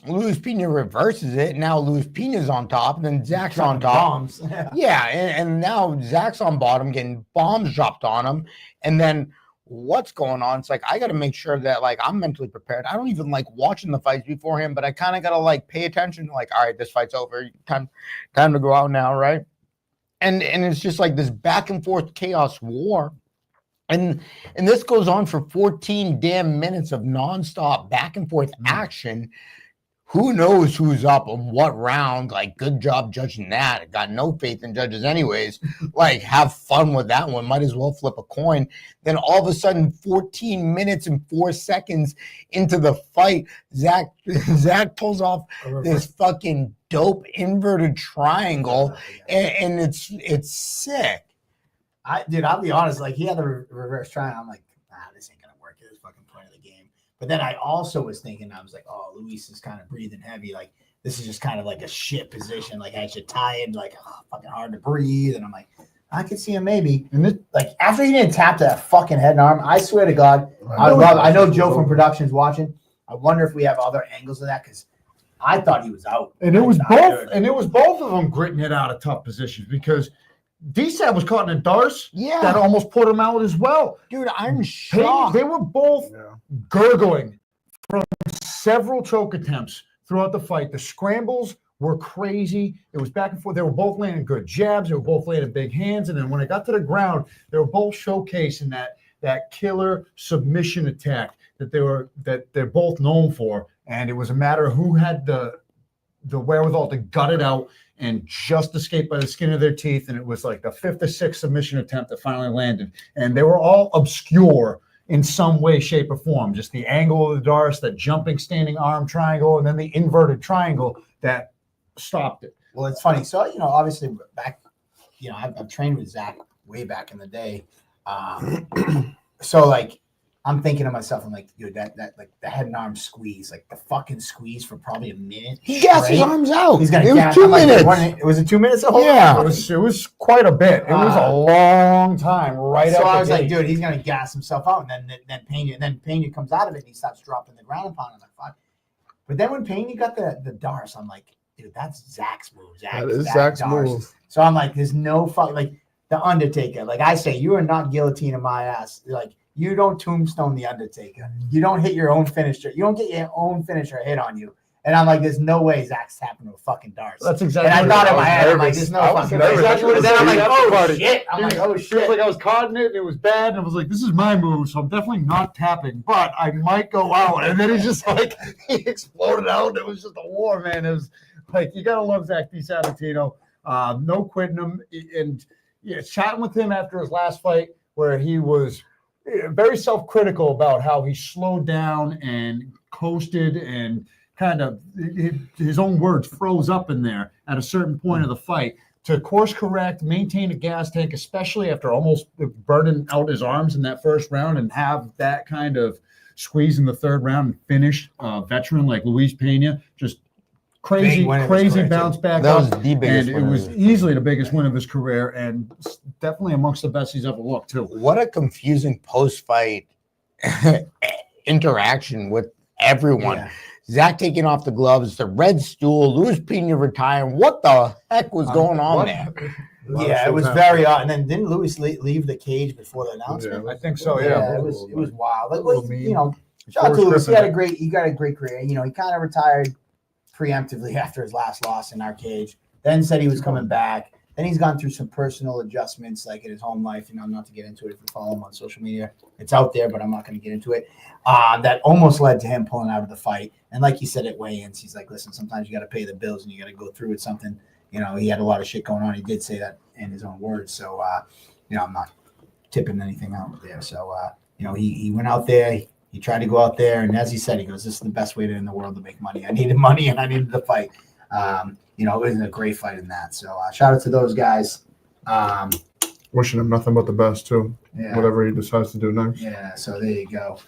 Luis Pena reverses it. Now Luis Pena's on top, and then Zach's on top. Bombs. Yeah, and now Zach's on bottom, getting bombs dropped on him, and then what's going on? It's like I got to make sure that like I'm mentally prepared. I don't even like watching the fights beforehand, but I kind of got to like pay attention. Like, all right, this fight's over. Time to go out now, right? And it's just like this back and forth chaos war, and this goes on for 14 damn minutes of nonstop back and forth action. Who knows who's up on what round? Like, good job judging that. I got no faith in judges anyways. Like, have fun with that one. Might as well flip a coin. Then all of a sudden, 14 minutes and 4 seconds into the fight, Zach pulls off this fucking dope inverted triangle, and it's sick. I'll be honest. Like he had the reverse triangle. I'm like, this ain't gonna work. It was fucking point of the game. But then I also was thinking, I was like, oh, Luis is kind of breathing heavy. Like this is just kind of like a shit position. Like I should tie it, like fucking hard to breathe. And I'm like, I could see him maybe. And this, Like after he didn't tap that fucking head and arm, I swear to God, I know Joe from production's watching. I wonder if we have other angles of that because I thought he was out. and it was I both, thought, and it was both of them gritting it out of tough positions because DSAT was caught in a darce that Yeah, almost put him out as well. dude, I'm Peyton, shocked. they were both Yeah. gurgling from several choke attempts throughout the fight. The scrambles were crazy. It was back and forth. They were both landing good jabs. They were both landing big hands. And then when it got to the ground, they were both showcasing that killer submission attack that they're both known for. And it was a matter of who had the wherewithal to gut it out and just escape by the skin of their teeth. And it was like the 5th or 6th submission attempt that finally landed. And they were all obscure in some way, shape, or form. Just the angle of the darce, that jumping standing arm triangle, and then the inverted triangle that stopped it. well, it's funny. So obviously back, I've trained with Zach way back in the day. So like, I'm thinking to myself, I'm like, dude, that like the head and arm squeeze, like the fucking squeeze for probably a minute. He gassed his straight. arms out. He's gonna It was gas. 2 I'm like, minutes. was it 2 minutes? The whole Yeah. It was quite a bit. It was a long time right So out I the was like, gate. dude, he's gonna gas himself out, and then Pena comes out of it, and he starts dropping the ground pound. I'm like, fuck. But then when Pena got the darce, I'm like, dude, that's Zach's move. That is Zach's move. So I'm like, there's no fuck, like the Undertaker. Like I say, you are not guillotining my ass. Like you don't tombstone the Undertaker. You don't hit your own finisher. You don't get your own finisher hit on you. And I'm like, there's no way Zach's tapping to a fucking darce. That's And exactly I what thought it in was. my head, I'm like, there's no I was fucking nervous. way. That's what it Then I'm like, is. oh Party. shit. I'm like, oh It shit. was like I was caught in it and it was bad. And I was like, this is my move, so I'm definitely not tapping, but I might go out. And then he just like, he exploded out. It was just a war, man. It was like, you got to love Zach DiSabatino. No quitting him. And chatting with him after his last fight where he was very self-critical about how he slowed down and coasted and kind of, his own words, froze up in there at a certain point of the fight. To course correct, maintain a gas tank, especially after almost burning out his arms in that first round, and have that kind of squeeze in the third round and finish a veteran like Luis Pena, just crazy win of his career, bounce too. back That up. was the biggest And win it of was his easily the biggest win of his career, and definitely amongst the best he's ever looked too. What a confusing post-fight interaction with everyone. Yeah. Zach taking off the gloves, the red stool, Luis Pena retiring. What the heck was going on What? there? Yeah, it was very odd. And then didn't Lewis leave the cage before the announcement? I think so. Yeah, Yeah. it was wild. Like, Little mean. Shout out to Forrest Lewis. He Griffin. got a great career. He kind of retired preemptively after his last loss in our cage. Then said he was coming back. Then he's gone through some personal adjustments, like in his home life. Not to get into it if you follow him on social media. It's out there, but I'm not going to get into it. That almost led to him pulling out of the fight. And like he said at weigh-ins, he's like, listen, sometimes you got to pay the bills and you got to go through with something. He had a lot of shit going on. He did say that in his own words. So, I'm not tipping anything out there. So, he went out there. He tried to go out there. And as he said, he goes, this is the best way in the world to make money. I needed money and I needed the fight. It was a great fight in that. So, shout out to those guys. Wishing him nothing but the best too. Yeah. Whatever he decides to do next. Yeah, so there you go.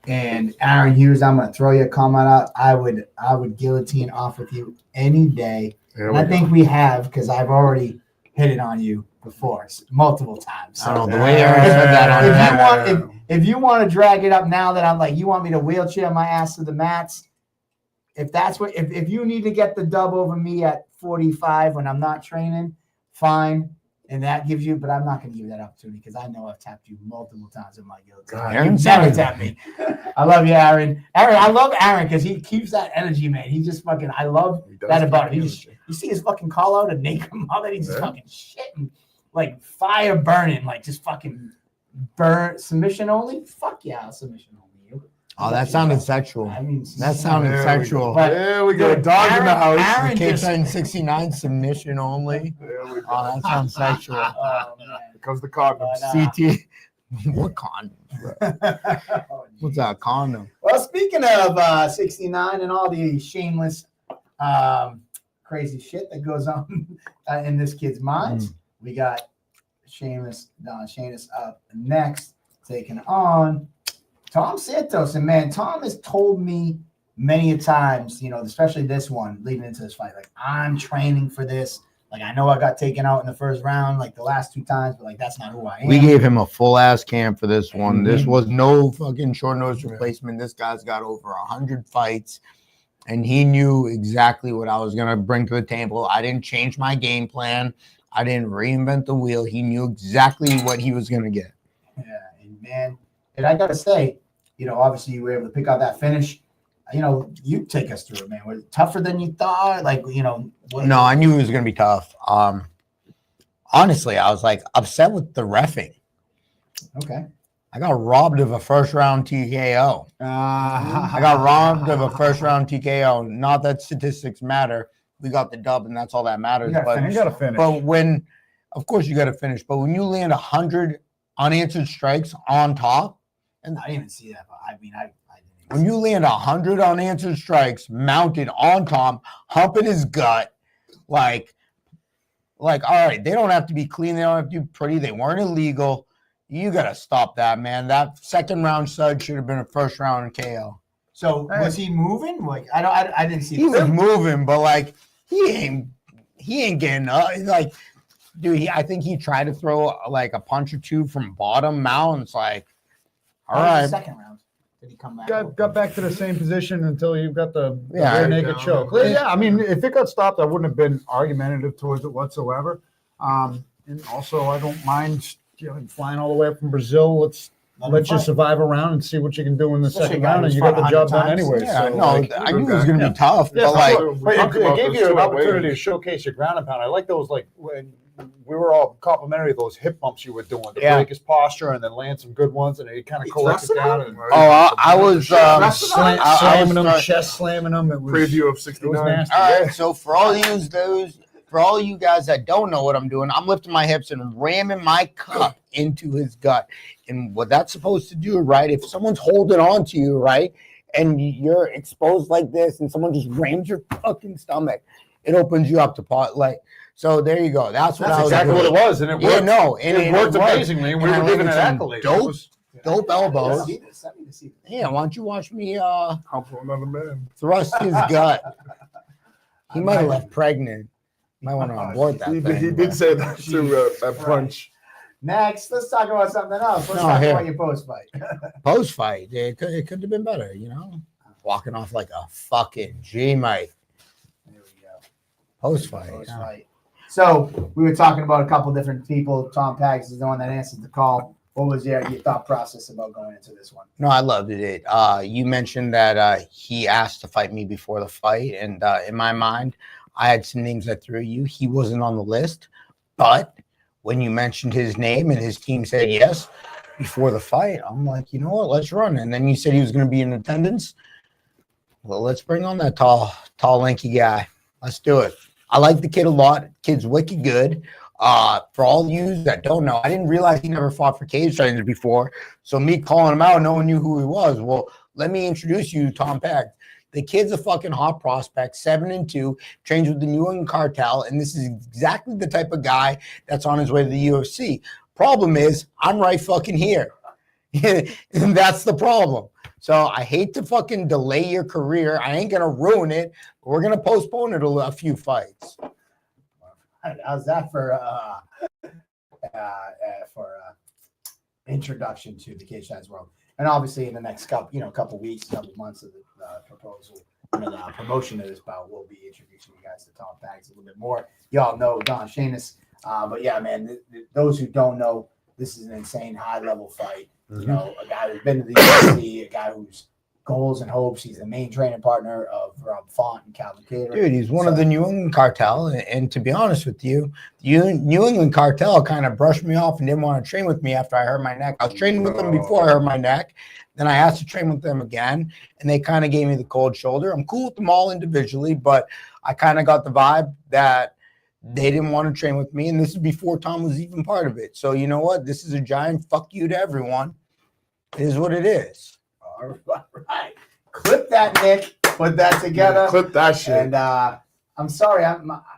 And Aaron Hughes, I'm going to throw you a comment out. I would guillotine off with you any day. Here And we I go. think we have, because I've already hit it on you before multiple times. I don't know So the way Aaron said that. if you want to drag it up now that I'm like, you want me to wheelchair my ass to the mats, if that's what, if you need to get the dub over me at 45 when I'm not training, fine. And that gives you, but I'm not going to give you that opportunity because I know I've tapped you multiple times in my guillotine. Aaron's You've never saying- tapped me. I love you, Aaron. I love Aaron because he keeps that energy, man. He just fucking, I love He does that keep about him. the He just, energy. you see his fucking call out and naked mother, he's just Yeah. fucking shitting, like fire burning, like just fucking burn, submission only? Fuck yeah, submission only. Oh, that sounded sexual. I mean, That sounded There we sexual. But- There we go. Dude, Dog in the Aaron- house. Aaron just- CT69 submission only. There we go. Oh, that sounds sexual. Oh, man. Here comes the condoms. But, CT. What condom? Oh, What's that condom? Well, speaking of 69 and all the shameless, crazy shit that goes on in this kid's mind, we got Shameless up next, taking on Tom Santos. And man, Tom has told me many a times, especially this one leading into this fight, like, I'm training for this. Like, I know I got taken out in the first round, like the last 2 times, but like that's not who I am. We gave him a full ass camp for this one. This Mhm. was no fucking short notice replacement. This guy's got over 100 fights, and he knew exactly what I was gonna bring to the table. I didn't change my game plan. I didn't reinvent the wheel. He knew exactly what he was gonna get. Yeah, and man, and I gotta say, obviously you were able to pick out that finish. You take us through it, man. Was it tougher than you thought? Like, No, I knew it was gonna be tough. Honestly, I was like upset with the reffing. Okay. I got robbed of a first round TKO. I got robbed of a first round TKO. Not that statistics matter. We got the dub, and that's all that matters. You gotta finish. But of course, you got to finish. But when you land 100 unanswered strikes on top, and I didn't even see that. But I mean, I didn't even when you land 100 unanswered strikes mounted on top, humping his gut, like, all right, they don't have to be clean. They don't have to be pretty. They weren't illegal. You got to stop that, man. That second round stud should have been a first round KO. So was he moving? Like, I didn't see. He was moving, but like he ain't getting up. Like, dude, I think he tried to throw like a punch or two from bottom mount. It's like, all right. Second round. Did he come back? Got back to the same position until you got the Yeah, rear naked choke. Yeah, I mean, if it got stopped, I wouldn't have been argumentative towards it whatsoever. And also, I don't mind flying all the way up from Brazil. Let's let you survive a round and see what you can do in the second round, and you got the job done anyway. Yeah, so, no, I knew it was going to be tough, but like, but it gave you an opportunity to showcase your ground and pound. I like those, like when we were all complimentary of those hip bumps you were doing to break his posture and then land some good ones, and it kind of collected down. And, I was slamming them, chest slamming them. It was Preview of it 69. was nasty. all right. So for all you guys that don't know what I'm doing, I'm lifting my hips and ramming my cup into his gut. And what that's supposed to do, right? If someone's holding on to you, right, and you're exposed like this, and someone just rams your fucking stomach, it opens you up to pot. Like, so there you go. That's what I was exactly doing. what it was, and it worked. Yeah, no, and It worked amazingly. We And I were giving it landed some accolades. dope- It was- Dope elbows. See this. I need to see this. Yeah, why don't you watch me Hump for another man. thrust his gut? He might have left pregnant. Might want to abort that He thing. did say that too. That punch. Next, let's talk about something else. Let's No, talk here. about your post fight. Post fight, it could have been better, walking off like a fucking G, mate. There we go. Post fight. Post fight. So we were talking about a couple different people. Tom Pags is the one that answered the call. What was your thought process about going into this one? No, I loved it. You mentioned that he asked to fight me before the fight, and in my mind, I had some names I threw you. He wasn't on the list, but when you mentioned his name and his team said yes before the fight, I'm like, you know what? Let's run. And then you said he was going to be in attendance. Well, let's bring on that tall, lanky guy. Let's do it. I like the kid a lot. Kid's wicked good. For all you that don't know, I didn't realize he never fought for cage trainers before. So me calling him out, no one knew who he was. Well, let me introduce you to Tom Pags. The kid's a fucking hot prospect, 7-2, trains with the New England Cartel, and this is exactly the type of guy that's on his way to the UFC. Problem is, I'm right fucking here. And that's the problem. So I hate to fucking delay your career. I ain't gonna ruin it. We're gonna postpone it a few fights. How's that for introduction to the Cage Size world? And obviously, in the next couple weeks, couple months of the proposal, the promotion of this bout, we'll be introducing you guys to Tom Pags a little bit more. Y'all know Don Shanis, but yeah, man, those who don't know, this is an insane high-level fight. Mm-hmm. A guy who's been to the UFC, a guy whose goals and hopes. He's the main training partner of Rob Font and Calvin Cater. Dude, he's one of the New England Cartel. And to be honest with you, the New England Cartel kind of brushed me off and didn't want to train with me after I hurt my neck. I was training with them before I hurt my neck. Then I asked to train with them again, and they kind of gave me the cold shoulder. I'm cool with them all individually, but I kind of got the vibe that they didn't want to train with me. And this is before Tom was even part of it. So you know what? This is a giant fuck you to everyone. It is what it is. All right. Clip that, Nick. Put that together. Clip that shit. And I'm sorry,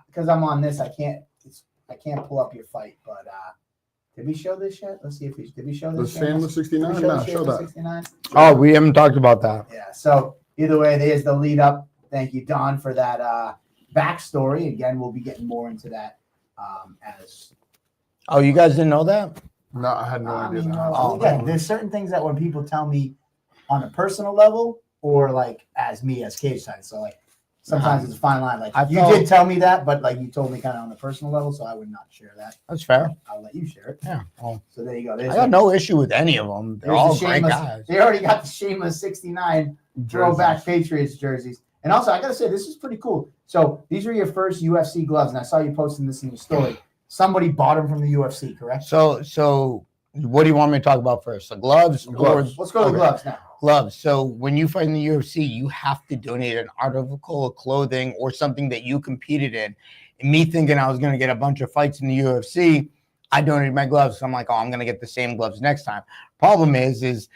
because I'm on this. I can't pull up your fight. But did we show this yet? Let's see if did we show The this? Shameless 69? No, show that. 69? Oh, we haven't talked about that. Yeah. So either way, there's the lead up. Thank you, Don, for that backstory. Again, we'll be getting more into that as Oh, you guys didn't know that? No, I had no I idea. mean, that. again, there's certain things that when people tell me on a personal level or like as me as cage side. So like sometimes it's a fine line. Like you did tell me that, but like you told me kind of on the personal level, so I would not share that. That's fair. I'll let you share it. Yeah. Well, So there you go. I got no issue with any of them. They're all great guys. They already got the shameless 69 throwback Patriots jerseys. And also, I got to say, this is pretty cool. So these were your first UFC gloves, and I saw you posting this in your story. Somebody bought them from the UFC, correct? So what do you want me to talk about first? The gloves? Let's go to the gloves now. Gloves. So when you fight in the UFC, you have to donate an article of clothing or something that you competed in. And me thinking I was going to get a bunch of fights in the UFC, I donated my gloves. So I'm like, oh, I'm going to get the same gloves next time. Problem is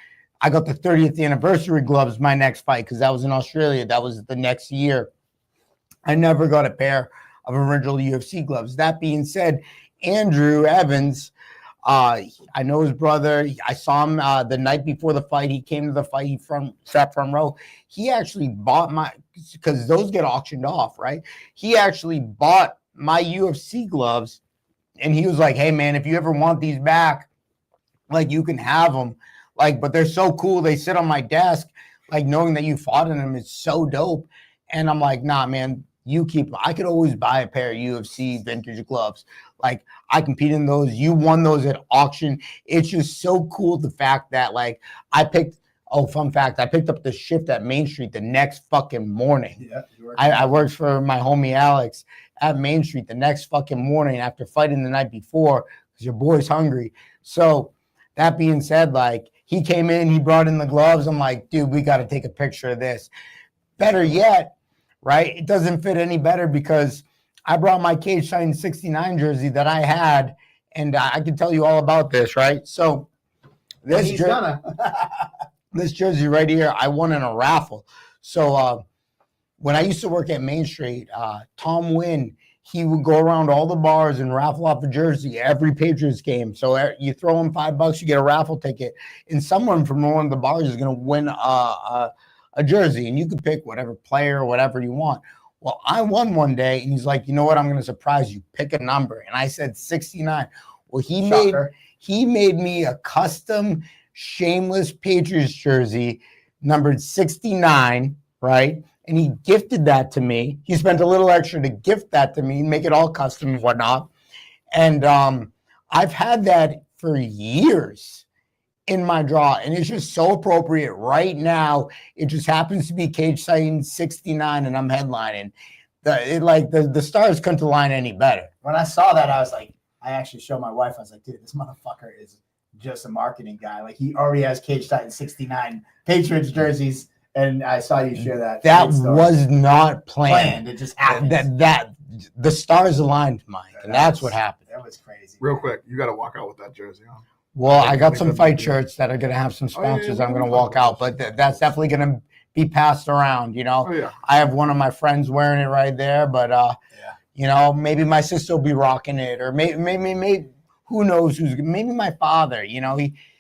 I got the 30th anniversary gloves my next fight because that was in Australia. That was the next year. I never got a pair of original UFC gloves. That being said, Andrew Evans, I know his brother. I saw him the night before the fight. He came to the fight. He sat front row. He actually bought because those get auctioned off, right? He actually bought my UFC gloves, and he was like, "Hey, man, if you ever want these back, like you can have them. Like, but they're so cool. They sit on my desk. Like knowing that you fought in them is so dope." And I'm like, "Nah, man." You keep them. I could always buy a pair of UFC vintage gloves. Like I competed in those. You won those at auction. It's just so cool the fact that like fun fact, I picked up the shift at Main Street the next fucking morning. Yeah, I worked for my homie Alex at Main Street the next fucking morning after fighting the night before because your boy's hungry. So that being said, like he came in, he brought in the gloves. I'm like, dude, we got to take a picture of this. Better yet, right? It doesn't fit any better because I brought my Cage Shine 69 jersey that I had, and I can tell you all about this, right? So this jersey right here, I won in a raffle. So when I used to work at Main Street, Tom Wynn, he would go around all the bars and raffle off a jersey every Patriots game. So you throw in $5, you get a raffle ticket, and someone from one of the bars is going to win a jersey, and you can pick whatever player or whatever you want. Well, I won one day, and he's like, you know what? I'm going to surprise you. Pick a number. And I said 69. Well, he made me a custom Shameless Patriots jersey numbered 69, right? And he gifted that to me. He spent a little extra to gift that to me, make it all custom and whatnot. And I've had that for years in my draw, and it's just so appropriate right now. It just happens to be Cage Sighting 69, and I'm headlining. The stars couldn't align any better. When I saw that, I was like, I actually showed my wife. I was like, dude, this motherfucker is just a marketing guy. Like he already has Cage Sighting 69 Patriots jerseys, and I saw you share that. That was not planned. It just happened. That the stars aligned, Mike, and that's what happened. That was crazy. Real quick, you got to walk out with that jersey, huh? Well, I got some fight shirts that are going to have some sponsors. I'm going to walk out, but that's definitely going to be passed around, you know. Oh, yeah. I have one of my friends wearing it right there, but you know, maybe my sister will be rocking it, or maybe who knows maybe my father, you know,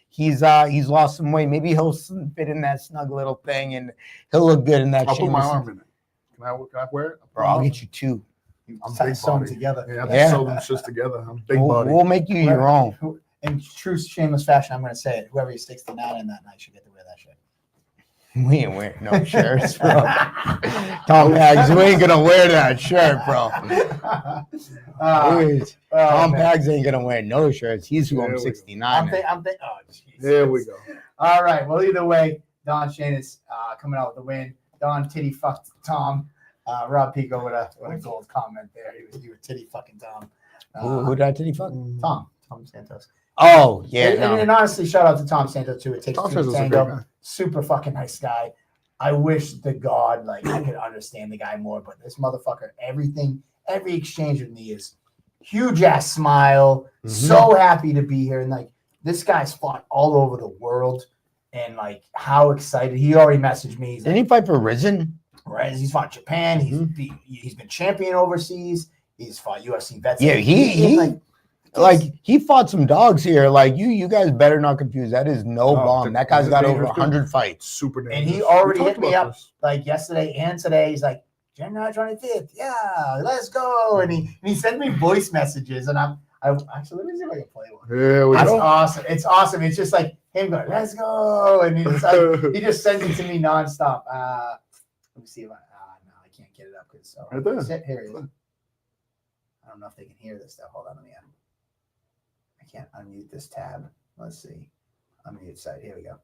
he's lost some weight. Maybe he'll fit in that snug little thing and he'll look good in that. I'll put my arm in it. Can I wear it? Bro, I'll get you two. I'm big body. Together. Yeah, sew them just together. I'm big body. We'll make you your own. In true shameless fashion, I'm going to say it. Whoever is 69 in that night should get to wear that shirt. We ain't wearing no shirts, bro. Tom Pags, we ain't going to wear that shirt, bro. Tom Pags ain't going to wear no shirts. He's going 69. Oh, geez. There we go. All right. Well, either way, Don Shane is coming out with the win. Don titty fucked Tom. Rob Pico with a gold comment there. He was titty fucking Tom. Who did I titty fuck? Tom Santos. Oh, yeah. And honestly, shout out to Tom Santos, too. It takes Tom two to Santos is a tango. great guy. Super fucking nice guy. I wish to God, like, I could understand the guy more, but this motherfucker, every exchange with me is huge-ass smile, so happy to be here. And, like, this guy's fought all over the world, and, like, how excited. He already messaged me. Didn't he fight for Risen? Right. He's fought Japan. He's been champion overseas. He's fought UFC vets. Yeah, he fought some dogs here. Like you guys better not confuse. That is no bomb. That guy's got over 100 fights. Super dangerous. And he already hit me up like yesterday and today. He's like, January 25th. Yeah, let's go. And he sent me voice messages, and I actually, let me see if I can play one. Yeah, It's awesome. It's awesome. It's just like him going, let's go. And it's like, he just sends it to me nonstop. Let me see if no, I can't get it up. So Right there. Here it is. I don't know if they can hear this stuff. Hold on, I can't unmute this tab. Let's see. Unmute site. Here we go.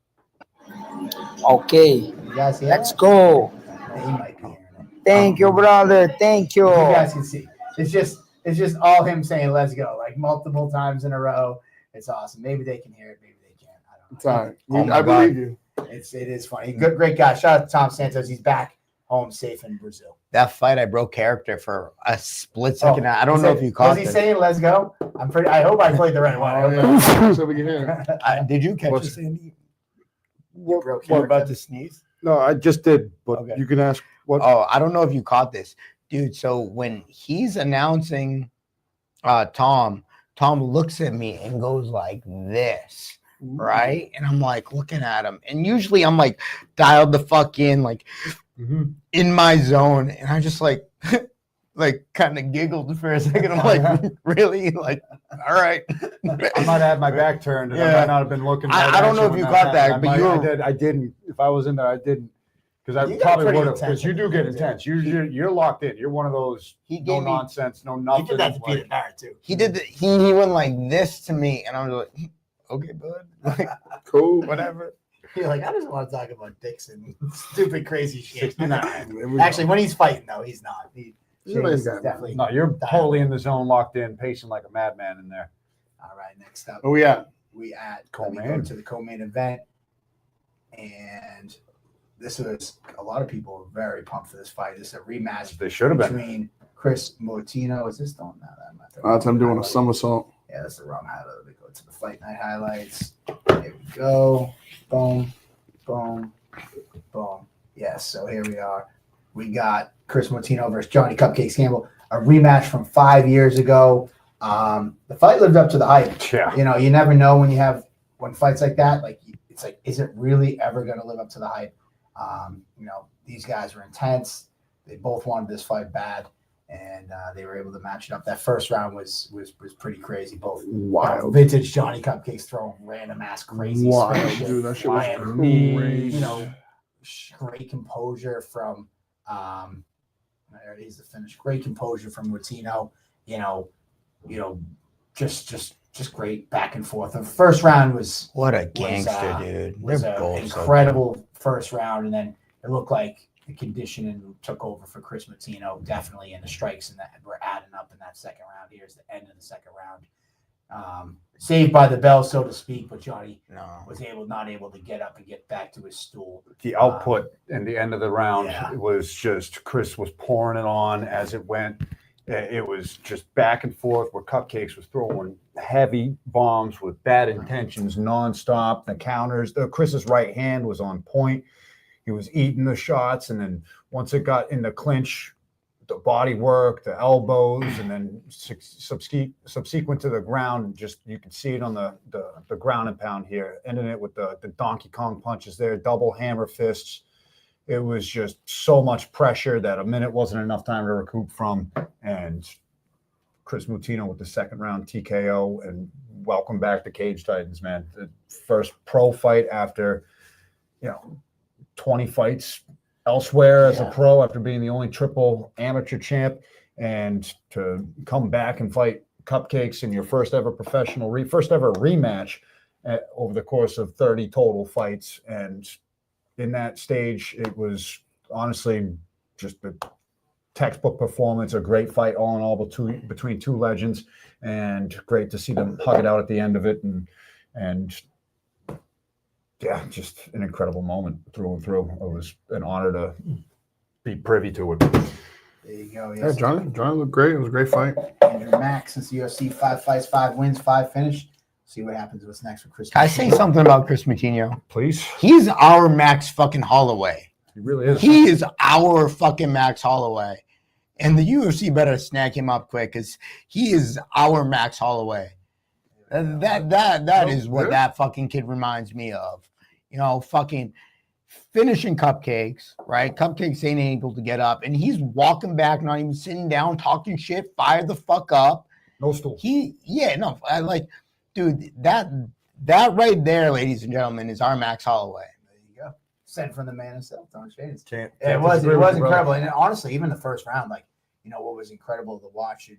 Okay, You guys hear let's that? go. He might be hearing it. Thank you, brother. Thank you. You guys can see. It's just all him saying "let's go" like multiple times in a row. It's awesome. Maybe they can hear it. Maybe they can't. I don't know. It's all right. Oh my I believe you. It is funny. Good, great guy. Shout out to Tom Santos. He's back home safe in Brazil. That fight, I broke character for a split second. I don't know if you caught Was he this. saying "let's go"? I hope I played the right one. Oh, yeah. So we can hear it. Did you catch What's- this, Andy? What about to sneeze? No, I just did, but Okay. you can ask what. Oh, I don't know if you caught this, dude. So when he's announcing Tom looks at me and goes like this, right? And I'm like looking at him. And usually I'm like dialed the fuck in, like in my zone. And I just like like kind of giggled for a second. I'm like, really? Like, all right. I might have my back turned, and I Yeah. might not have been looking. I don't know if you got that, but I didn't. If I was in there, I didn't. Because I You got probably pretty would have. intense Because you do get intense. You're locked in. You're one of those He no gave me nonsense, no He nothing. did that to like- Peter Barrett too. he did he went like this to me, and I was like, okay, bud. Like, Cool. whatever. You're like, I just want to talk about dicks and stupid, crazy shit. 69. Actually, when he's fighting, though, he's not. He's a nice guy, man. definitely. No, you're totally in the zone, locked in, pacing like a madman in there. All right, next up, Oh yeah. we let me Co-main. go to the co-main event, and this was a lot of people were very pumped for this fight. This is a rematch They should have been. between Chris Mortino. Is this don't know that? That's him doing a somersault. Yeah, that's the wrong highlight. Let me go to the fight night highlights. Here we go. Boom, boom, boom. Yes, so here we are. We got Chris Mortino versus Johnny Cupcakes Campbell, a rematch from 5 years ago. The fight lived up to the hype. Yeah. You know, you never know when fights like that, like it's like, is it really ever going to live up to the hype? You know, these guys were intense. They both wanted this fight bad, and they were able to match it up. That first round was pretty crazy. Both Wild. vintage Johnny Cupcakes throwing random ass crazy Wild, spin shit, dude. That shit was flying crazy. you know, great composure from there it is, the finish. Great composure from Latino. You know, just great back and forth. The first round was What a gangster, dude. was They're an both so incredible first round, and then it looked like the conditioning took over for Chris Martino, definitely, and the strikes and that were adding up in that second round. Here's the end of the second round. Saved by the bell, so to speak, but Johnny No. was not able to get up and get back to his stool. The output in the end of the round Yeah. was just Chris was pouring it on as it went. It was just back and forth where Cupcakes was throwing heavy bombs with bad intentions nonstop. The counters, Chris's right hand was on point. He was eating the shots, and then once it got in the clinch, the body work, the elbows, and then subsequent to the ground, just you could see it on the ground and pound here, ending it with the Donkey Kong punches there, double hammer fists. It was just so much pressure that a minute wasn't enough time to recoup from. And Chris Mutino with the second round TKO, and welcome back to Cage Titans, man. The first pro fight after, 20 fights elsewhere as a pro after being the only triple amateur champ, and to come back and fight Cupcakes in your first ever professional, first ever rematch over the course of 30 total fights. And in that stage, it was honestly just a textbook performance, a great fight all in all between two legends, and great to see them hug it out at the end of it. And yeah, just an incredible moment through and through. It was an honor to be privy to it. There you go. Yeah, Yes. Johnny looked great. It was a great fight. Andrew Mack, since the UFC, 5 fights, 5 wins, 5 finish. See what happens. What's next for Chris? Can I say something about Chris Moutinho? Please. He's our Max fucking Holloway. He really is. He is our fucking Max Holloway. And the UFC better snag him up quick, because he is our Max Holloway. That is what that fucking kid reminds me of. Fucking finishing Cupcakes, right? Cupcakes ain't able to get up, and he's walking back, not even sitting down, talking shit, fire the fuck up. No stool. I like, dude, that right there, ladies and gentlemen, is our Max Holloway. There you go. Sent from the man himself, Don Shades. Can't It was disagree with you, incredible. brother. And honestly, even the first round, like, what was incredible to watch,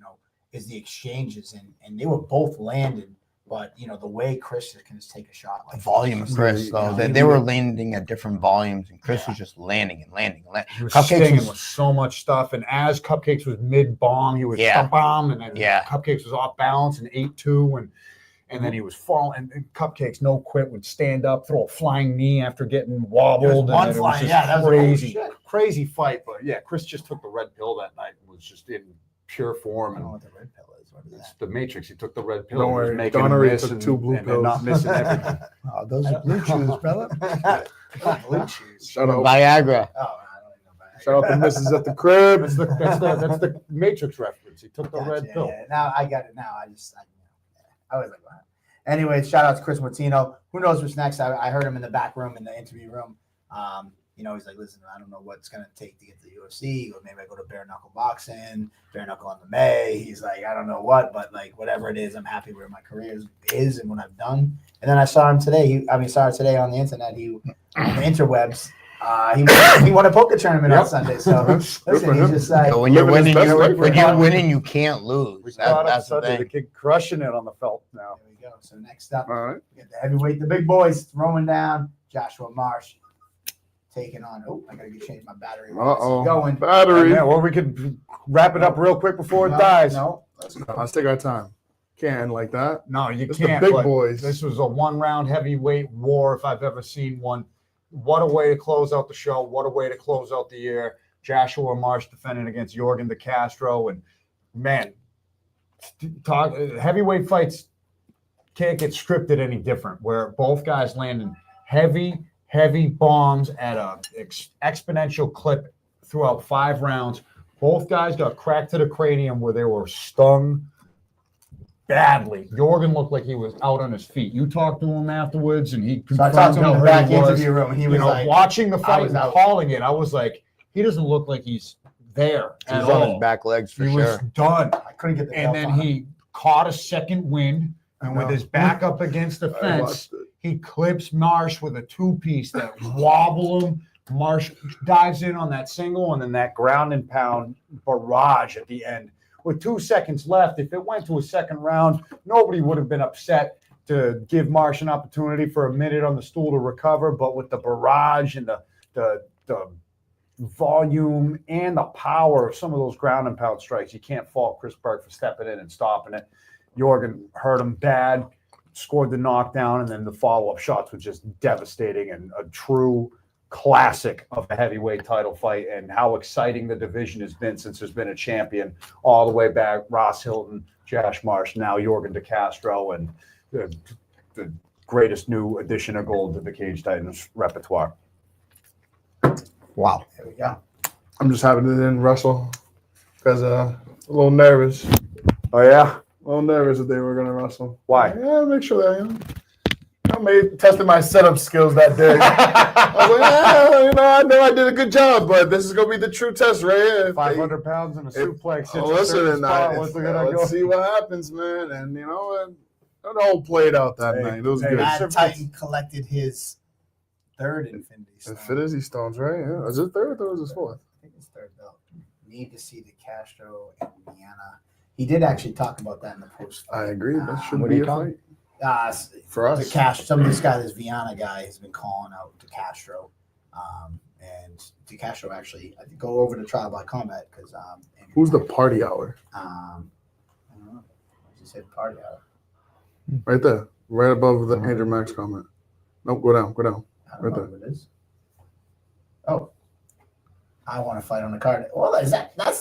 is the exchanges, and they were both landing, but the way Chris can just take a shot, like Volume of Chris, though, they were landing at different volumes, and Chris was just landing and landing. He was Cupcakes stinging was- with so much stuff, and as Cupcakes was mid-bomb, he was bomb, and then Cupcakes was off balance and 8-2, and then he was falling. And Cupcakes, no quit, would stand up, throw a flying knee after getting wobbled. One and flying, that was crazy, crazy fight. But yeah, Chris just took the red pill that night and was just in pure form. I don't know And what the red pill is. What is it's that? the Matrix. He took the red pill. Don't He was worry, making him Donnery miss took and, 2 blue and then not pills. missing everything. Oh, those are blue chews, brother. Blue cheese. Shout out, Viagra. Oh, I don't even know about it. shout out to Mrs. at the crib. That's the Matrix reference. He took the red Gotcha, pill. yeah. Now I got it. Now I was like, wow. Anyways, shout out to Chris Martino. Who knows what's next? I heard him in the back room, in the interview room. He's like, listen, I don't know what's going to take to get to the UFC, or maybe I go to bare knuckle boxing, bare knuckle on the May. He's like, I don't know what, but like whatever it is, I'm happy where my career is and what I've done. And then I saw him today. Saw him today on the internet. On the interwebs. He won a poker tournament on Sunday. So listen, he's just like, When you're living his winning, best life when right you're now. winning, you can't lose. We caught up That's the Sunday. The thing. kid crushing it on the felt now. there we go. So next up, All right. we got the heavyweight, the big boys throwing down. Joshua Marsh taking on. Oh, I gotta change my battery. Uh-oh. Going. Battery. Yeah, well, we could wrap it up real quick before it No, dies. No, let's go. Let's take our time. Can't end like that. No, you It's the can't. big but boys. This was a one-round heavyweight war if I've ever seen one. What a way to close out the show. What a way to close out the year. Joshua Marsh defending against Jorgen De Castro. And, man, heavyweight fights can't get scripted any different, where both guys landing heavy bombs at a exponential clip throughout 5 rounds. Both guys got cracked to the cranium where they were stung badly. Jorgen looked like he was out on his feet. You talked to him afterwards, and he So I talked to him in the confirmed back how he was. interview room, and he was like, watching the fight was and out. calling it, I was like, he doesn't look like he's there at He's on his all. back legs for He sure. was done. I couldn't get the And belt then on him. he caught a second wind, and with know. his back up against the I fence, watched it. he clips Marsh with a 2-piece that wobble him. Marsh dives in on that single, and then that ground and pound barrage at the end. With 2 seconds left, if it went to a second round, nobody would have been upset to give Marsh an opportunity for a minute on the stool to recover. But with the barrage and the volume and the power of some of those ground and pound strikes, you can't fault Chris Berg for stepping in and stopping it. Jorgen hurt him bad, scored the knockdown, and then the follow-up shots were just devastating and a true classic of a heavyweight title fight, and how exciting the division has been since there's been a champion all the way back. Ross Hilton, Josh Marsh, now Jorgen De Castro, and the greatest new addition of gold to the Cage Titans repertoire. Wow. There we go. I'm just happy they didn't wrestle because a little nervous. Oh yeah, A little nervous that they were going to wrestle. why? Yeah, make sure that, I tested my setup skills that day. I was like, I know I did a good job, but this is going to be the true test right here. 500 pounds and a suplex. Oh, listen, and let's see what happens, man. And, it all played out that Hey, night. It was hey, good. Matt Titan collected his third Infinity Stone. Infinity Stones, right? Yeah. Was it third or was it fourth? I think it's third belt. Need to see the Castro and Vienna. He did actually talk about that in the post. I agree. That should what be are you a talking? fight for The us. some of this guy, this Viana guy, has been calling out De Castro, and De Castro actually. I think go over to Trial by Combat because Who's the party hour? I don't know. I just said party hour. Right there, right above the Andrew Max comment. Nope, go down, go down. I don't Right know who it is. Oh, I want to fight on the card. Well, that's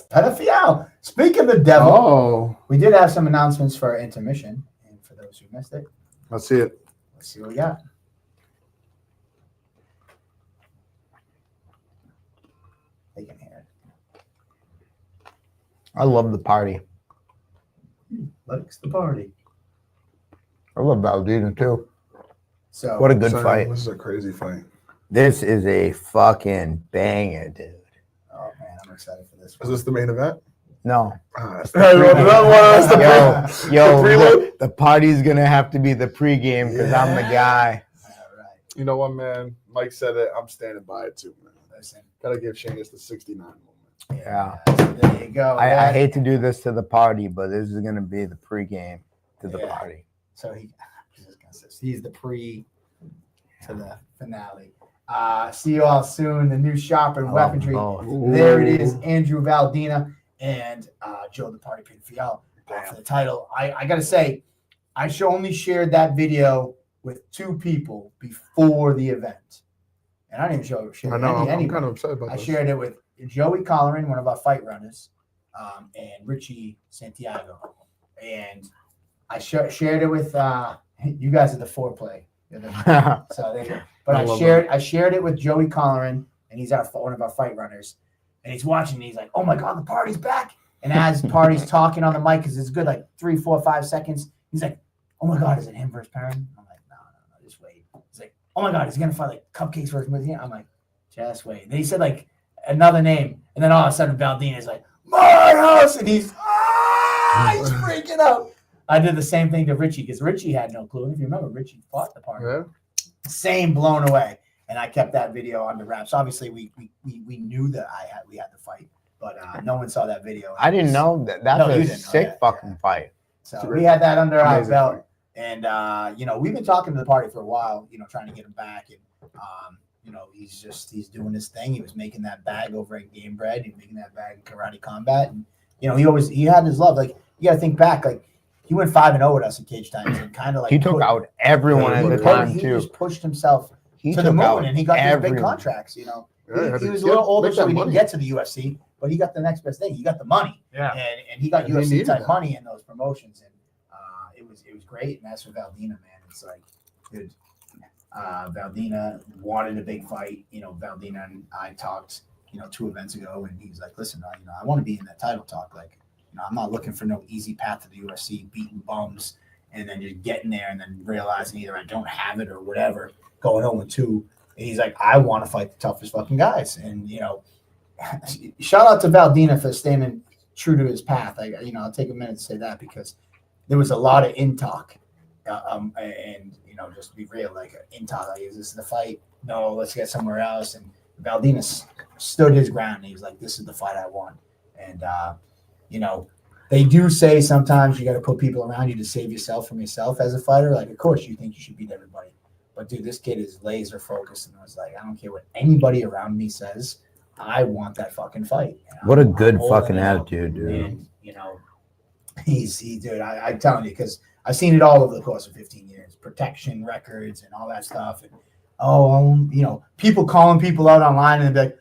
pedophile. Speaking of the devil, Oh, we did have some announcements for our intermission, and for those who missed it, let's see it. let's see what we got. They can hear it. I love the party. Likes the party. I love Valdina too. So What a good Sorry, fight. This is a crazy fight. This is a fucking banger, dude. Oh man, I'm excited for this Is one. this the main event? No. That's the Yo, prelim. the party's gonna have to be the pregame because I'm the guy. All right. You know what, man? Mike said it. I'm standing by it too, man. Listen. Gotta give Shangus the 69 moment. Yeah. There you go. I hate to do this to the party, but this is gonna be the pregame to the Yeah. party. So he's the pre to the finale. See you all soon. The new shop and weaponry. There it is. Andrew Valdina and Joe the Party Pin for y'all for the title. I gotta say, I only shared that video with 2 people before the event, and I didn't share I know. I'm anybody. kind of upset about I this. shared it with Joey Colleran, one of our fight runners, and Richie Santiago, and I shared it with you guys at the foreplay. So there you go. But I shared it with Joey Colleran, and he's one of our fight runners, and he's watching. And he's like, "Oh my god, the party's back!" And as Party's talking on the mic, because it's good, like 3, 4, 5 seconds, he's like, "Oh my god, is it him versus Perrin?" I'm like, "No, just wait." He's like, "Oh my god, is he gonna fight like Cupcakes versus Smith?" I'm like, "Just wait." And then he said like another name, and then all of a sudden Valdina is like, "My house," and he's freaking out. I did the same thing to Richie because Richie had no clue. And if you remember, Richie fought the party. Yeah. Same blown away. And I kept that video under wraps. Obviously, we knew that we had the fight, but no one saw that video. I didn't know that. That's No, you a didn't know sick that. fucking fight. So we had that under our Amazing belt. fight. And we've been talking to the party for a while, trying to get him back. And he's doing his thing. He was making that bag over at Game Bread. He's making that bag in Karate Combat. And he had his love. Like, you gotta think back, like he went 5-0 with us in Cage Times and kind of like He took out everyone at the time he too. just pushed himself He to the took moon, out and he got these big everyone. contracts. Yeah, he was a little older, make so that he didn't money. get to the UFC, but he got the next best thing. He got the money, and he got And he UFC needed type that. money in those promotions, and it was great. And that's for Valdina, man. It's like, dude, Valdina wanted a big fight. Valdina and I talked, 2 events ago, and he was like, "Listen, I want to be in that title talk. Like, I'm not looking for no easy path to the UFC, beating bums, and then just getting there and then realizing either I don't have it or whatever, going 0-2." And he's like, "I want to fight the toughest fucking guys." And, shout out to Valdina for staying true to his path. I'll take a minute to say that because there was a lot of in talk. And just to be real, like in talk, like, is this the fight? No, let's get somewhere else. And Valdina stood his ground. And he was like, "This is the fight I want." And, they do say sometimes you got to put people around you to save yourself from yourself as a fighter. Like, of course, you think you should beat everybody. But, dude, this kid is laser focused. And I was like, I don't care what anybody around me says. I want that fucking fight. What a good holding fucking it out. attitude, dude. And, dude, I'm telling you, because I've seen it all over the course of 15 years. Protection records and all that stuff. And, people calling people out online and they're like,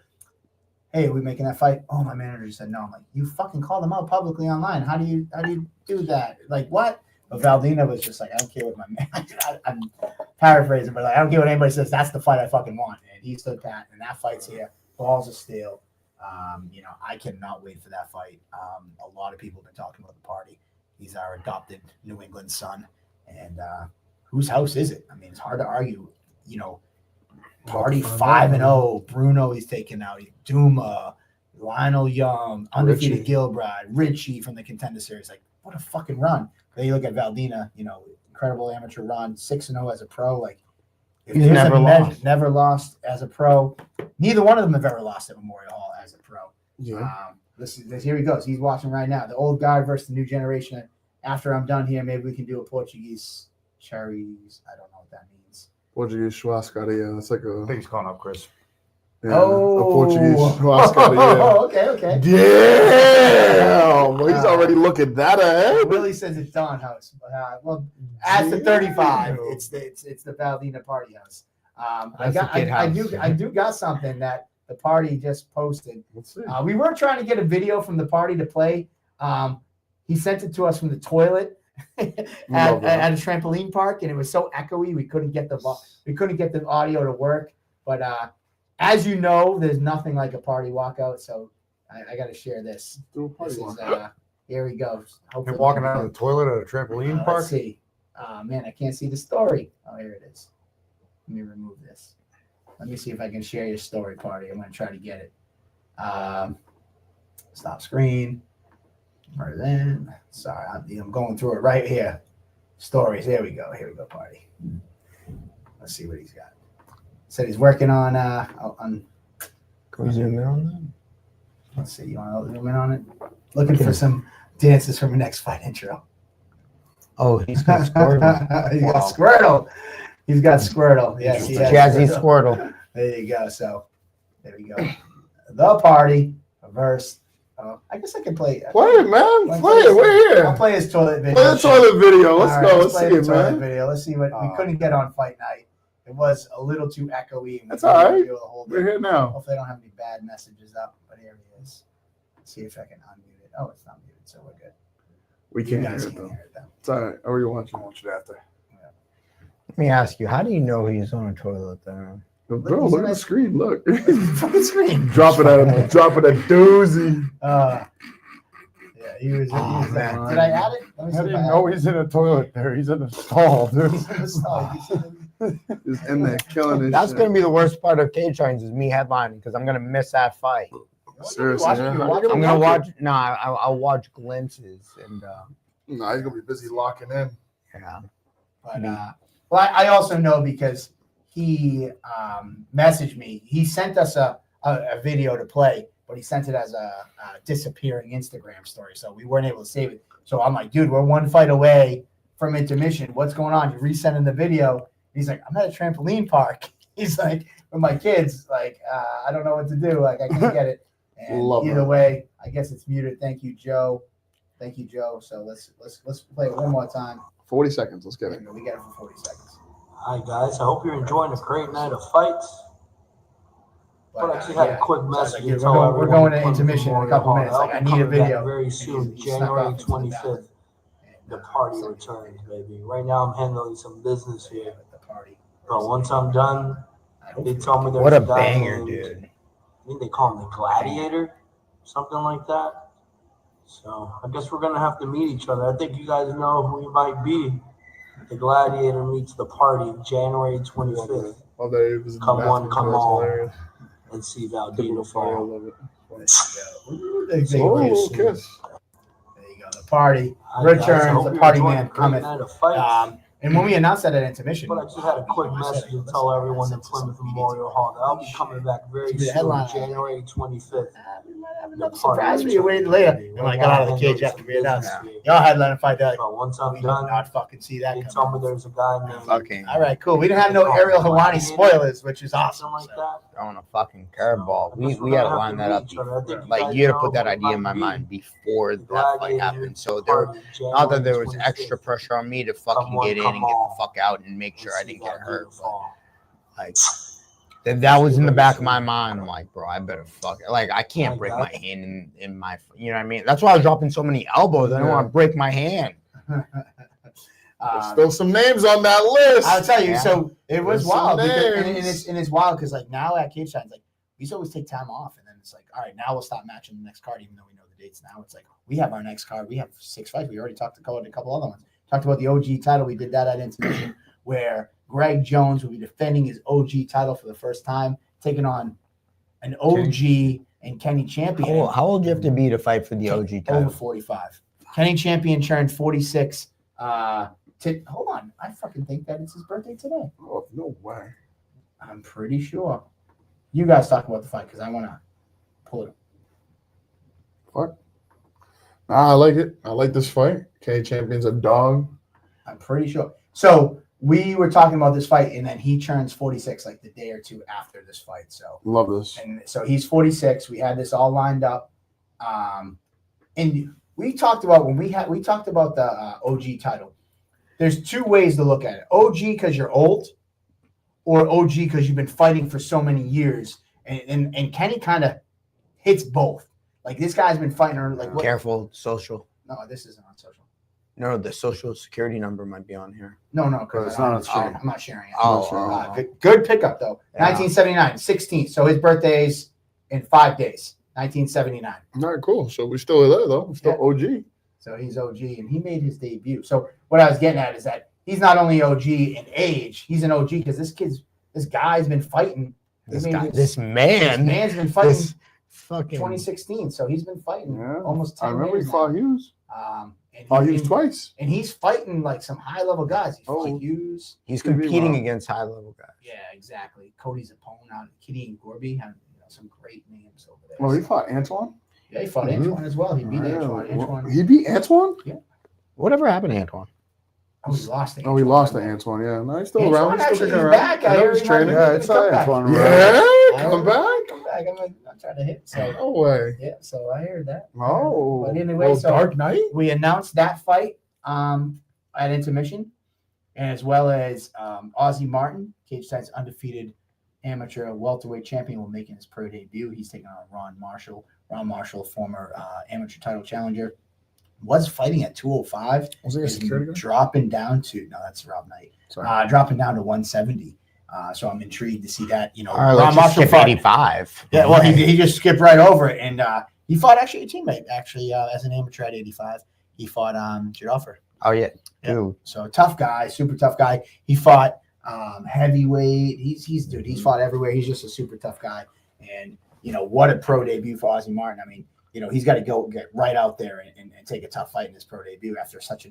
"Hey, are we making that fight?" "Oh, my manager said no." I'm like, "You fucking called them out publicly online. How do you do that?" Like, what? But Valdina was just like, "I don't care what my manager," I'm paraphrasing, but like, "I don't care what anybody says. That's the fight I fucking want." And he stood pat, and that fight's here. Balls of steel. I cannot wait for that fight. A lot of people have been talking about the party. He's our adopted New England son. And whose house is it? I mean, it's hard to argue. Party 5-0. Bruno he's taken out. Duma, Lionel Young, undefeated Richie. Gilbride, Richie from the Contender Series. Like, what a fucking run. Then you look at Valdina, incredible amateur run, 6-0 as a pro. Like, if He's there's never a lost. never lost as a pro. Neither one of them have ever lost at Memorial Hall as a pro. Yeah. Here he goes. He's watching right now. The old guard versus the new generation. After I'm done here, maybe we can do a Portuguese cherries. I don't know what that means. Portuguese churrascaria. That's like I a, think he's calling up Chris. a Portuguese churrascaria. Oh, okay. Damn. Well, he's already looking that ahead. Willie says it's Don House. Well, as the 35, it's the Valdina Party House. I do got something that the party just posted. Let's see. We were trying to get a video from the party to play. He sent it to us from the toilet at a trampoline park, and it was so echoey we couldn't get the audio to work. But as you know, there's nothing like a party walkout. So I got to share this. Do a party This is walkout. here he goes. You're walking out of the toilet at a trampoline park. Let's see. Man, I can't see the story. Oh, here it is. Let me remove this. Let me see if I can share your story, party. I'm going to try to get it. Stop screen. Right then. Sorry, I'm going through it right here. Stories. Here we go, party. Let's see what he's got. Said he's working on. Can we zoom in on that? Let's see. You want to zoom in on it? Looking for some dances from the next fight intro. Oh, he's got Squirtle. He's got Squirtle. He's got Squirtle. Yes, he has Jazzy Squirtle. There you go. So, there we go. The party verse. I guess I can play. Play it, man. Play it. We're here. I'll play his toilet video. Play the toilet video. Let's All go. right, Let's see play the it, toilet man. video. Let's see what we couldn't get on fight night. It was a little too echoey. That's all right. We're We're here now. Hopefully, I don't have any bad messages up, but here he is. Let's see if I can unmute it. Oh, it's not muted, so we're good. We You can't guys hear it, can though. hear it, though. It's all right. How are you watching? I'll watch it after. Let me ask you, how do you know he's on a toilet there? Bro, look at the screen. Look. Fucking screen. Drop it at a doozy. Yeah, he was. Oh, Did man. I add it? Let me see I if didn't I know add he's in a toilet there. He's in a stall, dude. it. He's in the stall. He's in there killing this That's shit. going to be the worst part of Cage Trains is me headlining because I'm going to miss that fight. Seriously, Watch it, man. you How watch you it. I'm gonna going to watch watch. No, I'll watch glimpses and Nah, he's gonna be busy locking in. yeah. But well, I also know because he messaged me. He sent us a video to play, but he sent it as a disappearing Instagram story, so we weren't able to save it. So I'm like, dude, we're one fight away from intermission. What's going on? You're resending the video. He's like, I'm at a trampoline park. He's like, with my kids, like, I don't know what to do. Like, I can't get it. And Love either it. way, I guess it's muted. Thank you, Joe. Thank you, Joe. So let's play it one more time. 40 seconds. Let's get it. We got it for 40 seconds. Hi guys, I hope you're enjoying a great night of fights. But I actually had a quick message to tell we're everyone going to from intermission in a Memorial couple Hall minutes. that Like, I I'll be need a coming back video. very soon, He snuck January off into the 25th. The party returns, baby. Right now I'm handling some business here. The party. But once I'm done, they tell me there's What a guy banger, named- dude. I think they call him the Gladiator, something like that. So I guess we're gonna have to meet each other. I think you guys know who you might be. The Gladiator meets the party, January 25th. All day it was in the Come on, bathroom, come so that's on. hilarious. And see Typical Valdino party, I fall. love it. Oh, Oh, kiss. there you go. The party Hi, guys. I returns. hope The you're party enjoying man a great cometh. night of fights. And when we announced that at intermission, But I just had a quick message to tell everyone in Plymouth Memorial Hall that I'll be coming back very Give me the soon, headline. January 25th. We might have The another party surprise for you waiting returns, later. baby. And when I Right got now, out of the I'm cage handling after some we announced, business here. y'all had let him fight that. But once I'm We did done, not fucking see that they coming. tell me there's a guy named Fucking All right, cool. We didn't have no Ariel Hawani spoilers, which is awesome. something like So. that. throwing a fucking curveball. I We guess we're had to gonna have line to that meet up. each other. I think you Like guys you had to know put that who it idea in might my be. mind before The that fight Gladiator happened. So there, party, not that there January was 25th. extra pressure on me to Come fucking on, get in come and get on. the fuck out and make sure I And see didn't get Valdino hurt. But fall. like that was in the back of my mind. I'm like, bro, I better fuck it. Like I can't break my hand in my, you know what I mean? That's why I was dropping so many elbows. I don't want to break my hand. There's still some names on that list. I'll tell you. Yeah. So it was There's some wild, because, names. and it's wild because like now at Cage Shines, like we used to always take time off, and then it's like, all right, now we'll stop matching the next card, even though we know the dates. Now it's like we have our next card. We have 6 fights. We already talked about a couple other ones. Talked about the OG title. We did that at Intermission, where Greg Jones will be defending his OG title for the first time, taking on an OG and Kenny Champion. How old do you have to be to fight for the OG Over title? 45. Kenny Champion turned 46. Hold on. I fucking think that it's his birthday today. Oh, no way. I'm pretty sure. You guys talk about the fight because I want to pull it up. Fuck. Nah, I like it. I like this fight. K Champion's a dog. I'm pretty sure. So we were talking about this fight, and then he turns 46 like the day or two after this fight. So Love this. and so he's 46. We had this all lined up, and we talked about we talked about the OG title. There's 2 ways to look at it: OG because you're old, or OG because you've been fighting for so many years. And Kenny kind of hits both. Like this guy's been fighting her. Like what? Careful, social. No, this isn't on social. No, the social security number might be on here. No, because It's not on stream. I'm not sharing it. Oh, Good pickup though. Yeah. 1979, 16th. So his birthday's in 5 days. 1979. All right, cool. So we're still there, though. We're still OG. So he's OG, and he made his debut. So what I was getting at is that he's not only OG in age, he's an OG because this guy's been fighting This I mean, guy, this- this man, man's been fighting this fucking 2016, so he's been fighting Yeah. almost 10 I remember he years fought now. Hughes. And Fought Hughes twice. and he's fighting like some high level guys. He fought Oh. Hughes. He's Could be competing wrong. against high level guys. Yeah, exactly. Cody's opponent out. Kitty and Gorby have some great names over there. Well, he fought Antoine. Yeah, he fought Mhm. Antoine as well. He beat Antoine. Antoine. He beat Antoine? Whatever happened to Antoine? Oh, he lost to Oh, he lost to Antoine. Yeah, no, he's still around. Antoine He's still actually kicking is around. back. I know hear he's he might training. be Yeah, making it's a comeback. Antoine. Yeah, come Come back. back. I'm trying to hit. So No way. yeah, so I heard that. Oh, But anyway, well, so Dark Knight. we announced that fight at intermission, and as well as Ozzie Martin, Cage Titan's undefeated amateur welterweight champion, will make his pro debut. He's taking on Ron Marshall. Ron Marshall, former amateur title challenger, was fighting at 205. Was he a is security guy? dropping down to that's Rob Knight. Sorry. Dropping down to 170. So I'm intrigued to see that. All right, let's just skip fought- 85. Yeah, well, he just skipped right over it, and he fought actually a teammate as an amateur at 85. He fought Jadoffer. Oh yeah, Yeah. dude. So tough guy, super tough guy. He fought heavyweight. He's fought everywhere. He's just a super tough guy. And what a pro debut for Ozzie Martin. I mean, he's got to go get right out there and take a tough fight in his pro debut after such a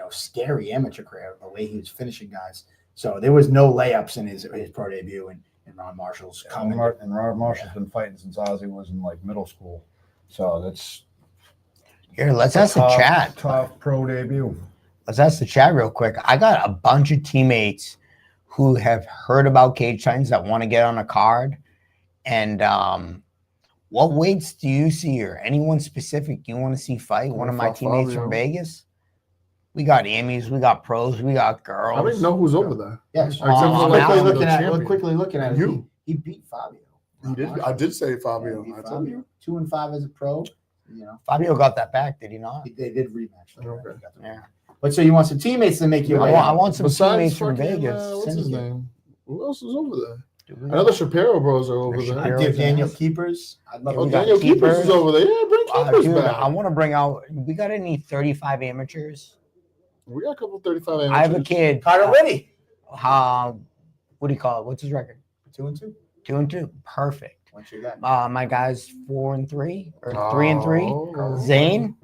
scary amateur career, the way he was finishing guys. So there was no layups in his pro debut, and Ron Marshall's coming. And Ron Marshall's been fighting since Ozzy was in like middle school. So that's Here, let's ask the tough, chat. tough pro debut. Let's ask the chat real quick. I got a bunch of teammates who have heard about Cage Titans that want to get on a card. And what weights do you see, or anyone specific you want to see fight? One of my teammates from Vegas. We got Emmys, we got pros, we got girls. I don't even know who's over there. Yeah, Except for quickly looking at it. You. He beat Fabio. He did. I did say Fabio. He beat I told Fabio. you. 2-5 as a pro. Fabio got that back, did he not? They did rematch. Okay. Yeah. But so you want some teammates to make you? I want some Besides teammates from fucking, Vegas. what's his name? Who else is over there? Dude, we I know the got- Shapiro bros are over The there. Shapiro- I'd give Daniel Keepers. I'd love Oh, we got Daniel Keepers is Keepers. over there. Yeah, bring Keepers dude, back. I want to bring out. We got any 35 amateurs? We got a couple 35 amateurs. I have a kid. Carter Whitty. What do you call it? What's his record? 2-2. 2-2. Perfect. What you got? My guy's 4-3 or 3-3. Oh.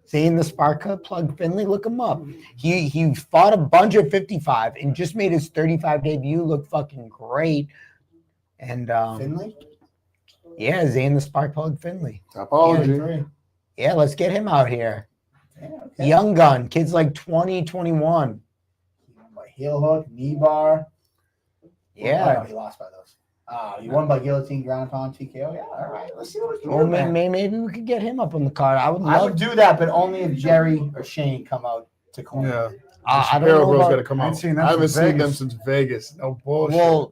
Zane the Sparka, plug Finley, look him up. He fought a bunch of 55 and just made his 35 debut look fucking great. And Finley. yeah, Zane the Spark, plug Finley. Topology. Yeah, let's get him out here. Yeah, okay. Young gun, kids like 20, 21. By heel hook, knee bar. Yeah. Oh, he lost by those. He won by guillotine, ground pound, TKO. Yeah, all right. Let's see what we can Well, do. man. maybe we could get him up on the card. I would I love. would do that, but only if Jerry or Shane come out to corner. Yeah. I don't Shapiro know bros about- got to come I out. ain't seen them I haven't since seen them Vegas. since Vegas. No bullshit.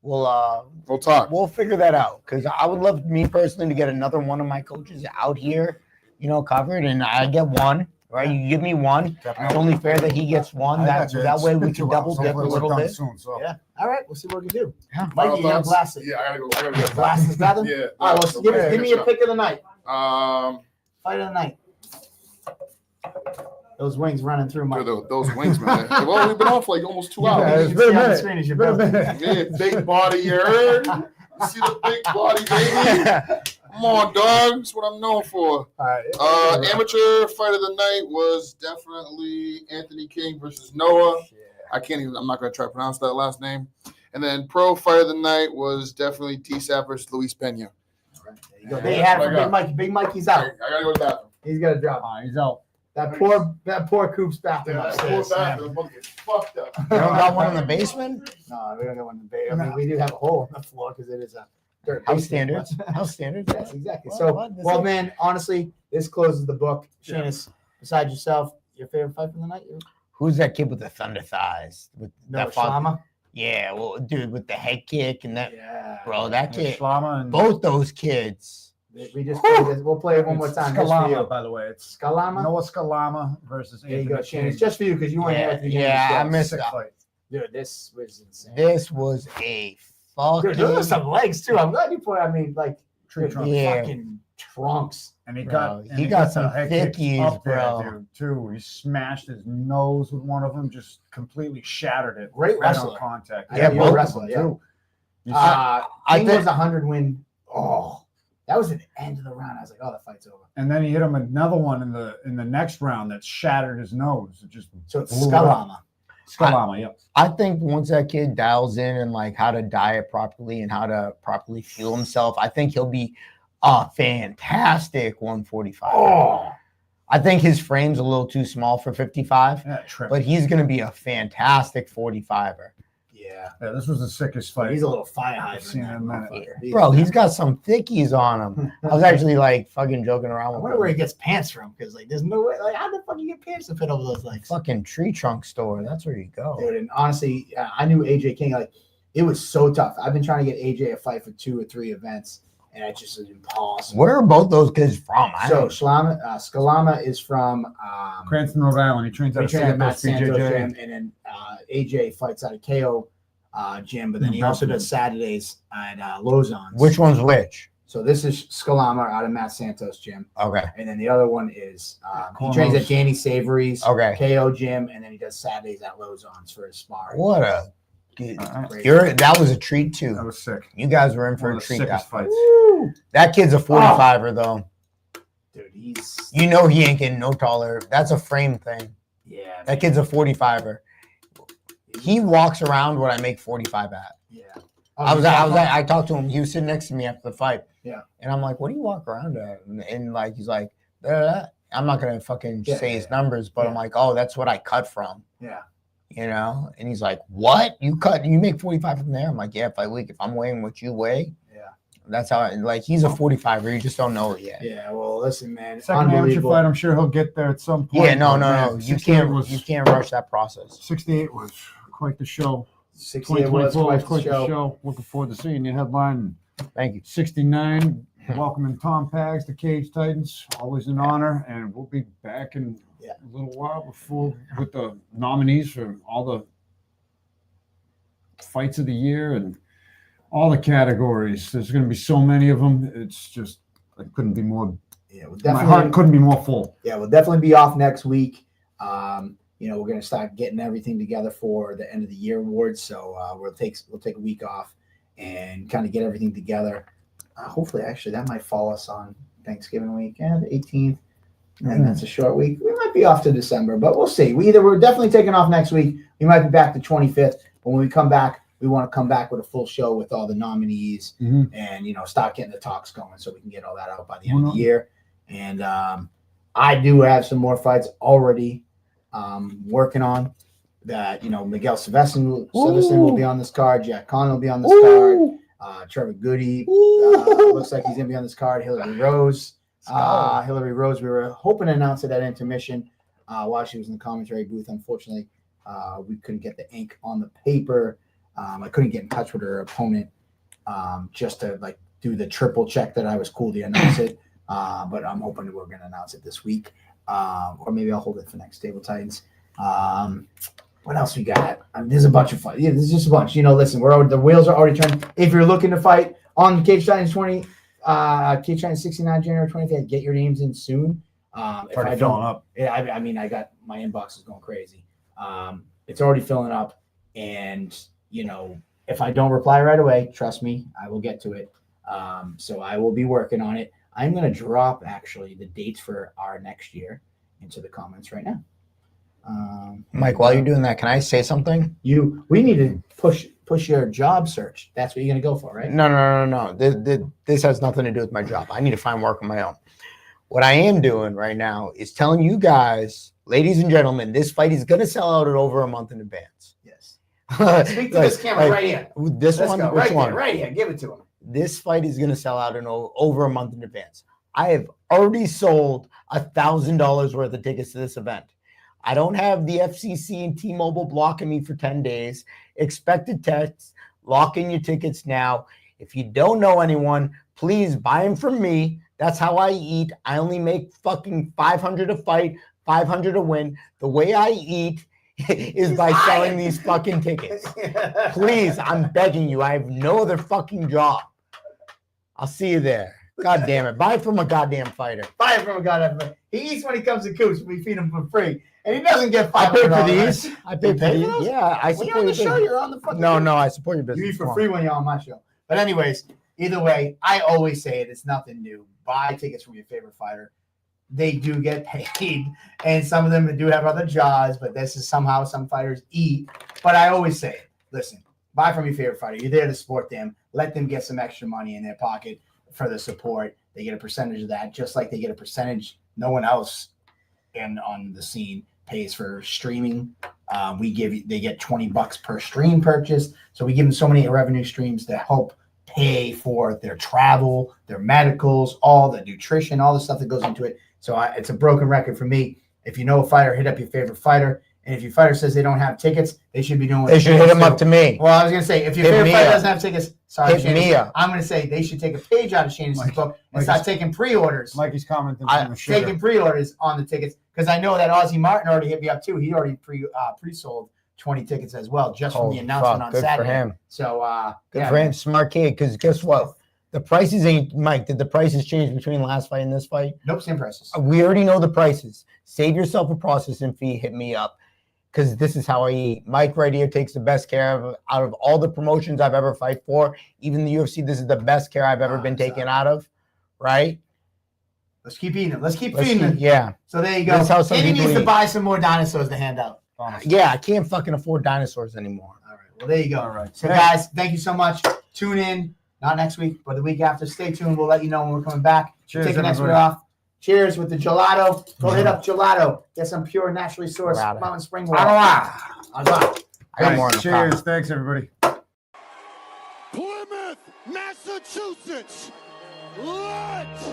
We'll talk. We'll figure that out because I would love me personally to get another one of my coaches out here, covered, and I get one. Right, you give me one. It's only fair that he gets one. That way we can double dip a little bit. Soon, so. Yeah. All right. We'll see what we can do. Yeah. Mikey, you gotta blast it. Yeah, I gotta go. Blast this gather? Yeah. All right. Well, give me your pick of the night. Fight of the night. Those wings running through my. Those wings, man. Well, we've been on for like almost 2 Yeah, hours. it's been a minute. Screen is your Been a best. minute. Yeah, big body, you heard? You see the big body, baby? Come on, dog. That's what I'm known for. All right. Amateur fight of the night was definitely Anthony King versus Noah. I'm not going to try to pronounce that last name. And then pro fight of the night was definitely TSAP versus Luis Pena. They had it for Big Mikey. Big Mikey's out. I got to go to the bathroom. He's got to drop. He's out. That poor Coop's bathroom upstairs. I'm going to get fucked up. You don't got one in the basement? No, we don't got one in the bay. I mean, we do have a hole in the floor because it is a dirt House basement, standards. but- House standards. Yes, exactly. Well, So, what? well, man, honestly, this closes the book. Shanus, besides yourself, your favorite fight from the night? Who's that kid with the thunder thighs? With No, that fuck- Shlama? Yeah, well, dude, with the head kick and that, Yeah. bro, that kid. Shlama and Both those kids. We just played this. We'll play it one more time. Just for you. Scalama, by the way. It's Scalama? Noah Scalama versus There you go, Anthony Shanus. King. Just for you because you weren't here at the beginning. Yeah, I of the show. missed Sick it. fight. Dude, this was insane. This was a fucking. Dude, those are some legs, too. I'm glad you put, like, Tree dude, trunk. Yeah. fucking trunks. And he Bro, got he and he got the some head kicks thickies, up there, bro. dude, too. He smashed his nose with one of them, just completely shattered it. Great right wrestler. on contact. Yeah, both you're a of wrestler, them, yeah. too. King was 100 win. Oh, that was at the end of the round. I was like, oh, the fight's over. And then he hit him another one in the next round that shattered his nose. It just So it's blew it up. Skalama. Skalama, yep. I think once that kid dials in and like how to diet properly and how to properly fuel himself, I think he'll be a fantastic 145. Oh, I think his frame's a little too small for 55, Yeah, trip. but he's going to be a fantastic 45er. yeah. Yeah, this was the sickest fight. He's a little fire I've seen hydrant. in a that minute. motherfucker. Bro, he's got some thickies on him. I was actually like fucking joking I around with wonder him. where he gets pants from because like there's no way. Like how the fuck you get pants to fit over those legs? Fucking tree trunk store. That's where you go. Dude, and honestly, I knew AJ King. Like it was so tough. I've been trying to get AJ a fight for 2 or 3 events, and it just is impossible. Where are both those kids from? So Skalama is from Cranston, Rhode Island. He trains he at trains at Matt Santos Santos BJJ. gym, and then AJ fights out of KO gym, but then he also does Saturdays at Lozon's. Which one's which? So this is Skalama out of Matt Santos gym, Okay. and then the other one is he trains at Danny Savory's Okay. KO gym, and then he does Saturdays at Lozon's for his sparring. What a Great. that was a treat too. That was sick. You guys were in for One a of the treat. sickest That, fights. that kid's a 45er though. Dude, he's You know he ain't getting no taller. That's a frame thing. yeah. That kid's a 45er. He walks around what I make 45 at. Yeah. I talked to him. He was sitting next to me after the fight. Yeah. And I'm like, what do you walk around at? And like, he's like, I'm not going to fucking say his numbers, but I'm like, oh, that's what I cut from. Yeah. You know? And he's like, what? You make 45 from there? I'm like, yeah, if I'm weighing what you weigh. Yeah. That's how, he's a 45er. You just don't know it yet. Yeah. Well, listen, man. Second amateur Unbelievable. fight, I'm sure he'll get there at some point. Yeah, no. Man, You 68 can't rush that process. 68 was quite the show. 68 was 2024 was quite quite the the show. show. Looking forward to seeing your headline. Thank you. 69, welcoming Tom Pags, the Cage Titans. Always an honor, and we'll be back in a little while with the nominees for all the fights of the year and all the categories. There's going to be so many of them. It's just I couldn't be more. Yeah, we'll My heart couldn't be more full. Yeah, we'll definitely be off next week. We're going to start getting everything together for the end of the year awards. So we'll take a week off and kind of get everything together. Hopefully, actually, that might fall us on Thanksgiving weekend, the 18th. And that's a short week. We might be off to December, but we'll see. We're definitely taking off next week. We might be back the 25th. But when we come back, we want to come back with a full show with all the nominees and, start getting the talks going so we can get all that out by the end of the year. And I do have some more fights already working on that. Miguel Silvestre will be on this card. Jack Conn will be on this card. Trevor Goody looks like he's going to be on this card. Hillary Rose. We were hoping to announce it at intermission while she was in the commentary booth. Unfortunately, we couldn't get the ink on the paper. I couldn't get in touch with her opponent just to do the triple check that I was cool to announce it. But I'm hoping that we're going to announce it this week. Or maybe I'll hold it for next Table Titans. What else we got? There's a bunch of fights. Yeah, there's just a bunch. Listen, the wheels are already turning. If you're looking to fight on Cage Titans 69 January 25th, get your names in soon. If I don't, up. I got my inbox is going crazy. It's already filling up, and if I don't reply right away, trust me, I will get to it. So I will be working on it. I'm going to drop actually the dates for our next year into the comments right now. Mike, while you're doing that, can I say something? We need to push your job search. That's what you're going to go for, right? No. This has nothing to do with my job. I need to find work on my own. What I am doing right now is telling you guys, ladies and gentlemen, this fight is going to sell out at over a month in advance. Yes. Speak to this camera right here. This Let's one, go. which one? Right here. Give it to him. This fight is going to sell out in over a month in advance. I have already sold $1,000 worth of tickets to this event. I don't have the FCC and T-Mobile blocking me for 10 days. Expected text, lock in your tickets now. If you don't know anyone, please buy them from me. That's how I eat. I only make fucking $500 a fight, $500 a win. The way I eat is by selling these fucking tickets. Please, I'm begging you. I have no other fucking job. I'll see you there. God damn it. Buy from a goddamn fighter. Buy it from a goddamn fighter. He eats when he comes to Coops. We feed him for free. And he doesn't get I pay for $500. these. I pay for these. those? Yeah, I When support you're on the your show, business. you're on the fucking No, show. no, I support your business. You eat for Come on. free when you're on my show. But anyways, either way, I always say it. It's nothing new. Buy tickets from your favorite fighter. They do get paid, and some of them do have other jobs, but this is somehow some fighters eat. But I always say it. Listen, buy from your favorite fighter. You're there to support them. Let them get some extra money in their pocket for the support. They get a percentage of that, just like they get a percentage. No one else on the scene pays for streaming. They get $20 per stream purchase. So we give them so many revenue streams to help pay for their travel, their medicals, all the nutrition, all the stuff that goes into it. So it's a broken record for me. If you know a fighter, hit up your favorite fighter. And if your fighter says they don't have tickets, they should be doing. They should hit them up to me. Well, I was gonna say if your Hit favorite me fighter up. doesn't have tickets, sorry, Hit me Shanice, up. I'm gonna say they should take a page out of Shanice's book and Mikey's- start taking pre-orders. Mikey's commenting I- from the shitter. Taking pre-orders on the tickets because I know that Ozzy Martin already hit me up too. He already pre-sold 20 tickets as well, just from the Holy announcement fuck, on good for Saturday. him. So Good yeah, for him, smart kid. Because guess what? The prices ain't, Mike. Did the prices change between the last fight and this fight? nope, same prices. We already know the prices. Save yourself a processing fee. Hit me up. Because this is how I eat. Mike right here takes the best care of out of all the promotions I've ever fight for. Even the UFC, this is the best care I've ever been taken out of. Right? Let's keep eating them. Let's keep Let's feeding them. yeah. So there you go. That's how some And he people needs to eat. buy some more dinosaurs to hand out. Yeah, I can't fucking afford dinosaurs anymore. All right. Well, there you go. All right. So guys, thank you so much. Tune in. Not next week, but the week after. Stay tuned. We'll let you know when we're coming back. Cheers, Take the next week everybody. off. Cheers with the gelato. Go hit up gelato. Get some pure, naturally sourced Gelato. mountain spring water. I got more in the Cheers. cup. Thanks, everybody. Plymouth, Massachusetts. Let's